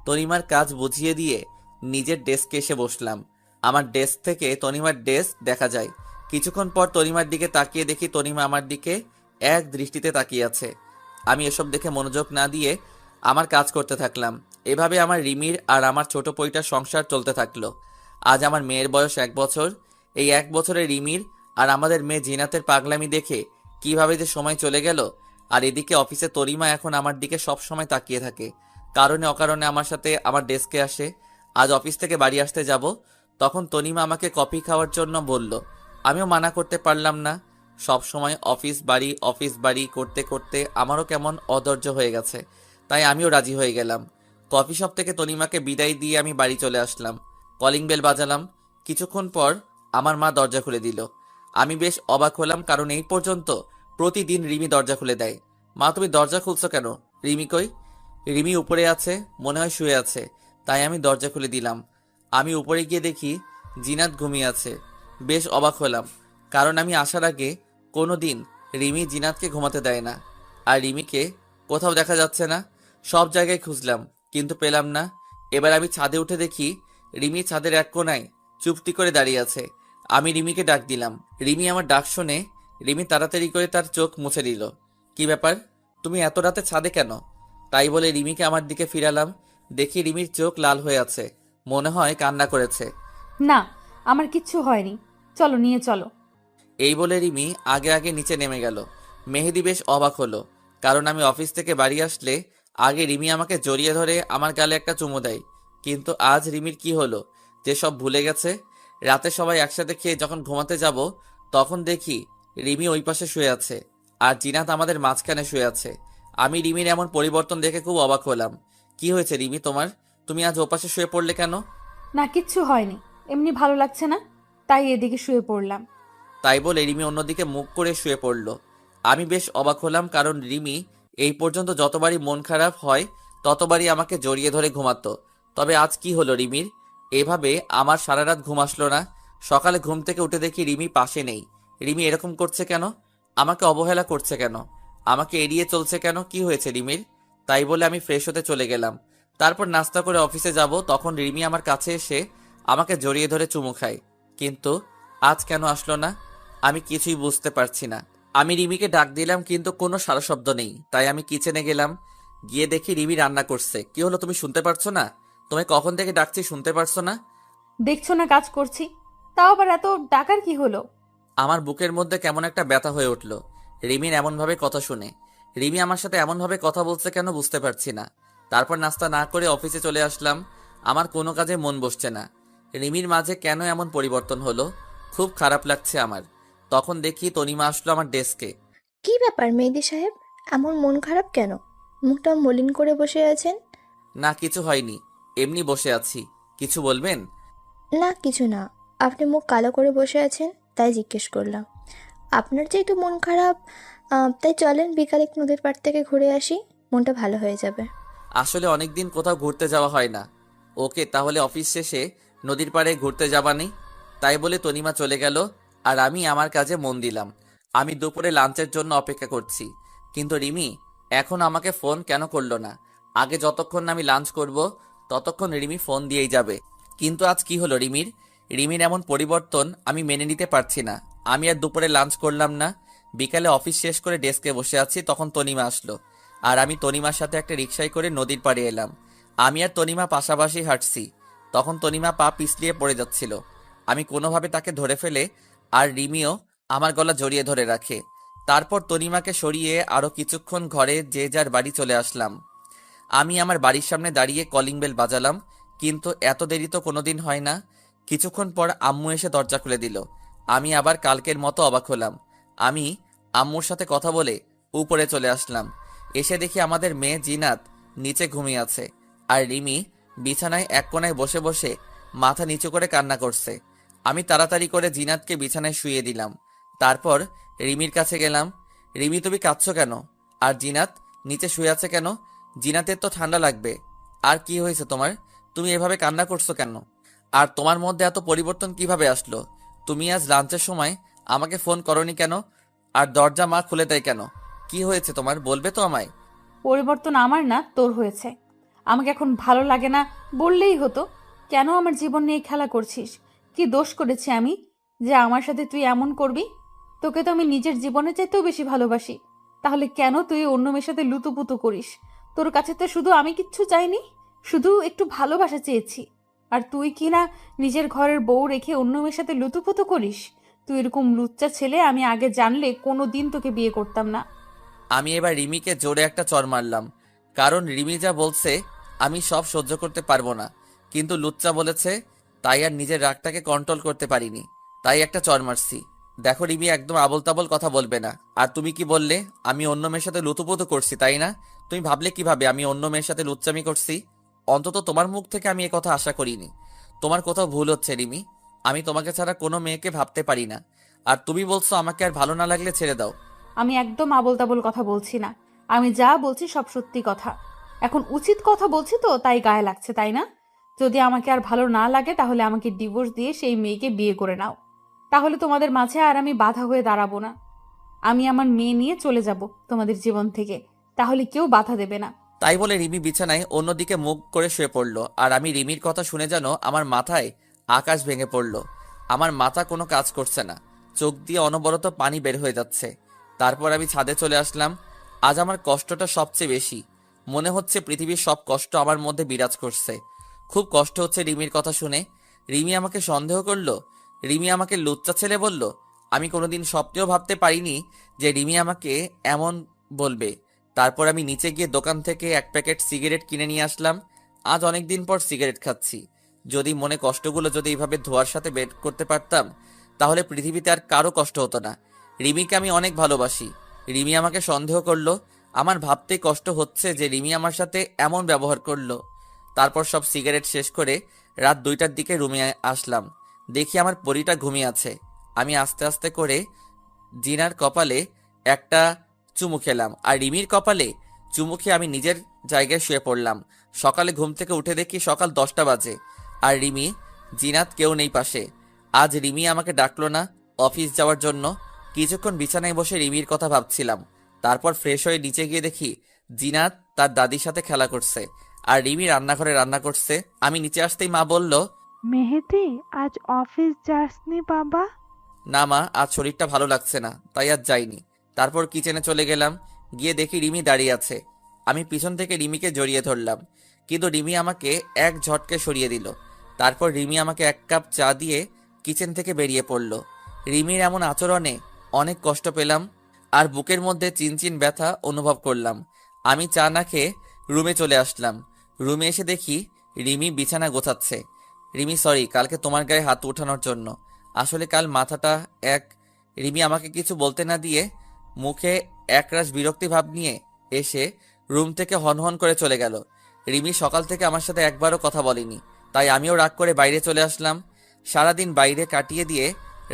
তনিমার কাজ বুঝিয়ে দিয়ে নিজের ডেস্কে এসে বসলাম। আমার ডেস্ক থেকে তনিমার ডেস্ক দেখা যায়। কিছুক্ষণ পর তনিমার দিকে তাকিয়ে দেখি তনিমা আমার দিকে এক দৃষ্টিতে তাকিয়ে আছে। আমি এসব দেখে মনোযোগ না দিয়ে আমার কাজ করতে থাকলাম। এভাবে আমার রিমির আর আমার ছোট পরিটার সংসার চলতে থাকলো। আজ আমার মেয়ের বয়স 1 বছর। এই 1 বছরে রিমির আর আমাদের মেয়ে জিনাতের পাগলামি দেখে কিভাবে যে সময় চলে গেল। আর এদিকে অফিসে তরিমা এখন আমার দিকে সব সময় তাকিয়ে থাকে। কারণে অকারণে আমার সাথে আমার ডেস্কে আসে। আজ অফিস থেকে বাড়ি আসতে যাব, তখন তনিমা আমাকে কফি খাওয়ার জন্য বলল। আমিও মানা করতে পারলাম না। সব সময় অফিস বাড়ি করতে করতে আমারও কেমন অধৈর্য হয়ে গেছে, তাই আমিও রাজি হয়ে গেলাম। কফি শপ থেকে তনিমাকে বিদায় দিয়ে আমি বাড়ি চলে আসলাম। Calling bell বাজালাম। কিছুক্ষণ পর আমার মা দরজা খুলে দিল। আমি বেশ অবাক হলাম, কারণ এই পর্যন্ত প্রতিদিন রিমি দরজা খুলে দেয়। মা, তুমি দরজা খুলছো কেন? রিমি কই? রিমি উপরে আছে, মনে হয় শুয়ে আছে, তাই আমি দরজা খুলে দিলাম। আমি উপরে গিয়ে দেখি জিনাত ঘুমিয়ে আছে। বেশ অবাক হলাম, কারণ আমি আসার আগে কোনো দিন রিমি জিনাতকে ঘুমাতে দেয় না। আর রিমিকে কোথাও দেখা যাচ্ছে না। সব জায়গায় খুঁজলাম, কিন্তু পেলাম না। এবার আমি ছাদে উঠে দেখি রিমি ছাদের এক কোণায় চুপটি করে দাঁড়িয়ে আছে। আমি রিমিকে ডাক দিলাম। রিমি আমার ডাক শুনে রিমি তাড়াতাড়ি করে তার চোখ মুছে দিল। কি ব্যাপার, তুমি এত রাতে ছাদে কেন? তাই বলে রিমিকে আমার দিকে ফিরালাম। দেখি রিমির চোখ লাল হয়ে আছে, মনে হয় কান্না করেছে। না, আমার কিচ্ছু হয়নি, চলো নিয়ে চলো। এই বলে রিমি আগে আগে নিচে নেমে গেল। মেহেদি বেশ অবাক হলো, কারণ আমি অফিস থেকে বাড়ি আসলে আগে রিমি আমাকে জড়িয়ে ধরে আমার গালে একটা চুমু দেয়। কিন্তু আজ রিমির কি হলো যে সব ভুলে গেছে? রাতে সবাই একসাথে খেয়ে যখন ঘুমাতে যাব, তখন দেখি রিমি ওই পাশে শুয়ে আছে আর জিনাত আমাদের মাঝখানে শুয়ে আছে। আমি রিমির এমন পরিবর্তন দেখে খুব অবাক হলাম। কি হয়েছে রিমি তোমার? তুমি আজ ওপাশে শুয়ে পড়লে কেন? না, কিচ্ছু হয়নি, এমনি ভালো লাগছে না, তাই এদিকে শুয়ে পড়লাম। তাই বলে রিমি অন্যদিকে মুখ করে শুয়ে পড়ল। আমি বেশ অবাক হলাম, কারণ রিমি এই পর্যন্ত যতবারই মন খারাপ হয় ততবারই আমাকে জড়িয়ে ধরে ঘুমাতো। তবে আজ কি হলো রিমির? এভাবে আমার সারা রাত ঘুম আসলো না। সকালে ঘুম থেকে উঠে দেখি রিমি পাশে নেই। রিমি এরকম করছে কেন? আমাকে অবহেলা করছে কেন? আমাকে এড়িয়ে চলছে কেন? কি হয়েছে রিমির? তাই বলে আমি ফ্রেশ হতে চলে গেলাম। তারপর নাস্তা করে অফিসে যাব, তখন রিমি আমার কাছে এসে আমাকে জড়িয়ে ধরে চুমু খায়। কিন্তু আজ কেন আসলো না? আমি কিছুই বুঝতে পারছি না। আমি রিমিকে ডাক দিলাম, কিন্তু কোনো সাড়া শব্দ নেই। তাই আমি কিচেনে গেলাম। গিয়ে দেখি রিমি রান্না করছে। কি হলো, তুমি শুনতে পারছো না? তোমায় কখন থেকে ডাকছি, শুনতে পারছো না? দেখছো না কাজ করছি, তাও আবার এত ডাকার কি হলো? আমার বুকের মধ্যে কেমন একটা ব্যথা হয়ে উঠল রিমির এমনভাবে কথা শুনে। রিমি আমার সাথে এমনভাবে কথা বলছে কেন, বুঝতে পারছি না। তারপর নাস্তা না করে অফিসে চলে আসলাম। আমার কোনো কাজে মন বসছে না। রিমির মাঝে কেন এমন পরিবর্তন হলো? খুব খারাপ লাগছে আমার। তখন দেখি তনিমা আসলো আমার ডেস্কে। কি ব্যাপার মেহেদি সাহেব, এমন মন খারাপ কেন? মুখটা মলিন করে বসে আছেন। না, কিছু হয়নি, এমনি বসে আছি। কিছু বলবেন? না কিছু না, আপনি মুখ কালো করে বসে আছেন, তাই জিজ্ঞেস করলাম। আপনার যেহেতু মন খারাপ, তাই চলেন বিকালে নদীর পাড় থেকে ঘুরে আসি, মনটা ভালো হয়ে যাবে। আসলে অনেকদিন কোথাও ঘুরতে যাওয়া হয় না। ওকে, তাহলে অফিস শেষে নদীর পাড়ে ঘুরতে যাবা নেই? তাই বলে তনিমা চলে গেল আর আমি আমার কাজে মন দিলাম। আমি দুপুরে লাঞ্চের জন্য অপেক্ষা করছি, কিন্তু রিমি এখন আমাকে ফোন কেন করলো না? আগে যতক্ষণ না আমি লাঞ্চ করব ততক্ষণ রিমি ফোন দিয়েই যাবে। কিন্তু আজ কি হলো রিমির? রিমির এমন পরিবর্তন আমি মেনে নিতে পারছি না। আমি আর দুপুরে লাঞ্চ করলাম না। বিকালে অফিস শেষ করে ডেস্কে বসে আছি, তখন তনিমা আসলো আর আমি তনিমার সাথে একটা রিকশায় করে নদীর পাড়ে এলাম। আমি আর তনিমা পাশাপাশি হাঁটছি। তখন তনিমা পা পিছলিয়ে পড়ে যাচ্ছিল। আমি কোনোভাবে তাকে ধরে ফেলে আর রিমিও আমার গলা জড়িয়ে ধরে রাখে। তারপর তনিমাকে সরিয়ে আরো কিছুক্ষণ ঘরে যে যার বাড়ি চলে আসলাম। আমি আমার বাড়ির সামনে দাঁড়িয়ে কলিং বেল বাজালাম, কিন্তু এত দেরি তো কোনোদিন হয় না। কিছুক্ষণ পর আম্মু এসে দরজা খুলে দিল। আমি আবার কালকের মতো অবাক হলাম। আমি আম্মুর সাথে কথা বলে উপরে চলে আসলাম। এসে দেখি আমাদের মেয়ে জিনাত নিচে ঘুমিয়ে আছে, আর রিমি বিছানায় এক কোণায় বসে বসে মাথা নিচু করে কান্না করছে। আমি তাড়াতাড়ি করে জিনাতকে বিছানায় শুইয়ে দিলাম। তারপর রিমির কাছে গেলাম। রিমি, তুমি কাঁদছো কেন? আর জিনাত নিচে শুয়ে আছে কেন? জিনাতের তো ঠান্ডা লাগবে। আর কি হয়েছে তোমার? তুমি এভাবে কান্না করছো কেন? আর তোমার মধ্যে এত পরিবর্তন কিভাবে আসলো? তুমি আজ লাঞ্চের সময় আমাকে ফোন করনি কেন? আর দরজা মা খুলে দেয় কেন? কি হয়েছে তোমার, বলবে তো আমায়? পরিবর্তন আমার না, তোর হয়েছে। আমাকে এখন ভালো লাগে না বললেই হতো। কেন আমার জীবন নিয়ে খেলা করছিস? কি দোষ করেছি আমি যে আমার সাথে তুই এমন করবি? তোকে তো আমি নিজের জীবনের চাইতেও বেশি ভালোবাসি। তাহলে কেন তুই অন্য মেয়ের সাথে লুতুপুতু করিস? তোর কাছে তো শুধু আমি কিচ্ছু চাইনি, শুধু একটু ভালোবাসা চেয়েছি। আর তুই কি না নিজের ঘরের বউ রেখে অন্য মেয়ের সাথে লুতুপুতু করিস? তুই এরকম লুচ্চা ছেলে আমি আগে জানলে কোনো দিন তোকে বিয়ে করতাম না। আমি এবার রিমিকে জোরে একটা চড় মারলাম, কারণ রিমি যা বলছে আমি সব সহ্য করতে পারবো না। কিন্তু লুচ্চা বলেছে, তাই আর নিজের রাগটাকে কন্ট্রোল করতে পারিনি, তাই একটা চড় মারছি। দেখো রিমি, একদম আবোল তাবোল কথা বলবে না। আর তুমি কি বললে? আমি অন্য মেয়ের সাথে লুতুপুতু করছি, তাই না? তুমি ভাবলে কিভাবে আমি অন্য মেয়ের সাথে লুচ্চামি করছি? অন্তত তোমার মুখ থেকে আমি এ কথা আশা করিনি। তোমার কোথাও ভুল হচ্ছে রিমি। আমি তোমাকে ছাড়া কোনো মেয়েকে ভাবতে পারি না। আর তুমি বলছো আমাকে আর ভালো না লাগলে ছেড়ে দাও। আমি একদম আবোল তাবোল কথা বলছি না। আমি যা বলছি সব সত্যি কথা। এখন উচিত কথা বলছি তো, তাই গায়ে লাগছে, তাই না? যদি আমাকে আর ভালো না লাগে তাহলে আমাকে ডিভোর্স দিয়ে সেই মেয়েকে বিয়ে করে নাও। তাহলে তোমাদের মাঝে আর আমি বাধা হয়ে দাঁড়াবো না। আমি আমার মেয়ে নিয়ে চলে যাব তোমাদের জীবন থেকে, তাহলে কেউ বাধা দেবে না। তাই বলে রিমি বিছানায় অন্যদিকে মুখ করে শুয়ে পড়ল। আর আমি রিমির কথা শুনে যেন আমার মাথায় আকাশ ভেঙে পড়ল। আমার মাথা কোনো কাজ করছে না, চোখ দিয়ে অনবরত পানি বের হয়ে যাচ্ছে। তারপর আমি ছাদে চলে আসলাম। আজ আমার কষ্টটা সবচেয়ে বেশি। মনে হচ্ছে পৃথিবীর সব কষ্ট আমার মধ্যে বিরাজ করছে। খুব কষ্ট হচ্ছে রিমির কথা শুনে। রিমি আমাকে সন্দেহ করলো। রিমি আমাকে লুচ্চা ছেলে বলল। আমি কোনোদিন স্বপ্নেও ভাবতে পারিনি যে রিমি আমাকে এমন বলবে। তারপর আমি নিচে গিয়ে দোকান থেকে এক প্যাকেট সিগারেট কিনে নিয়ে আসলাম। আজ অনেক দিন পর সিগারেট খাচ্ছি। যদি মনে কষ্টগুলো যদি এইভাবে ধোয়ার সাথে বের করতে পারতাম, তাহলে পৃথিবীতে আর কারো কষ্ট হতো না। রিমিকে আমি অনেক ভালোবাসি। রিমি আমাকে সন্দেহ করলো। আমার ভাবতে কষ্ট হচ্ছে যে রিমি আমার সাথে এমন ব্যবহার করলো। তারপর সব সিগারেট শেষ করে রাত 2টার দিকে রুমে আসলাম। দেখি আমার পরীটা ঘুমিয়ে আছে। আমি আস্তে আস্তে করে জিনার কপালে একটা চুমু খেলাম, আর রিমির কপালে চুমু খেয়ে আমি নিজের জায়গায় শুয়ে পড়লাম। সকালে ঘুম থেকে উঠে দেখি সকাল 10টা বাজে, আর রিমি, জিনাত কেউ নেই পাশে। আজ রিমি আমাকে ডাকলো না অফিস যাওয়ার জন্য। কিছুক্ষণ বিছানায় বসে রিমির কথা ভাবছিলাম। তারপর ফ্রেশ হয়ে নিচে গিয়ে দেখি জিনাত তার দাদির সাথে খেলা করছে, আর রিমি রান্নাঘরে রান্না করছে। আমি নিচে আসতেই মা বলল, মেহেদি, আজ অফিস যাসনি বাবা? না মা, আজ শরীরটা ভালো লাগছে না, তাই আজ যাইনি। তারপর কিচেনে চলে গেলাম। গিয়ে দেখি রিমি দাঁড়িয়ে আছে। আমি পিছন থেকে রিমিকে জড়িয়ে ধরলাম, কিন্তু রিমি আমাকে এক ঝটকে সরিয়ে দিল। তারপর রিমি আমাকে 1 কাপ চা দিয়ে কিচেন থেকে বেরিয়ে পড়ল। রিমির এমন আচরণে অনেক কষ্ট পেলাম, আর বুকের মধ্যে চিনচিন ব্যথা অনুভব করলাম। আমি চা না খেয়ে রুমে চলে আসলাম। রুমে এসে দেখি রিমি বিছানা গোছাচ্ছে। রিমি, সরি কালকে তোমার গায়ে হাত ওঠানোর জন্য। আসলে কাল মাথাটা এক। রিমি আমাকে কিছু বলতে না দিয়ে মুখে একরাশ বিরক্তি ভাব নিয়ে এসে রুম থেকে হনহন করে চলে গেল। রিমি সকাল থেকে আমার সাথে একবারও কথা বলেনি, তাই আমিও রাগ করে বাইরে চলে আসলাম। সারাদিন বাইরে কাটিয়ে দিয়ে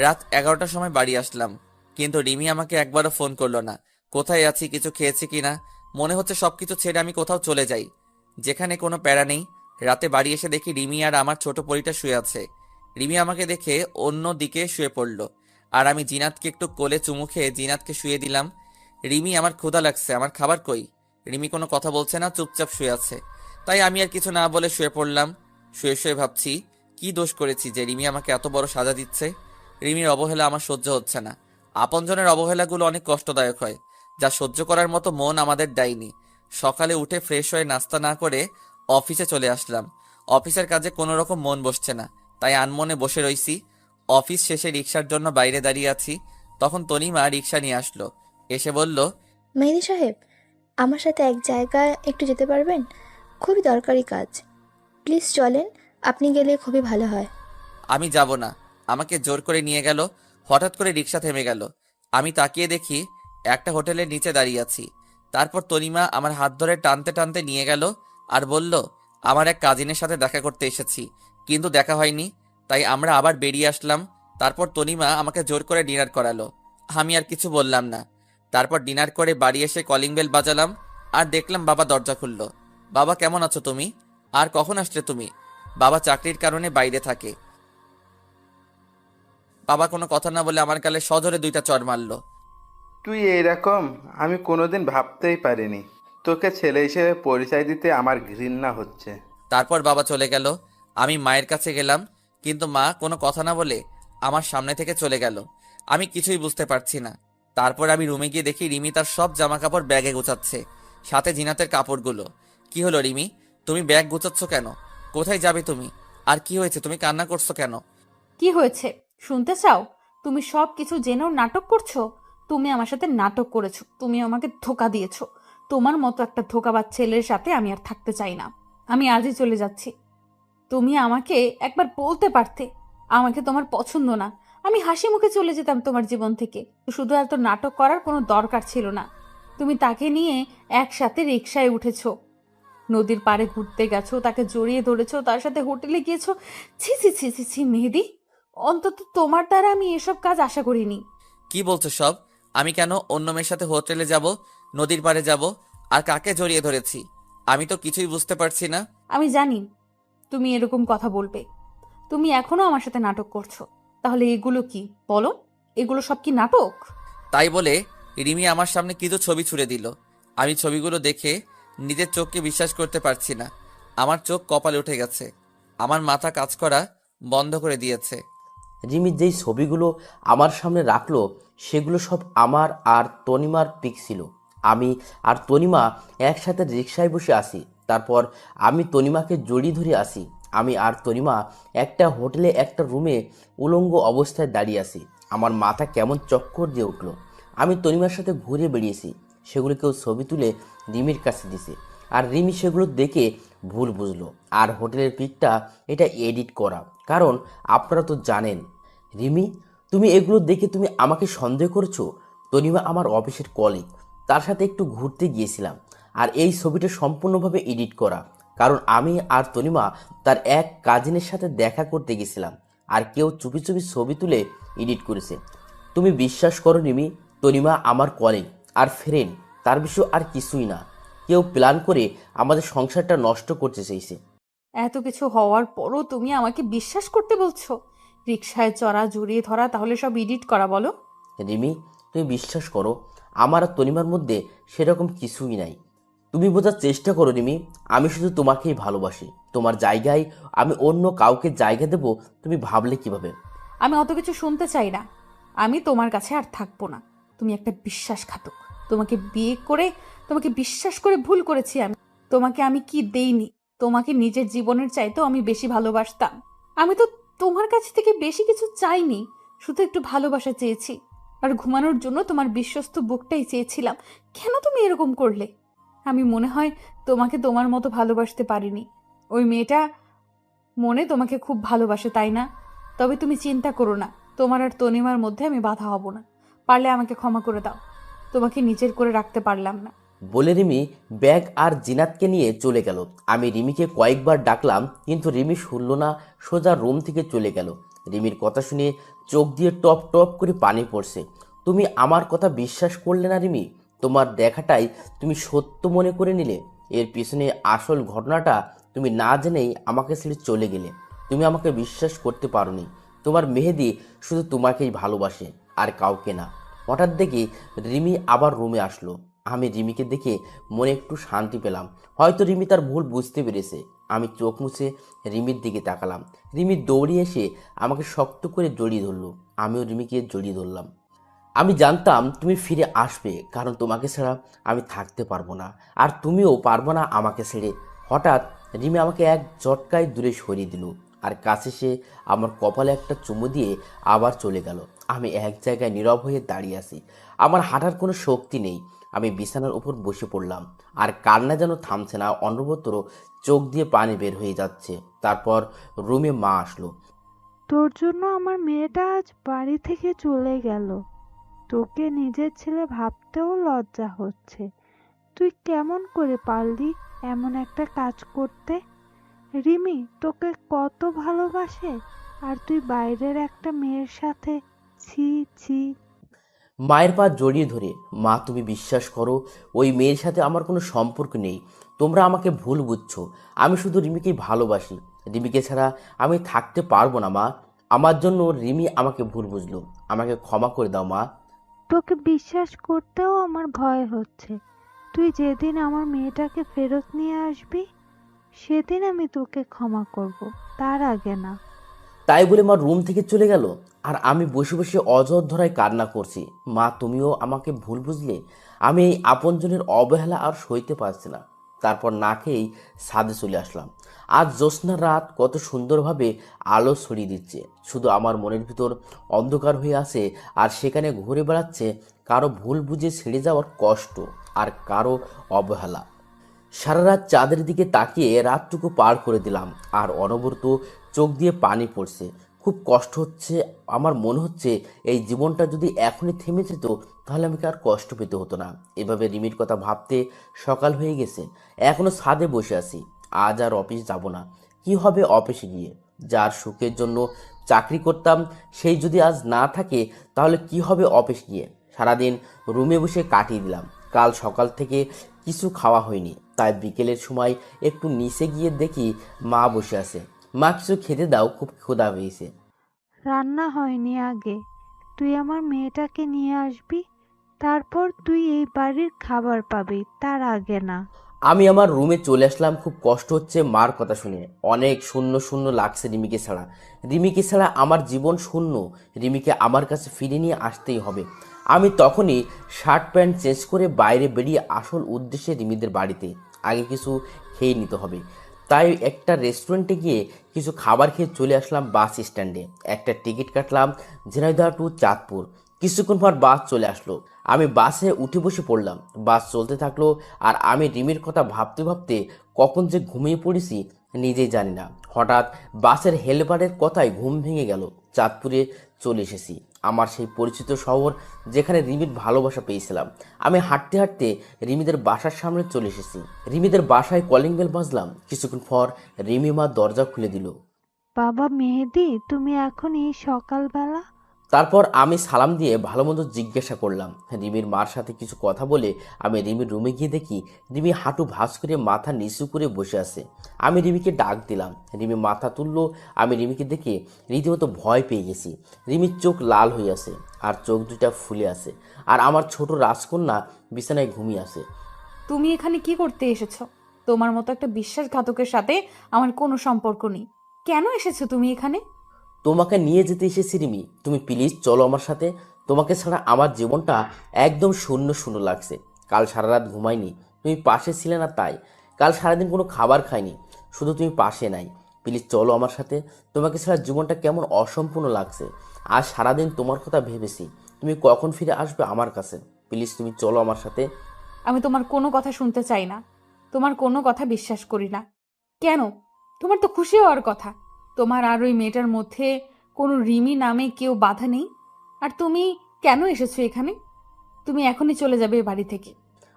রাত 11টার সময় বাড়ি আসলাম, কিন্তু রিমি আমাকে একবারও ফোন করলো না। কোথায় আছি, কিছু খেয়েছি কিনা। মনে হচ্ছে সবকিছু ছেড়ে আমি কোথাও চলে যাই, যেখানে কোনো প্যারা নেই। রাতে বাড়ি এসে দেখি রিমি আর আমার ছোট পরীটা শুয়ে আছে। রিমি আমাকে দেখে অন্য দিকে শুয়ে পড়ল, আর আমি জিনাতকে একটু কোলে চুমু খেয়ে জিনাতকে শুয়ে দিলাম। রিমি, আমার ক্ষুধা লাগছে, আমার খাবার কই? রিমি কোনো কথা বলছে না, চুপচাপ শুয়ে আছে। তাই আমি আর কিছু না বলে শুয়ে পড়লাম। শুয়ে শুয়ে ভাবছি কি দোষ করেছি যে রিমি আমাকে এত বড় সাজা দিচ্ছে। রিমির অবহেলা আমার সহ্য হচ্ছে না। আপনজনের অবহেলাগুলো অনেক কষ্টদায়ক হয়, যা সহ্য করার মতো মন আমাদের দেয়নি। সকালে উঠে ফ্রেশ হয়ে নাস্তা না করে অফিসে চলে আসলাম। অফিসের কাজে কোনো রকম মন বসছে না, তাই আনমনে বসে রইছি। অফিস শেষে রিক্সার জন্য বাইরে দাঁড়িয়ে আছি, তখন তনিমা রিক্সা নিয়ে আসলো। এসে বলল, মেহেদি সাহেব, আমার সাথে এক জায়গায় একটু যেতে পারবেন? খুবই দরকারি কাজ। প্লিজ চলেন, আপনি গেলে খুবই ভালো হয়। আমি যাব না। আমাকে জোর করে নিয়ে গেল। হঠাৎ করে রিক্সা থেমে গেল। আমি তাকিয়ে দেখি একটা হোটেলের নিচে দাঁড়িয়ে আছি। তারপর তনিমা আমার হাত ধরে টানতে টানতে নিয়ে গেল আর বলল, আমার এক কাজিনের সাথে দেখা করতে এসেছি, কিন্তু দেখা হয়নি, তাই আমরা আবার বেরিয়ে আসলাম। তারপর তনিমা আমাকে জোর করে ডিনার করালো। আমি আর কিছু বললাম না। তারপর ডিনার করে বাড়ি এসে কলিং বেল বাজালাম আর দেখলাম বাবা দরজা খুললো। বাবা, কেমন আছো তুমি? আর কখন আসলে তুমি? বাবা চাকরির কারণে বাইরে থাকে। বাবা কোনো কথা না বলে আমার গালে সজোরে 2টা চড় মারলো। তুই এইরকম আমি কোনোদিন ভাবতেই পারিনি। তোকে ছেলে হিসেবে পরিচয় দিতে আমার ঘৃণা হচ্ছে। তারপর বাবা চলে গেল। আমি মায়ের কাছে গেলাম, কিন্তু মা কোনো কথা না বলে আমার সামনে থেকে চলে গেল। আমি কিছুই বুঝতে পারছি না। তারপর আমি রুমে গিয়ে দেখি রিমি তার সব জামা কাপড় ব্যাগে গোছাচ্ছে, সাথে জিনাতের কাপড়গুলো। কি হলো রিমি, তুমি ব্যাগ গোছাচ্ছ কেন? কোথায় যাবে তুমি? আর কি হয়েছে, তুমি কান্না করছো কেন? কি হয়েছে শুনতে চাও? তুমি সব কিছু জেনেও নাটক করছো। তুমি আমার সাথে নাটক করেছো, তুমি আমাকে ধোকা দিয়েছো। তোমার মতো একটা ধোকাবাজ ছেলের সাথে আমি আর থাকতে চাই না। আমি আজই চলে যাচ্ছি। তুমি আমাকে একবার বলতে পারতে আমাকে তোমার পছন্দ না। আমি হাসি মুখে চলে যেতাম তোমার জীবন থেকে। শুধু এত নাটক করার কোনো দরকার ছিল না। তুমি তাকে নিয়ে একসাথে রিকশায় উঠেছো, নদীর পাড়ে ঘুরতে গেছো, তাকে জড়িয়ে ধরেছো, তার সাথে হোটেলে গিয়েছো। ছি ছি ছি ছি ছি মেহেদি, অন্তত তোমার দ্বারা আমি এসব কাজ আশা করিনি। কি বলছো সব? আমি কেন অন্য মেয়ের সাথে হোটেলে যাব, নদীর পাড়ে যাব, আর কাকে জড়িয়ে ধরেছি? আমি তো কিছুই বুঝতে পারছি না। আমি জানি তুমি এরকম কথা বলবে। তুমি এখনো আমার সাথে নাটক করছো। তাহলে এগুলো কি বলো? এগুলো সব কি নাটক? তাই বলে রিমি আমার সামনে কিছু ছবি ছুড়ে দিল। আমি ছবিগুলো দেখে নিজের চোখকে বিশ্বাস করতে পারছি না। আমার চোখ কপালে উঠে গেছে। আমার মাথা কাজ করা বন্ধ করে দিয়েছে। রিমি যেই ছবিগুলো আমার সামনে রাখলো সেগুলো সব আমার আর তনিমার পিক ছিল। আমি আর তনিমা একসাথে রিকশায় বসে আসি। তারপর আমি তনিমাকে জড়িয়ে ধরে আসি। আমি আর তনিমা একটা হোটেলে একটা রুমে উলঙ্গ অবস্থায় দাঁড়িয়ে আসি। আমার মাথা কেমন চক্কর দিয়ে উঠলো। আমি তনিমার সাথে ঘুরে বেরিয়েছি। সেগুলো কেউ ছবি তুলে রিমির কাছে দিছে, আর রিমি সেগুলো দেখে ভুল বুঝলো। আর হোটেলের পিকটা এটা এডিট করা, কারণ আপনারা তো জানেন। রিমি, তুমি এগুলো দেখে তুমি আমাকে সন্দেহ করছো? তনিমা আমার অফিসের কলিগ, তার সাথে একটু ঘুরতে গিয়েছিলাম। আর এই ছবিটা সম্পূর্ণভাবে এডিট করা, কারণ আমি আর তনিমা তার এক কাজিনের সাথে দেখা করতে গেছিলাম। আর কেউ চুপি চুপি ছবি তুলে এডিট করেছে। তুমি বিশ্বাস করো রিমি, তনিমা আমার কলিগ আর ফ্রেন্ড, তার বিষয় আর কিছুই না। কেউ প্ল্যান করে আমাদের সংসারটা নষ্ট করতে চাইছে। এত কিছু হওয়ার পরও তুমি আমাকে বিশ্বাস করতে বলছো? রিকশায় চড়া, জড়িয়ে ধরা, তাহলে সব এডিট করা বলো? রিমি, তুমি বিশ্বাস করো, আমার আর তনিমার মধ্যে সেরকম কিছুই নাই। তুমি বোঝার চেষ্টা করো রিমি, আমি শুধু তোমাকেই ভালোবাসি। তোমার জায়গায় আমি অন্য কাউকে জায়গা দেব তুমি ভাবলে কিভাবে? আমি অত কিছু শুনতে চাই না। আমি তোমার কাছে আর থাকবো না। তুমি একটা বিশ্বাসঘাতক। তোমাকে বিয়ে করে, তোমাকে বিশ্বাস করে ভুল করেছি আমি। তোমাকে আমি কি দেইনি? তোমাকে নিজের জীবনের চাইতেও আমি বেশি ভালোবাসতাম। আমি তো তোমার কাছ থেকে বেশি কিছু চাইনি, শুধু একটু ভালোবাসা চেয়েছি। আর ঘুমানোর জন্য তোমার বিশ্বস্ত বুকটাই চেয়েছিলাম। কেন তুমি এরকম করলে? আমি মনে হয় তোমাকে তোমার মতো ভালোবাসতে পারিনি। ওই মেয়েটা মনে তোমাকে খুব ভালোবাসে, তাই না? তবে তুমি চিন্তা করো না, তোমার আর তনিমার মধ্যে আমি বাধা হব না। পারলে আমাকে ক্ষমা করে দাও। তোমাকে নিজের করে রাখতে পারলাম না। বলে রিমি ব্যাগ আর জিনাতকে নিয়ে চলে গেল। আমি রিমিকে কয়েকবার ডাকলাম, কিন্তু রিমি শুনল না, সোজা রুম থেকে চলে গেল। রিমির কথা শুনে চোখ দিয়ে টপ টপ করে পানি পড়ছে। তুমি আমার কথা বিশ্বাস করলে না রিমি, তোমার দেখাটাই তুমি সত্য মনে করে নিলে। এর পিছনে আসল ঘটনাটা তুমি না জেনেই আমাকে ছেড়ে চলে গেলে। তুমি আমাকে বিশ্বাস করতে পারোনি। তোমার মেহেদি শুধু তোমাকেই ভালোবাসে, আর কাউকে না। হঠাৎ দেখি রিমি আবার রুমে আসলো। আমি রিমিকে দেখে মনে একটু শান্তি পেলাম। হয়তো রিমি তার ভুল বুঝতে পেরেছে। আমি চোখ মুছে রিমির দিকে তাকালাম। রিমি দৌড়ে এসে আমাকে শক্ত করে জড়িয়ে ধরলো। আমিও রিমিকে জড়িয়ে ধরলাম। আমি জানতাম তুমি ফিরে আসবে, কারণ তোমাকে ছাড়া আমি থাকতে পারবো না, আর তুমিও পারবো না আমাকে ছেড়ে। হঠাৎ রিমি আমাকে এক ঝটকায় দূরে সরিয়ে দিল, আর কাছে সে আমার কপালে একটা চুমু দিয়ে আবার চলে গেল। আমি এক জায়গায় নীরব হয়ে দাঁড়িয়ে আছি। আমার হাঁটার কোনো শক্তি নেই। আমি বিছানার উপর বসে পড়লাম, আর কান্না যেন থামছে না, অনবরত চোখ দিয়ে পানি বের হয়ে যাচ্ছে। তারপর রুমে মা আসলো। তোর জন্য আমার মেয়েটা আজ বাড়ি থেকে চলে গেল। তোকে নিজের ছেলে ভাবতেও লজ্জা হচ্ছে। তুই কেমন করে পারলি এমন একটা কাজ করতে? রিমি তোকে কত ভালোবাসে, আর তুই বাইরের একটা মেয়ের সাথে। ছি ছি। মায়ের পা জড়িয়ে ধরে, মা তুমি বিশ্বাস করো, ওই মেয়ের সাথে আমার কোনো সম্পর্ক নেই। তোমরা আমাকে ভুল বুঝছো। আমি শুধু রিমিকেই ভালোবাসি। রিমিকে ছাড়া আমি থাকতে পারবো না মা। আমার জন্য রিমি আমাকে ভুল বুঝলো। আমাকে ক্ষমা করে দাও মা। তোকে বিশ্বাস করতেও আমার ভয় হচ্ছে। তুই যেদিন আমার মেয়েটাকে ফেরত নিয়ে আসবি সেদিন আমি তোকে ক্ষমা করব, তার আগে না। তাই বলে মা রুম থেকে চলে গেল, আর আমি বসে বসে অযথরায় কান্না করছি। মা তুমিও আমাকে ভুল বুঝলে। আমি এই আপনজনের অবহেলা আর সইতে পারছি না। তারপর না খেয়েই ছাদে চলে আসলাম। আজ জ্যোৎস্নার রাত কত সুন্দরভাবে আলো ছড়িয়ে দিচ্ছে। শুধু আমার মনের ভিতর অন্ধকার হয়ে আছে, আর সেখানে ঘুরে বেড়াচ্ছে কারো ভুল বুঝে ছেড়ে যাওয়ার কষ্ট, আর কারো অবহেলা। সারা রাত চাঁদের দিকে তাকিয়ে রাতটুকু পার করে দিলাম, আর অনবরত চোখ দিয়ে পানি পড়ছে। খুব কষ্ট হচ্ছে। আমার মনে হচ্ছে এই জীবনটা যদি এখনই থেমে যেত তাহলে আমাকে আর কষ্ট পেতে হতো না। এভাবে রিমির কথা ভাবতে সকাল হয়ে গেছে। এখনো ছাদে বসে আছি। আজ আর অফিস যাব না। কি হবে অফিসে গিয়ে? যার সুখের জন্য চাকরি করতাম সেই যদি আজ না থাকে তাহলে কি হবে অফিস গিয়ে? সারাদিন রুমে বসে কাটিয়ে দিলাম। কাল সকাল থেকে কিছু খাওয়া হয়নি, তাই বিকেলের সময় একটু নিচে গিয়ে দেখি মা বসে আছে। মা কিছু খেতে দাও, খুব ক্ষুধা হয়েছে। রান্না হয়নি আগে। তুই আমার মেয়েটাকে নিয়ে আসবি, তারপর তুই এই বাড়ির খাবার পাবি, তার আগে না। আমি আমার রুমে চলে আসলাম। খুব কষ্ট হচ্ছে মার কথা শুনে। অনেক শূন্য শূন্য লাগছে রিমিকে ছাড়া। রিমিকে ছাড়া আমার জীবন শূন্য। রিমিকে আমার কাছে ফিরে নিয়ে আসতেই হবে। আমি তখনই শার্ট প্যান্ট চেঞ্জ করে বাইরে বেরিয়ে আসল উদ্দেশ্যে রিমিদের বাড়িতে আগে কিছু খেয়ে নিতে হবে। তাই একটা রেস্টুরেন্টে গিয়ে কিছু খাবার খেয়ে চলে আসলাম বাস স্ট্যান্ডে। একটা টিকিট কাটলাম ঝিনাইদহ টু চাঁদপুর। কিছুক্ষণ পর বাস চলে আসলো। আমি বাসে উঠে বসে পড়লাম। বাস চলতে থাকলো, আর আমি রিমির কথা ভাবতে ভাবতে কখন যে ঘুমিয়ে পড়েছি নিজেই জানি না। হঠাৎ বাসের হেলপারের কথায় ঘুম ভেঙে গেল। চাঁদপুরে চলে এসেছি, আমার সেই পরিচিত শহর যেখানে রিমির ভালোবাসা পেয়েছিলাম। আমি হাঁটতে হাঁটতে রিমিদের বাসার সামনে চলে এসেছি। রিমিদের বাসায় কলিং বেল বাজলাম। কিছুক্ষণ পর রিমি মা দরজা খুলে দিল। বাবা মেহেদি, তুমি এখন এই সকালবেলা? তারপর আমি সালাম দিয়ে ভালো মন্দ জিজ্ঞাসা করলাম। রিমির মার সাথে কিছু কথা বলে আমি রিমির রুমে গিয়ে দেখি রিমি হাঁটু ভাঁজ করে মাথা নিচু করে বসে আছে। আমি রিমিকে ডাক দিলাম। রিমি মাথা তুললো। আমি রিমিকে দেখে রীতিমতো ভয় পেয়ে গেছি। রিমির চোখ লাল হয়ে আছে, আর চোখ দুটা ফুলে আছে, আর আমার ছোট রাজকন্যা বিছানায় ঘুমিয়ে আছে। তুমি এখানে কি করতে এসেছো? তোমার মতো একটা বিশ্বাসঘাতকের সাথে আমার কোনো সম্পর্ক নেই। কেন এসেছো তুমি এখানে? তোমাকে নিয়ে যেতে এসেছি রিমি। তুমি প্লিজ চলো আমার সাথে। তোমাকে ছাড়া আমার জীবনটা একদম শূন্য শূন্য লাগছে। কাল সারা রাত ঘুমাইনি, তুমি পাশে ছিলে না তাই। কাল সারাদিন কোনো খাবার খাইনি, শুধু তুমি পাশে নাই। প্লিজ চলো আমার সাথে। তোমাকে ছাড়া জীবনটা কেমন অসম্পূর্ণ লাগছে। আজ সারাদিন তোমার কথা ভেবেছি, তুমি কখন ফিরে আসবে আমার কাছে। প্লিজ তুমি চলো আমার সাথে। আমি তোমার কোনো কথা শুনতে চাই না। তোমার কোনো কথা বিশ্বাস করি না। কেন? তোমার তো খুশি হওয়ার কথা। তোমার আর ওই মেয়েটার মধ্যে কোনো রিমি নামে কেউ বাধা নেই। আর তুমি কেন এসেছো এখানে? তুমি এখনই চলে যাবে এ বাড়ি থেকে।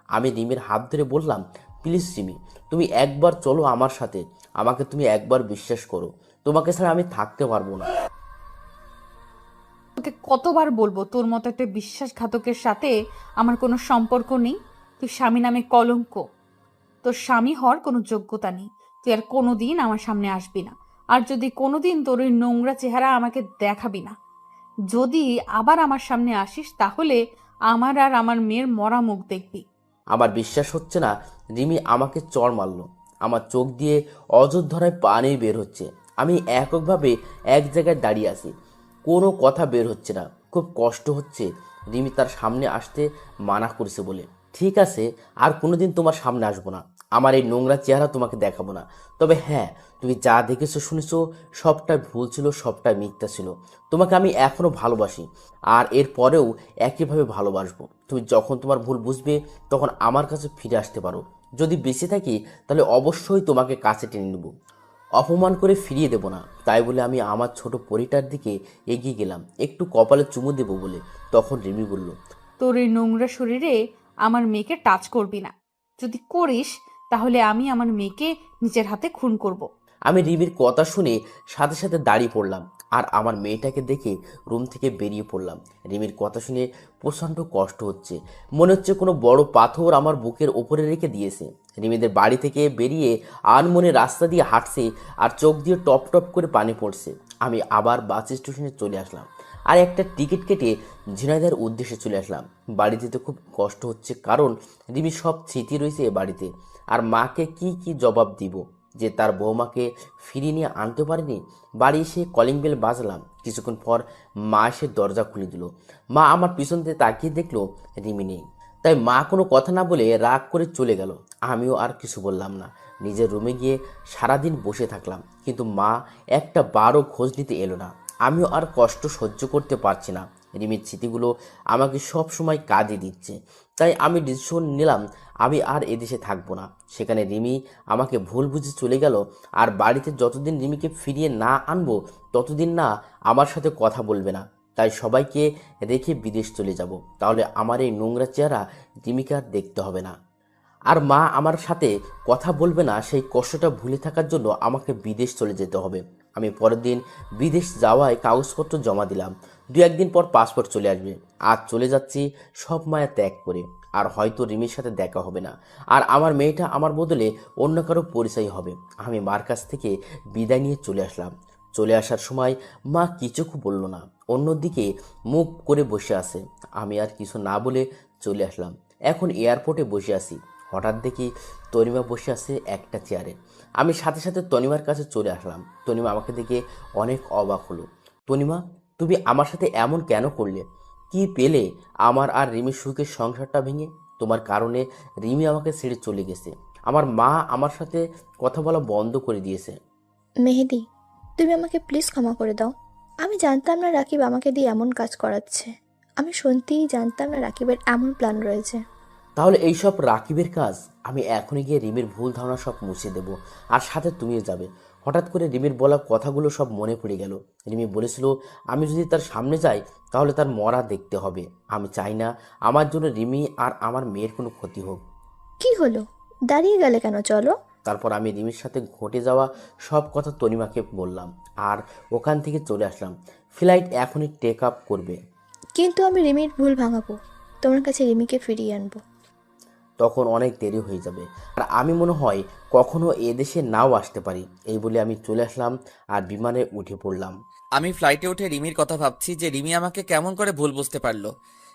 আমি রিমির হাত ধরে বললাম, প্লিজ রিমি, তুমি একবার চলো আমার সাথে। আমাকে তুমি একবার বিশ্বাস করো। তোমাকে ছাড়া আমি থাকতে পারবো না। তোকে কতবার বলবো তোর মতো একটা বিশ্বাসঘাতকের সাথে আমার কোনো সম্পর্ক নেই। তুই স্বামী নামে কলঙ্ক। তোর স্বামী হওয়ার কোনো যোগ্যতা নেই। তুই আর কোনোদিন আমার সামনে আসবি না। আর যদি কোনোদিন তোর ওই নোংরা চেহারা আমাকে দেখাবি না। যদি আবার আমার সামনে আসিস তাহলে আমার আর আমার মেয়ের মরা মুখ দেখবি। আমার বিশ্বাস হচ্ছে না রিমি আমাকে চড় মারলো। আমার চোখ দিয়ে অযোধ্যায় পানি বের হচ্ছে। আমি এককভাবে এক জায়গায় দাঁড়িয়ে আছি, কোনো কথা বের হচ্ছে না। খুব কষ্ট হচ্ছে। রিমি তার সামনে আসতে মানা করেছে বলে। ঠিক আছে, আর কোনোদিন তোমার সামনে আসবো না। আমার এই নোংরা চেহারা তোমাকে দেখাবো না। তবে হ্যাঁ, তুমি যা দেখেছো শুনেছো সবটাই ভুল ছিল, সবটাই মিথ্যা ছিল। তোমাকে আমি এখনও ভালোবাসি, আর এর পরেও একইভাবে ভালোবাসবো। তুমি যখন তোমার ভুল বুঝবে তখন আমার কাছে ফিরে আসতে পারো। যদি বেঁচে থাকি তাহলে অবশ্যই তোমাকে কাছে টেনে নেব, অপমান করে ফিরিয়ে দেব না। তাই বলে আমি আমার ছোট পরিটার দিকে এগিয়ে গেলাম একটু কপালে চুমু দেবো বলে। তখন রিমি বলল, তোর এই নোংরা শরীরে আমার মেয়েকে টাচ করবি না। যদি করিস তাহলে আমি আমার মেয়েকে নিজের হাতে খুন করব। আমি রিমির কথা শুনে সাথে সাথে দাঁড়িয়ে পড়লাম আর আমার মেয়েটাকে দেখে রুম থেকে বেরিয়ে পড়লাম। রিমির কথা শুনে প্রচণ্ড কষ্ট হচ্ছে, মনে হচ্ছে কোনো বড় পাথর আমার বুকের ওপরে রেখে দিয়েছে। রিমিদের বাড়ি থেকে বেরিয়ে আনমনে রাস্তা দিয়ে হাঁটছে আর চোখ দিয়ে টপ টপ করে পানি পড়ছে। আমি আবার বাস স্টেশনে চলে আসলাম আর একটা টিকিট কেটে ঝিনাইদার উদ্দেশ্যে চলে আসলাম। বাড়ি যেতে খুব কষ্ট হচ্ছে, কারণ রিমির সব স্মৃতি রয়েছে এ বাড়িতে। আর মাকে কি জবাব দিব যে তার বৌমাকে ফিরিয়ে নিয়ে আনতে পারেনি। বাড়ি এসে কলিং বেল বাজলাম। কিছুক্ষণ পর মা এসে দরজা খুলে দিল। মা আমার পিছন থেকে তাকিয়ে দেখলো রিমি নেই। তাই মা কোনো কথা না বলে রাগ করে চলে গেল। আমিও আর কিছু বললাম না, নিজের রুমে গিয়ে সারাদিন বসে থাকলাম। কিন্তু মা একটা বারও খোঁজ নিতে এলো না। আমিও আর কষ্ট সহ্য করতে পারছি না। রিমির স্মৃতিগুলো আমাকে সব সময় কাজে দিচ্ছে। তাই আমি ডিসিশন নিলাম আমি আর এদেশে থাকবো না। সেখানে রিমি আমাকে ভুল বুঝে চলে গেল, আর বাড়িতে যতদিন রিমিকে ফিরিয়ে না আনবো ততদিন না আমার সাথে কথা বলবে না। তাই সবাইকে রেখে বিদেশ চলে যাব। তাহলে আমার এই নোংরা চেহারা রিমিকে আর দেখতে হবে না। আর মা আমার সাথে কথা বলবে না, সেই কষ্টটা ভুলে থাকার জন্য আমাকে বিদেশ চলে যেতে হবে। আমি পরের দিন বিদেশ যাওয়ায় কাগজপত্র জমা দিলাম। দু একদিন পর পাসপোর্ট চলে আসবে। আজ চলে যাচ্ছি সব মায়া ত্যাগ করে। আর হয়তো রিমির সাথে দেখা হবে না, আর আমার মেয়েটা আমার বদলে অন্য কারো পরিচয় হবে। আমি মার কাছ থেকে বিদায় নিয়ে চলে আসলাম। চলে আসার সময় মা কিছু বলল না, অন্যদিকে মুখ করে বসে আছে। আমি আর কিছু না বলে চলে আসলাম। এখন এয়ারপোর্টে বসে আছি। হঠাৎ দেখি তনিমা বসে আছে একটা চেয়ারে। আমি সাথে সাথে তনিমার কাছে চলে আসলাম। তনিমা আমাকে দেখে অনেক অবাক হলো। তনিমা, তুমি আমার সাথে এমন কেন করলে? কি পেলে আমার আর রিমির সুখের সংসারটা ভেঙে? তোমার কারণে রিমি আমাকে ছেড়ে চলে গেছে। আমার মা আমার সাথে কথা বলা বন্ধ করে দিয়েছে। মেহেদি, তুমি আমাকে প্লিজ ক্ষমা করে দাও। আমি জানতাম না রাকিব আমাকে দিয়ে এমন কাজ করাচ্ছে। আমি সত্যিই জানতাম না রাকিবের এমন প্ল্যান রয়েছে। তাহলে এইসব রাকিবের কাজ? আমি এখনই গিয়ে রিমির ভুল ধারণা সব মুছে দেব, আর সাথে তুমিও যাবে। হঠাৎ করে রিমির বলা কথাগুলো সব মনে পড়ে গেল। রিমি বলেছিল আমি যদি তার সামনে যাই তাহলে তার মরা দেখতে হবে। আমি চাই না আমার জন্য রিমি আর আমার মেয়ের কোনো ক্ষতি হোক। কি হলো, দাঁড়িয়ে গেলে কেন? চলো। তারপর আমি রিমির সাথে ঘটে যাওয়া সব কথা তনিমাকে বললাম, আর ওখান থেকে চলে আসলাম। ফ্লাইট এখনই টেক আপ করবে। কিন্তু আমি রিমির ভুল ভাঙাবো, তোমার কাছে রিমিকে ফিরিয়ে আনবো। তখন অনেক দেরি হয়ে যাবে, আর আমি মনে হয় কখনো এদেশে নাও আসতে পারি। এই বলে আমি চলে আসলাম আর বিমানে উঠে পড়লাম। আমি ফ্লাইটে উঠে রিমির কথা ভাবছি যে রিমি আমাকে কেমন করে ভুল বুঝতে পারলো।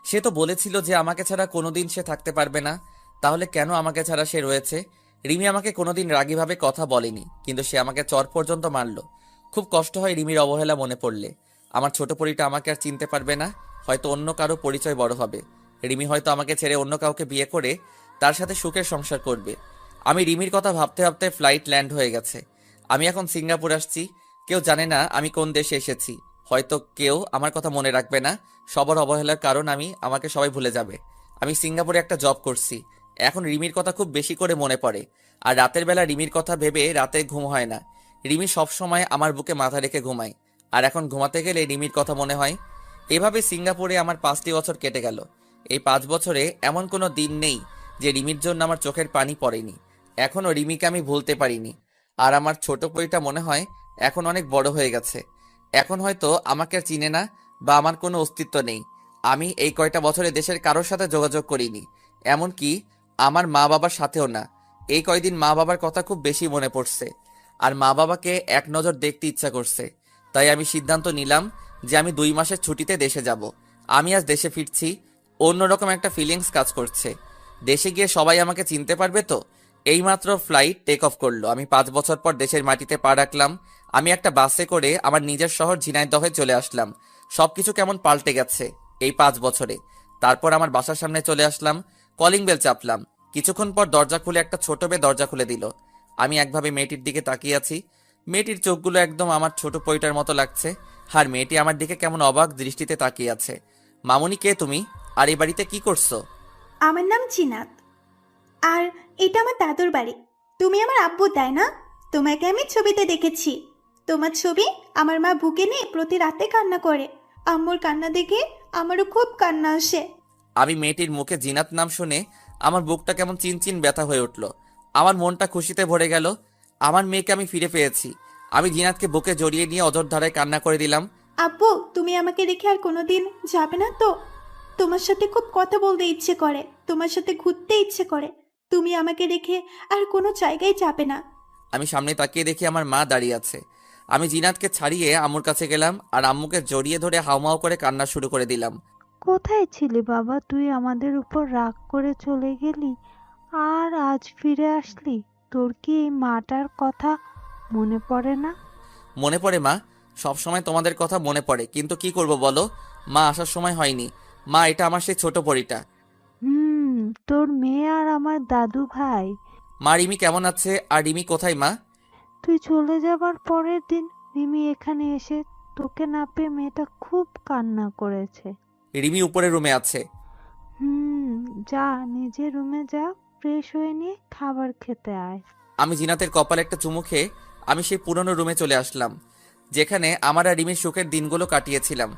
সে তো বলেছিল যে আমাকে ছাড়া কোনোদিন সে থাকতে পারবে না, তাহলে কেন আমাকে ছাড়া সে রয়েছে? রিমি আমাকে কোনোদিন রাগীভাবে কথা বলেনি, কিন্তু সে আমাকে চর পর্যন্ত মারলো। খুব কষ্ট হয় রিমির অবহেলা মনে পড়লে। আমার ছোট পরিটা আমাকে আর চিনতে পারবে না, হয়তো অন্য কারো পরিচয় বড় হবে। রিমি হয়তো আমাকে ছেড়ে অন্য কাউকে বিয়ে করে তার সাথে সুখের সংসার করবে। আমি রিমির কথা ভাবতে ভাবতে ফ্লাইট ল্যান্ড হয়ে গেছে। আমি এখন সিঙ্গাপুর আসছি। কেউ জানে না আমি কোন দেশে এসেছি। হয়তো কেউ আমার কথা মনে রাখবে না। সবার অবহেলার কারণ আমাকে সবাই ভুলে যাবে। আমি সিঙ্গাপুরে একটা জব করছি। এখন রিমির কথা খুব বেশি করে মনে পড়ে, আর রাতের বেলা রিমির কথা ভেবে রাতে ঘুম হয় না। রিমি সব সময় আমার বুকে মাথা রেখে ঘুমায়, আর এখন ঘুমাতে গেলে রিমির কথা মনে হয়। এভাবে সিঙ্গাপুরে আমার 5টি বছর কেটে গেল। এই 5 বছরে এমন কোনো দিন নেই যে রিমির জন্য আমার চোখের পানি পড়েনি। এখনও রিমিকে আমি ভুলতে পারিনি। আর আমার ছোট পরিটা মনে হয় এখন অনেক বড় হয়ে গেছে। এখন হয়তো আমাকে আর চিনে না, বা আমার কোনো অস্তিত্ব নেই। আমি এই কয়টা বছরে দেশের কারোর সাথে যোগাযোগ করিনি, এমনকি আমার মা বাবার সাথেও না। এই কয়দিন মা বাবার কথা খুব বেশি মনে পড়ছে, আর মা বাবাকে এক নজর দেখতে ইচ্ছা করছে। তাই আমি সিদ্ধান্ত নিলাম যে আমি 2 মাসের ছুটিতে দেশে যাব। আমি আজ দেশে ফিরছি, অন্যরকম একটা ফিলিংস কাজ করছে। দেশে গিয়ে সবাই আমাকে চিনতে পারবে তো। এইমাত্র ফ্লাইট টেক অফ করলো। আমি 5 বছর পর দেশের মাটিতে পা রাখলাম। আমি একটা বাসে করে আমার নিজের শহর ঝিনাইদহে চলে আসলাম। সবকিছু কেমন পাল্টে গেছে এই 5 বছরে। তারপর আমার বাসার সামনে চলে আসলাম, কলিং বেল চাপলাম। কিছুক্ষণ পর দরজা খুলে একটা ছোট মেয়ে দরজা খুলে দিল। আমি একভাবে মেয়েটির দিকে তাকিয়ে আছি। মেয়েটির চোখগুলো একদম আমার ছোট পরিটার মতো লাগছে, আর মেয়েটি আমার দিকে কেমন অবাক দৃষ্টিতে তাকিয়ে আছে। মামুনি, কে তুমি? আর এই বাড়িতে কি করছো? আমার নাম জিনাত, আর এটা আমার দাদুর বাড়ি। তুমি আমার আব্বু, তাই না? তোমাকে আমি ছবিতে দেখেছি। তোমার ছবি আমার মা বুকে নিয়ে প্রতি রাতে কান্না করে। আম্মুর কান্না দেখে আমারও খুব কান্না আসে। আমি মেয়েটির মুখে জিনাত নাম শুনে আমার বুকটা কেমন চিনচিন ব্যথা হয়ে উঠল। আমার মনটা খুশিতে ভরে গেল। আমার মেয়েকে আমি ফিরে পেয়েছি। আমি জিনাতকে বুকে জড়িয়ে নিয়ে অঝোর ধারায় কান্না করে দিলাম। আব্বু, তুমি আমাকে রেখে আর কোনোদিন যাবে না তো? তোমার সাথে খুব কথা বলতে ইচ্ছে করে, তোমার সাথে ঘুরতে ইচ্ছে করে। তুমি আমাকে রেখে আর কোনো জায়গায় যাবে না। আমি সামনে তাকিয়ে দেখি আমার মা দাঁড়িয়ে আছে। আমি জিনাতকে ছাড়িয়ে আম্মুর কাছে গেলাম আর আম্মুকে জড়িয়ে ধরে হাউমাউ করে কান্না শুরু করে দিলাম। কোথায় ছিলি বাবা? তুই আমাদের উপর রাগ করে চলে গেলি, আর আজ ফিরে আসলি। তোর কি এই মাটার কথা মনে পড়ে না? মনে পড়ে মা, সব সময় তোমাদের কথা মনে পড়ে, কিন্তু কি করব বলো, মা আসার সময় হয়নি। মা, এটা আমার সেই ছোট পরিটা। তোর মেয়ে আর আমার দাদু ভাই। মা, রিমি কেমন আছে? আর রিমি কোথায় মা? তুই চলে যাবার পরের দিন রিমি এখানে এসে তোকে না পেয়ে মেয়েটা খুব কান্না করেছে। রিমি উপরের রুমে আছে। যা নিজের রুমে যা, ফ্রেশ হয়ে নিয়ে খাবার খেতে আয়। আমি জিনাতের কপালে একটা চুমু খেয়ে আমি সেই পুরনো রুমে চলে আসলাম, যেখানে আমার আর রিমির সুখের দিনগুলো কাটিয়েছিলাম।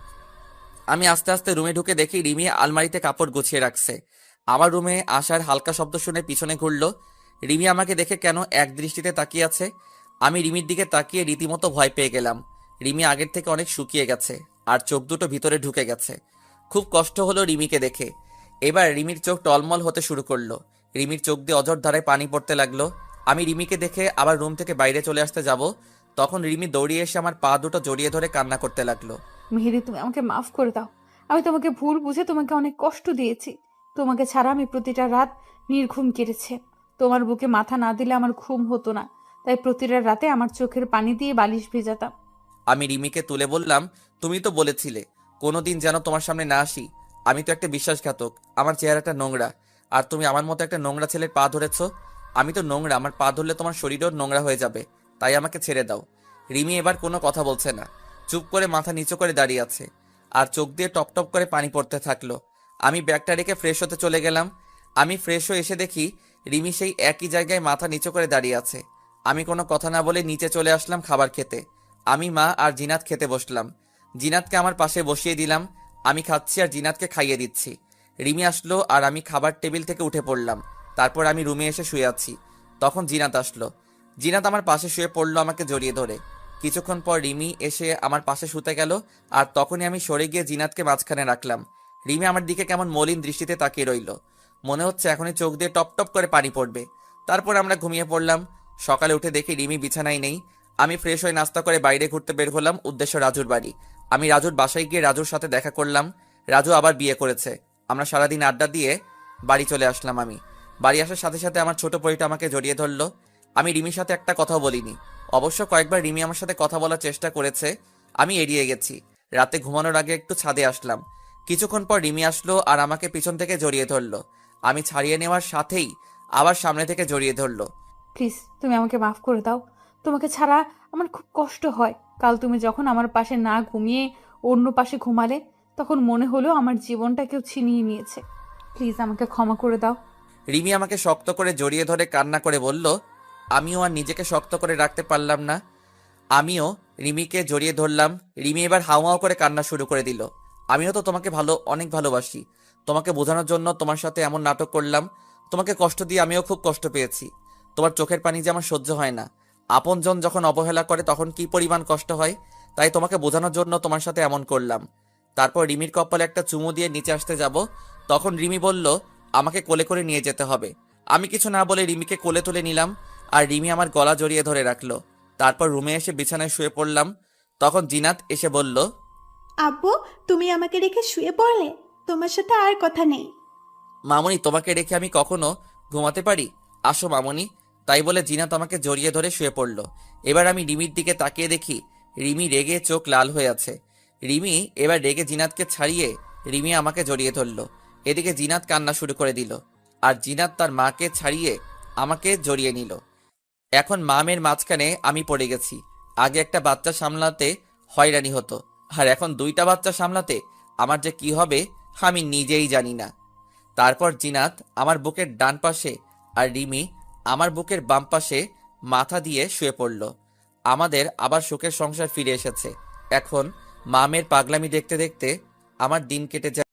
আমি আস্তে আস্তে রুমে ঢুকে দেখি রিমি আলমারিতে কাপড় গুছিয়ে রাখছে। আমার রুমে আসার হালকা শব্দ শুনে পিছনে ঘুরলো। রিমি আমাকে দেখে কেন এক দৃষ্টিতে তাকিয়ে আছে। আমি রিমির দিকে তাকিয়ে রীতিমতো ভয় পেয়ে গেলাম। রিমি আগের থেকে অনেক শুকিয়ে গেছে, আর চোখ দুটো ভিতরে ঢুকে গেছে। খুব কষ্ট হলো রিমিকে দেখে। এবার রিমির চোখ টলমল হতে শুরু করলো। রিমির চোখ দিয়ে অঝোর ধারায় পানি পড়তে লাগলো। আমি রিমিকে দেখে আবার রুম থেকে বাইরে চলে আসতে যাব, তখন রিমি দৌড়িয়ে এসে আমার পা দুটো জড়িয়ে ধরে কান্না করতে লাগলো। মেহেদি, তুমি আমাকে মাফ করে দাও। আমি তোমাকে ভুল বুঝে তোমাকে অনেক কষ্ট দিয়েছি। তোমাকে ছাড়া আমি প্রতিটা রাত নির্ঘুম কেটেছে। তোমার বুকে মাথা না দিলে আমার ঘুম হতো না, তাই প্রতিটা রাতে আমার চোখের পানি দিয়ে বালিশ ভেজাতাম। আমি রিমিকে তুলে বললাম, তুমি তো বলেছিলে কোনোদিন যেন তোমার সামনে না আসি। আমি তো একটা বিশ্বাসঘাতক, আমার চেহারাটা নোংরা, আর তুমি আমার মতো একটা নোংরা ছেলের পা ধরেছ। আমি তো নোংরা, আমার পা ধরলে তোমার শরীরও নোংরা হয়ে যাবে, তাই আমাকে ছেড়ে দাও। রিমি এবার কোনো কথা বলছে না, চুপ করে মাথা নিচু করে দাঁড়িয়ে আছে, আর চোখ দিয়ে টপ টপ করে পানি পড়তে থাকলো। আমি ব্যাগটা রেখে ফ্রেশ হতে চলে গেলাম। আমি ফ্রেশ হয়ে এসে দেখি রিমি সেই একই জায়গায় মাথা নিচু করে দাঁড়িয়ে আছে। আমি কোনো কথা না বলে নিচে চলে আসলাম খাবার খেতে। আমি, মা আর জিনাত খেতে বসলাম। জিনাতকে আমার পাশে বসিয়ে দিলাম। আমি খাচ্ছি আর জিনাতকে খাইয়ে দিচ্ছি। রিমি আসলো আর আমি খাবার টেবিল থেকে উঠে পড়লাম। তারপর আমি রুমে এসে শুয়ে আছি। তখন জিনাত আসলো। জিনাত আমার পাশে শুয়ে পড়লো আমাকে জড়িয়ে ধরে। কিছুক্ষণ পর রিমি এসে আমার পাশে শুতে গেল, আর তখনই আমি সরে গিয়ে জিনাতকে মাঝখানে রাখলাম। রিমি আমার দিকে কেমন মলিন দৃষ্টিতে তাকিয়ে রইল। মনে হচ্ছে এখনই চোখ দিয়ে টপ টপ করে পানি পড়বে। তারপর আমরা ঘুমিয়ে পড়লাম। সকালে উঠে দেখি রিমি বিছানায় নেই। আমি ফ্রেশ হয়ে নাস্তা করে বাইরে ঘুরতে বের হলাম, উদ্দেশ্য রাজুর বাড়ি। আমি রাজুর বাসায় গিয়ে রাজুর সাথে দেখা করলাম। রাজু আবার বিয়ে করেছে। আমরা সারাদিন আড্ডা দিয়ে বাড়ি চলে আসলাম। আমি বাড়ি আসার সাথে সাথে আমার ছোট পরিটা আমাকে জড়িয়ে ধরলো। আমি রিমির সাথে একটা কথাও বলিনি। অবশ্য কয়েকবার রিমি আমার সাথে কথা বলার চেষ্টা করেছে, আমি এড়িয়ে গেছি। রাতে ঘুমানোর আগে একটু ছাদে আসলাম। কিছুক্ষণ পর রিমি আসলো আর আমাকে পিছন থেকে জড়িয়ে ধরলো। আমি ছাড়িয়ে নেওয়ার সাথেই আবার সামনে থেকে জড়িয়ে ধরলো। প্লিজ, তুমি আমাকে মাফ করে দাও। তোমাকে ছাড়া আমার খুব কষ্ট হয়। কাল তুমি যখন আমার পাশে না ঘুমিয়ে অন্য পাশে ঘুমালে, তখন মনে হলো আমার জীবনটা কেউ ছিনিয়ে নিয়েছে। প্লিজ আমাকে ক্ষমা করে দাও। রিমি আমাকে শক্ত করে জড়িয়ে ধরে কান্না করে বলল। আমিও আর নিজেকে শক্ত করে রাখতে পারলাম না। আমিও রিমিকে জড়িয়ে ধরলাম। রিমি এবার হাউমাউ করে কান্না শুরু করে দিল। আমিও তো তোমাকে অনেক ভালোবাসি। তোমাকে বোঝানোর জন্য তোমার সাথে এমন নাটক করলাম। তোমাকে কষ্ট দিয়ে আমিও খুব কষ্ট পেয়েছি। তোমার চোখের পানি যে আমার সহ্য হয় না। আপনজন যখন অবহেলা করে তখন কি পরিমাণ কষ্ট হয়, তাই তোমাকে বোঝানোর জন্য তোমার সাথে এমন করলাম। তারপর রিমির কপালে একটা চুমু দিয়ে নিচে আসতে যাব, তখন রিমি বলল আমাকে কোলে করে নিয়ে যেতে হবে। আমি কিছু না বলে রিমিকে কোলে তুলে নিলাম, আর রিমি আমার গলা জড়িয়ে ধরে রাখলো। তারপর রুমে এসে বিছানায় শুয়ে পড়লাম। তখন জিনাত এসে বলল, আব্বু, তুমি আমাকে রেখে শুয়ে পড়লে? তোমার সাথে আর কথা নেই। মামুনি, তোমাকে রেখে আমি কখনো ঘুমাতে পারি? আসো মামুনি। তাই বলে জিনাত আমাকে জড়িয়ে ধরে শুয়ে পড়ল। এবার আমি রিমির দিকে তাকিয়ে দেখি রিমি রেগে চোখ লাল হয়ে আছে। রিমি এবার রেগে জিনাতকে ছাড়িয়ে রিমি আমাকে জড়িয়ে ধরল। এদিকে জিনাত কান্না শুরু করে দিল। আর জিনাত তার মাকে ছাড়িয়ে আমাকে জড়িয়ে নিল। এখন মামের মাঝখানে আমি পড়ে গেছি। আগে একটা বাচ্চা সামলাতে হয়রানি হতো, আর এখন 2টা বাচ্চা সামলাতে আমার যে কি হবে আমি নিজেই জানি না। তারপর জিনাত আমার বুকের ডান পাশে আর রিমি আমার বুকের বাম পাশে মাথা দিয়ে শুয়ে পড়ল। আমাদের আবার সুখের সংসার ফিরে এসেছে। এখন মামের পাগলামি দেখতে দেখতে আমার দিন কেটে যায়।